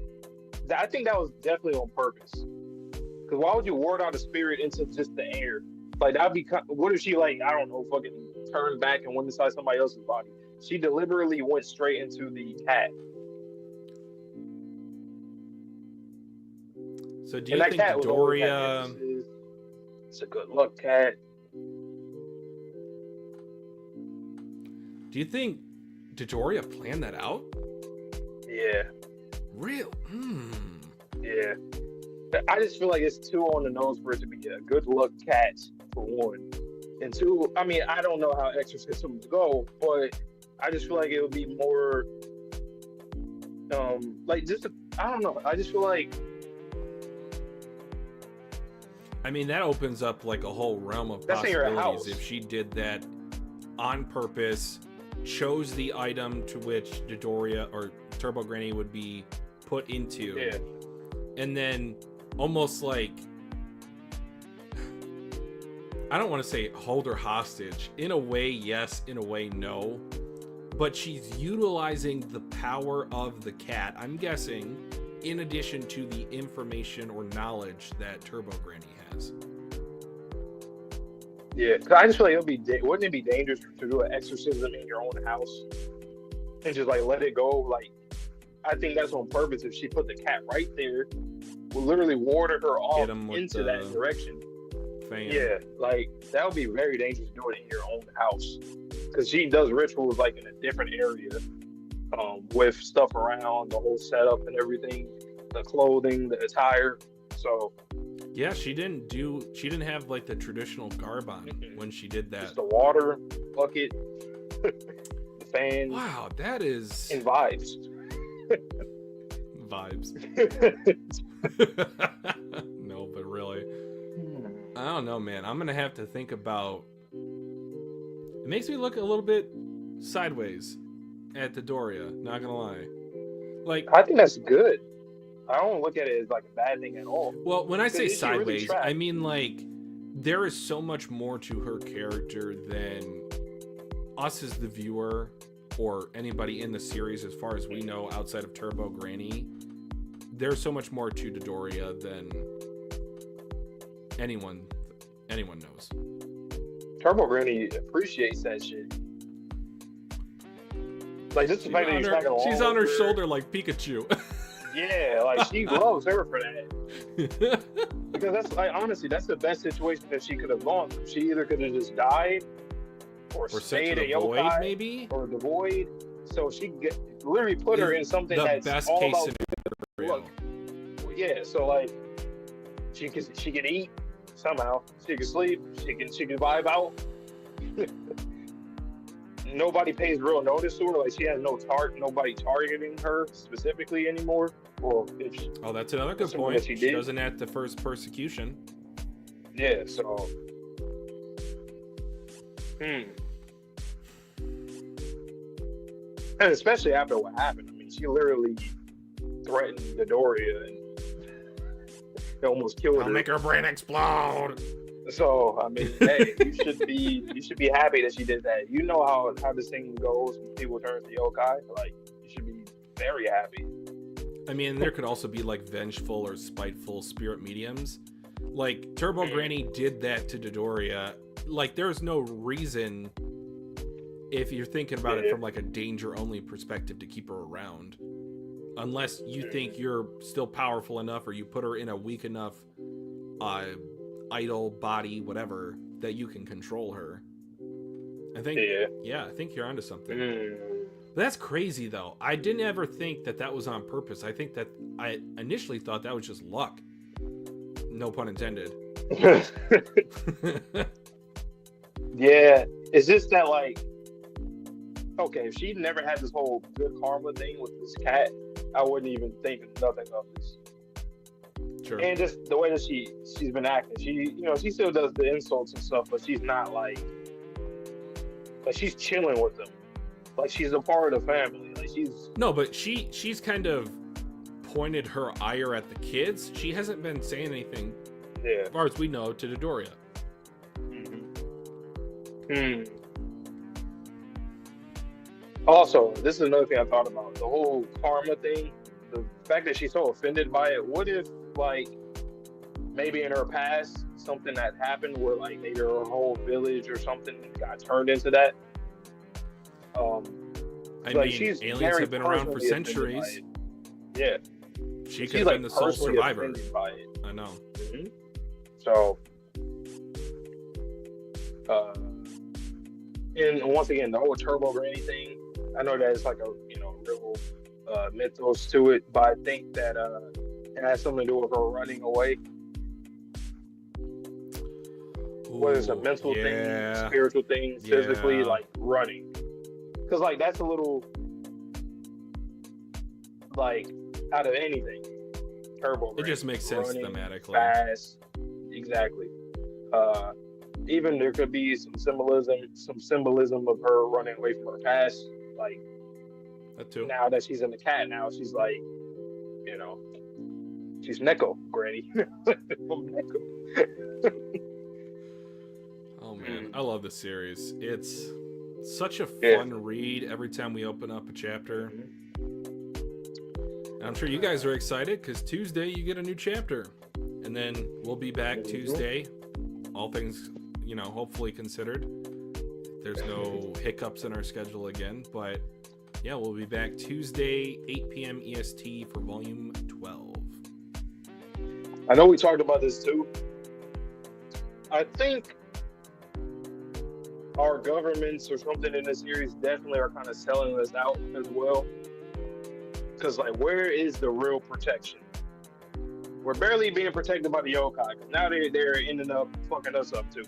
that was definitely on purpose. Because why would you ward out a spirit into just the air? Like, that'd be. What if she, like, I don't know, fucking turned back and went inside somebody else's body? She deliberately went straight into the cat.
So do you think Doria?
It's a good luck cat.
Do you think Doria planned that out?
Yeah.
Real?
Yeah. I just feel like it's too on the nose for it to be a good luck cat, for one. And two, I mean, I don't know how exorcisms go, but I just feel like it would be more Like just I don't know. I just feel like
I mean, that opens up like a whole realm of
that's in your
possibilities
house.
if she did that on purpose, chose the item to which Dodoria or Turbo Granny would be put into,
Yeah.
and then almost like, I don't want to say hold her hostage. In a way, yes. In a way, no. But she's utilizing the power of the cat, I'm guessing, in addition to the information or knowledge that Turbo Granny has.
Yeah, 'cause I just feel like wouldn't it be dangerous to do an exorcism in your own house and just like let it go? Like, I think that's on purpose. If she put the cat right there, would literally warded her off into that direction.
Fan.
Yeah, like that would be very dangerous to do it in your own house because she does rituals like in a different area, with stuff around the whole setup and everything, the clothing, the attire. So.
Yeah, she didn't have like the traditional garb on when she did that.
Just the water bucket, the fan.
Wow, that is
and vibes.
No, but really, I don't know, man. I'm gonna have to think about. It makes me look a little bit sideways at Dodoria. Not gonna lie. Like,
I think that's good. I don't look at it as like a bad thing at all.
Well, when I say sideways,
really
I mean like there is so much more to her character than us as the viewer or anybody in the series, as far as we know, outside of Turbo Granny. There's so much more to Dodoria than anyone knows.
Turbo Granny appreciates that shit. Like just the fact that
she's on her shoulder like Pikachu.
Yeah, like she loves her for that. Because that's like honestly, that's the best situation that she could have gone through. She either could have just died, or stayed at
void,
yokai,
maybe,
or the void. So she literally put her in something that's
best
all
case
about
scenario.
Yeah, so like she can eat somehow. She can sleep. She can vibe out. Nobody pays real notice to her. Like she has nobody targeting her specifically anymore. Or if she,
that's another good point. She doesn't have the first persecution.
Yeah, so. And especially after what happened. I mean, she literally threatened Dodoria and almost killed her.
I'll make her brain explode.
So I mean, hey, you should be happy that she did that. You know how this thing goes when people turn to yokai. Like you should be very happy.
I mean, there could also be like vengeful or spiteful spirit mediums. Like Turbo Granny did that to Dodoria. Like there's no reason, if you're thinking about it from like a danger only perspective, to keep her around, unless you think you're still powerful enough or you put her in a weak enough idle body, whatever, that you can control her. I think I think you're onto something. That's crazy though. I didn't ever think that was on purpose. I think that I initially thought that was just luck. No pun intended.
Yeah, it's just that like, okay, if she never had this whole good karma thing with this cat, I wouldn't even think nothing of this.
Sure.
And just the way that she's been acting, she still does the insults and stuff, but she's not like she's chilling with them, like she's a part of the family. Like
but she's kind of pointed her ire at the kids. She hasn't been saying anything, as far as we know, to Dodoria.
Also, this is another thing I thought about: the whole karma thing. The fact that she's so offended by it. What if, like, maybe in her past, something that happened where, like, maybe her whole village or something got turned into that?
I mean, aliens have been around for centuries.
Yeah.
She could have been the sole survivor. I know.
So, and once again, the whole Turbo Granny thing, I know that it's like a, real mythos to it, but I think that it has something to do with her running away. Whether it's a mental thing, spiritual thing, physically, like running. Because, like, that's a little like out of anything. Turbo.
It just makes sense
running
thematically.
Fast. Exactly. Even there could be some symbolism of her running away from her past. Like
That too.
now that she's in the cat, now she's like, she's Neko, Granny. From Neko.
Oh man, I love this series. It's such a fun read every time we open up a chapter. And I'm sure you guys are excited because Tuesday you get a new chapter. And then we'll be back Tuesday. All things, hopefully considered. There's no hiccups in our schedule again. But yeah, we'll be back Tuesday, 8 p.m. EST for volume 12.
I know we talked about this too. I think our governments or something in this series definitely are kind of selling us out as well. Because, like, where is the real protection? We're barely being protected by the yokai. Now they're ending up fucking us up too.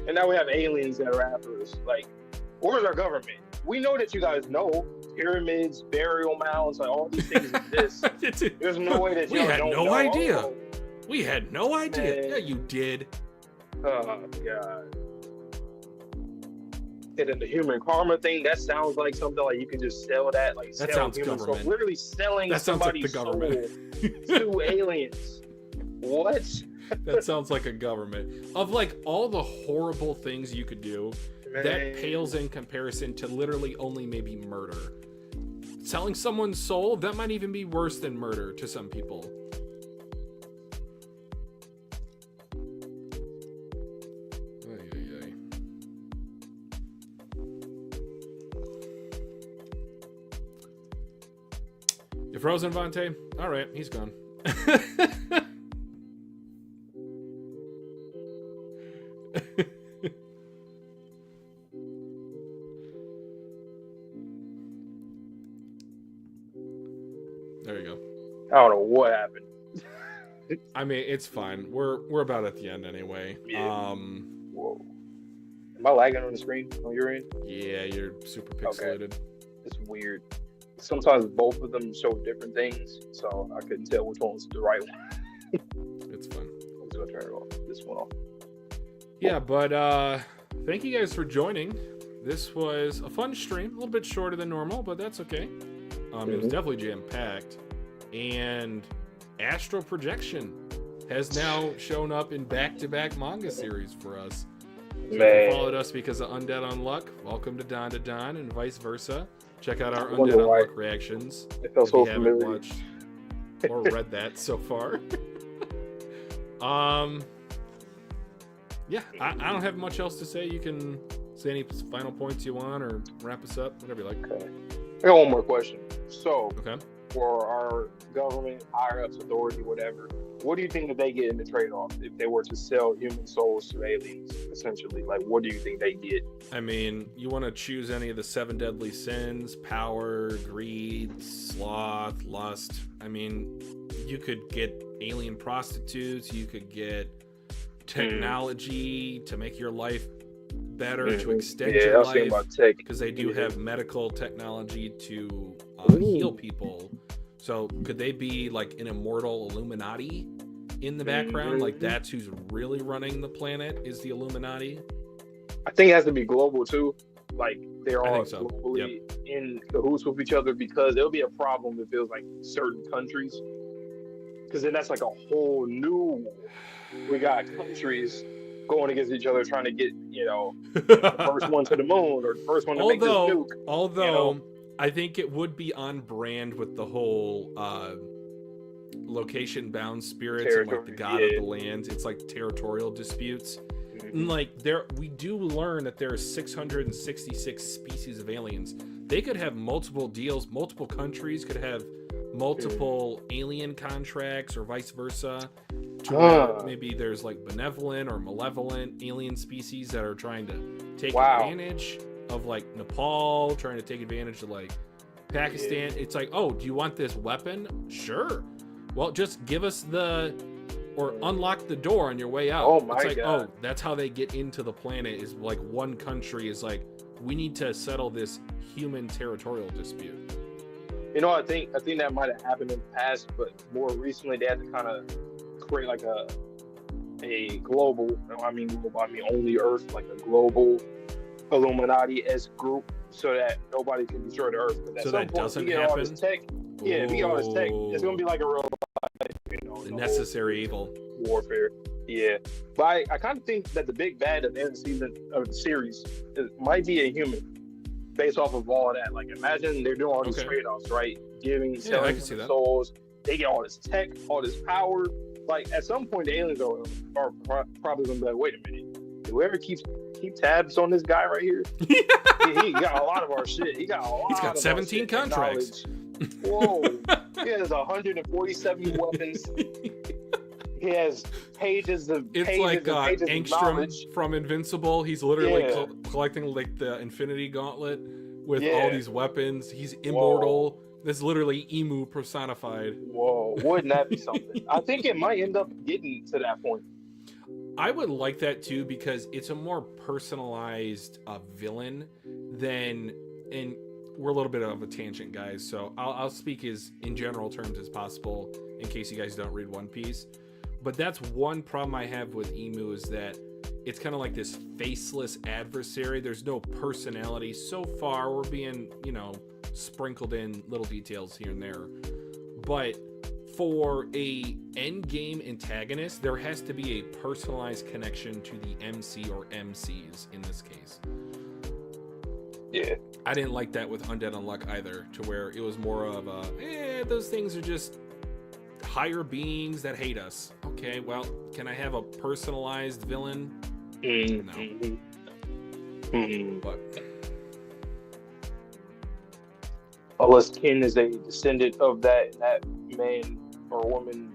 And now we have aliens that are after us. Like, where's our government? We know that you guys know pyramids, burial mounds, like all these things exist. There's no way that you
had
don't
no
know.
idea.
Oh,
We had no idea.
man.
Yeah, you did.
Oh god. And then the human karma thing, that sounds like something like you can just sell that. Like
That
sell
sounds
human
government.
soul. Literally selling
That sounds like the
somebody's
government.
soul to aliens. What?
That sounds like a government. Of like all the horrible things you could do, that
Man.
pales in comparison to literally only maybe murder. Selling someone's soul, that might even be worse than murder to some people. Ay, ay, ay. You frozen, Vontae? All right, he's gone. There you go.
I don't know what happened.
I mean, it's fine. We're about at the end anyway.
Yeah. Whoa. Am I lagging on the screen on your end?
Yeah, you're super pixelated.
It's weird. Sometimes both of them show different things, so I couldn't tell which one was the right one.
It's fun.
I'm just gonna turn it off. This one off.
Yeah, but thank you guys for joining. This was a fun stream, a little bit shorter than normal, but that's okay. It was definitely jam-packed. And Astral Projection has now shown up in back-to-back manga series for us. So if you followed us because of Undead Unluck, welcome to Dandadan, and vice versa. Check out our Undead Unluck reactions
It felt
if
so
you haven't
familiar.
watched or read that so far. Yeah, I don't have much else to say. You can say any final points you want or wrap us up, whatever you like.
Okay. I got one more question. So,
Okay.
for our government, higher ups, authority, whatever, what do you think that they get in the trade-off if they were to sell human souls to aliens, essentially? Like, what do you think they get?
I mean, you want to choose any of the 7 deadly sins: power, greed, sloth, lust. I mean, you could get alien prostitutes, you could get technology to make your life better, to extend your
I was thinking
life,
about tech.
because they do have medical technology to heal people. So could they be like an immortal Illuminati in the background? Like that's who's really running the planet, is the Illuminati?
I think it has to be global too. Like they're
I
all
think so.
globally in cahoots with each other, because it'll be a problem if it was like certain countries. Because then that's like a whole new. We got countries going against each other trying to get, the first one to the moon or the first one to make this nuke.
Although I think it would be on brand with the whole location-bound spirits and like the god of the land. It's like territorial disputes. And like we do learn that there are 666 species of aliens. They could have multiple deals. Multiple countries could have multiple alien contracts, or vice versa. Maybe there's like benevolent or malevolent alien species that are trying to take advantage of like Nepal, trying to take advantage of like Pakistan. It's like, oh, do you want this weapon? Sure. Well, just give us or unlock the door on your way out.
Oh my
it's like,
God.
oh, that's how they get into the planet, is like one country is like, we need to settle this human territorial dispute.
You know, I think that might have happened in the past, but more recently they had to kind of create like a global. I mean global. I mean only Earth, like a global Illuminati-esque group, so that nobody can destroy the Earth. But at
So
some
that
point,
doesn't
if we get all this
happen?
tech, yeah, if we get all this tech, it's gonna be like a real,
The necessary evil.
warfare. Yeah, but I kind of think that the big bad at the end of the season of the series might be a human, based off of all of that. Like, imagine they're doing all these
Okay.
trade-offs, right? Giving,
I
selling
can see that.
souls. They get all this tech, all this power. Like, at some point, the aliens are probably gonna be like, wait a minute, whoever keep tabs on this guy right here, he got a lot of our shit. He got a lot.
He's got
of
17
our shit,
contracts.
Whoa, he has 147 weapons. He has pages of
It's
pages
like
and pages of
Angstrom
knowledge.
from Invincible. He's literally
Yeah.
collecting like the Infinity Gauntlet with
Yeah.
all these weapons. He's immortal. This is literally Emu personified.
Whoa, wouldn't that be something? I think it might end up getting to that point.
I would like that too because it's a more personalized villain than, and we're a little bit of a tangent, guys. So I'll speak as in general terms as possible in case you guys don't read One Piece. But that's one problem I have with Emu is that it's kind of like this faceless adversary. There's no personality. So far, we're being, sprinkled in little details here and there. But for a end game antagonist, there has to be a personalized connection to the MC or MCs in this case.
Yeah.
I didn't like that with Undead Unluck either, to where it was more of a, those things are just higher beings that hate us. Okay, well, can I have a personalized villain?
Mm-hmm.
No.
Mm-hmm.
But
Unless Ken is a descendant of that man or woman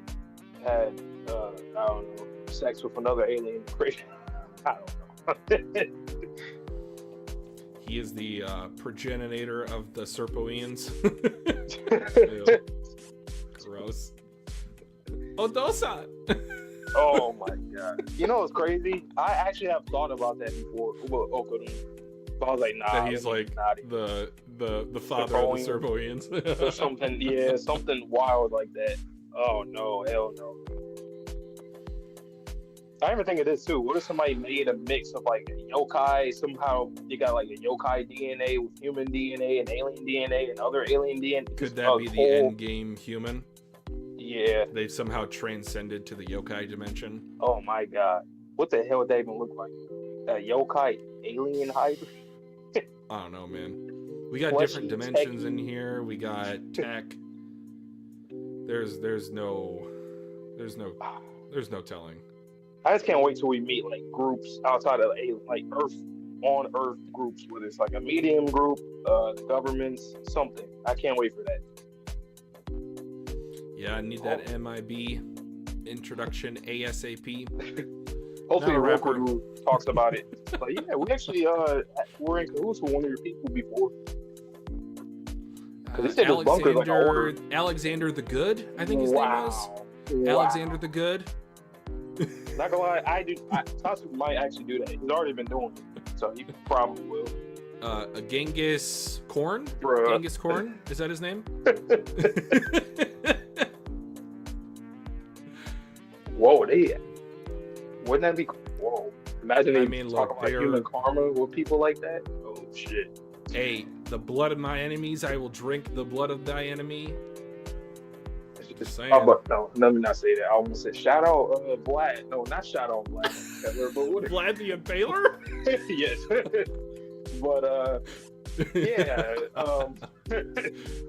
had I don't know, sex with another alien creature. I don't know.
he is the progenitor of the Serpoians. Gross. Odosa!
Oh my god! You know what's crazy? I actually have thought about that before. But I was like, nah.
That he's like the father of the Serpoians.
Or something, yeah, something wild like that. Oh no, hell no. I even think of this too. What if somebody made a mix of like a yokai? Somehow you got like a yokai DNA with human DNA and alien DNA and other alien DNA.
Could that be the end game human?
Yeah.
They've somehow transcended to the yokai dimension.
Oh my god. What the hell would that even look like? A yokai alien hybrid?
I don't know, man. We got
Fleshy,
different dimensions in here. We got tech. There's no telling.
I just can't wait till we meet like groups outside of like on Earth groups, whether it's like a medium group, the governments, something. I can't wait for that.
Yeah, I need that MIB introduction ASAP.
Hopefully,
Now,
Roku
rapper.
talks about it. Like, yeah, we actually were in cahoots with one of your people before. They said this bunker's like an order.
Alexander the Good, I think his name was. Alexander the Good.
Not gonna lie, Tatsu might actually do that. He's already been doing it, so he probably will.
A Genghis Korn?
Bruh.
Genghis Korn? Is that his name?
Whoa, wouldn't that be? Whoa, imagine they talk about
they're-
human karma with people like that. Oh shit.
Hey, the blood of my enemies, I will drink the blood of thy enemy. Just saying.
But no, let me not say that. I almost said shout out Vlad. No, not shout out Vlad. But what?
Vlad the Impaler?
Yes. But yeah.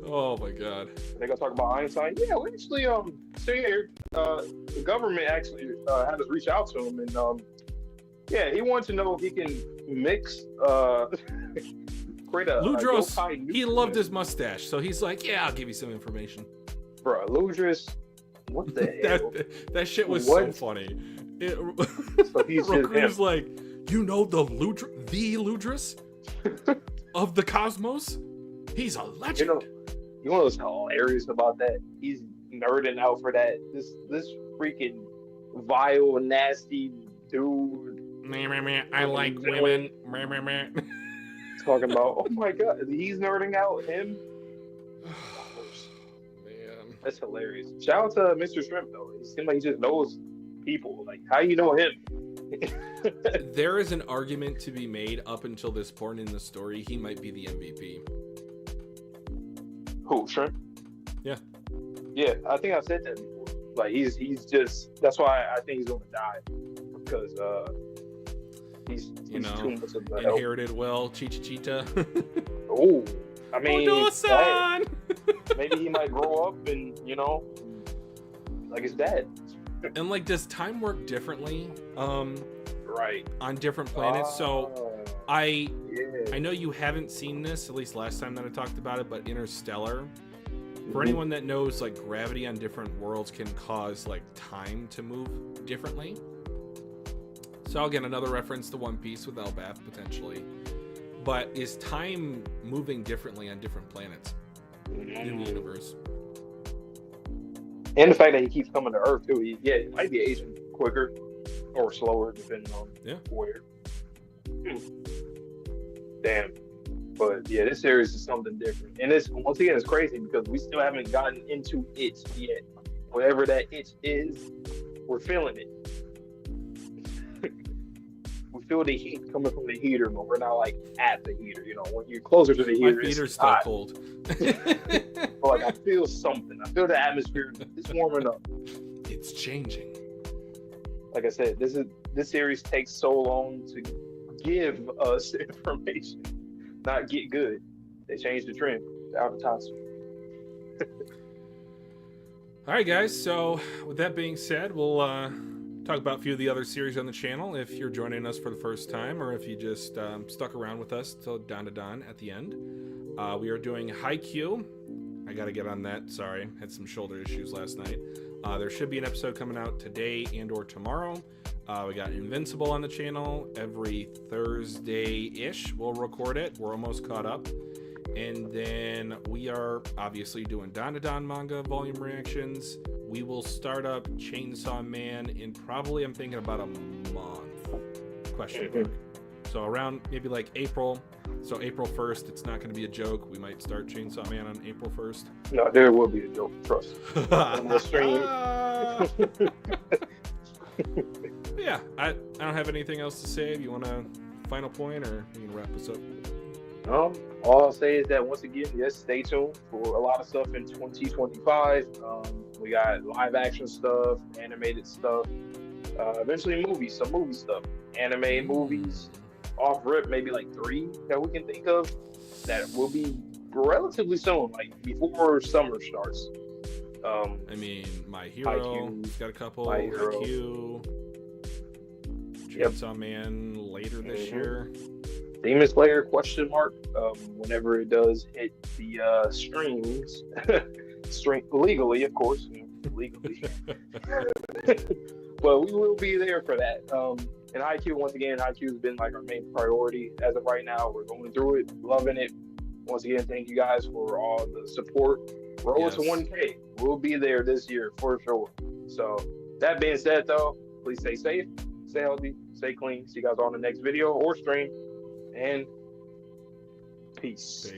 Oh my god.
They're gonna talk about Einstein. Yeah, we actually so here the government actually had us reach out to him and yeah, he wanted to know if he can mix create a
Ludros,
yokai
he loved his mustache, so he's like, yeah, I'll give you some information.
Bro, Ludros, what the hell?
that shit was
What?
so funny.
So he's just
Roku's
him.
like, you know the Ludros of the cosmos? He's a legend.
You know what's hilarious about that? He's nerding out for that. This freaking vile, nasty dude
Meh, meh, meh. I like women. Meh, meh, meh.
talking about, oh my god, he's nerding out him. That's hilarious. Shout out to Mr. Shrimp though. It seems like he just knows people. Like, how you know him?
There is an argument to be made up until this point in the story. He might be the MVP.
Who, Shrimp?
Yeah.
Yeah, I think I said that before. Like, he's just. That's why I think he's gonna die because he's too much of a
inherited well, Chichita.
Oh, I mean,
Odo-san!
Maybe he might grow up and like his dad.
And like, does time work differently?
Right.
On different planets. I know you haven't seen this, at least last time that I talked about it, but Interstellar. For anyone that knows, like, gravity on different worlds can cause like time to move differently. So again, another reference to One Piece with Elbath potentially. But is time moving differently on different planets in the universe?
And the fact that he keeps coming to Earth too. It might be aging quicker or slower depending on where. Damn. But yeah, this series is something different. And once again, it's crazy because we still haven't gotten into it yet. Whatever that it is, we're feeling it. We feel the heat coming from the heater, but we're not like at the heater. When you're closer to the heater,
my heater's still cold.
But like, I feel something. I feel the atmosphere. It's warming up.
It's changing.
Like I said, this series takes so long to give us information, not get good. They changed the trend. The advertisement.
All right, guys. So with that being said, we'll talk about a few of the other series on the channel. If you're joining us for the first time, or if you just stuck around with us till Dandadan at the end, we are doing Haikyuu. I got to get on that. Sorry, had some shoulder issues last night. There should be an episode coming out today and or tomorrow. We got Invincible on the channel every Thursday-ish. We'll record it. We're almost caught up. And then we are obviously doing Dandadan manga volume reactions. We will start up Chainsaw Man in probably, I'm thinking, about a month. Question mark. So around maybe like April. So April 1st, it's not going to be a joke. We might start Chainsaw Man on April 1st.
No, there will be a joke. Trust. On the stream.
Yeah, I don't have anything else to say. If you want a final point, or you can wrap this up.
All I'll say is that once again, yes, stay tuned for a lot of stuff in 2025. We got live action stuff, animated stuff, eventually movies, some movie stuff, anime movies, off rip, maybe like 3 that we can think of that will be relatively soon, like before summer starts.
I mean, My Hero, he's got a couple. Haikyuu, Chainsaw Man later this year.
Demon Slayer ? Whenever it does hit the streams, legally, of course, legally. But we will be there for that. And Haikyuu, once again, Haikyuu has been like our main priority as of right now. We're going through it, loving it. Once again, thank you guys for all the support. Roll to 1K. We'll be there this year for sure. So that being said, though, please stay safe, stay healthy, stay clean. See you guys on the next video or stream. And peace.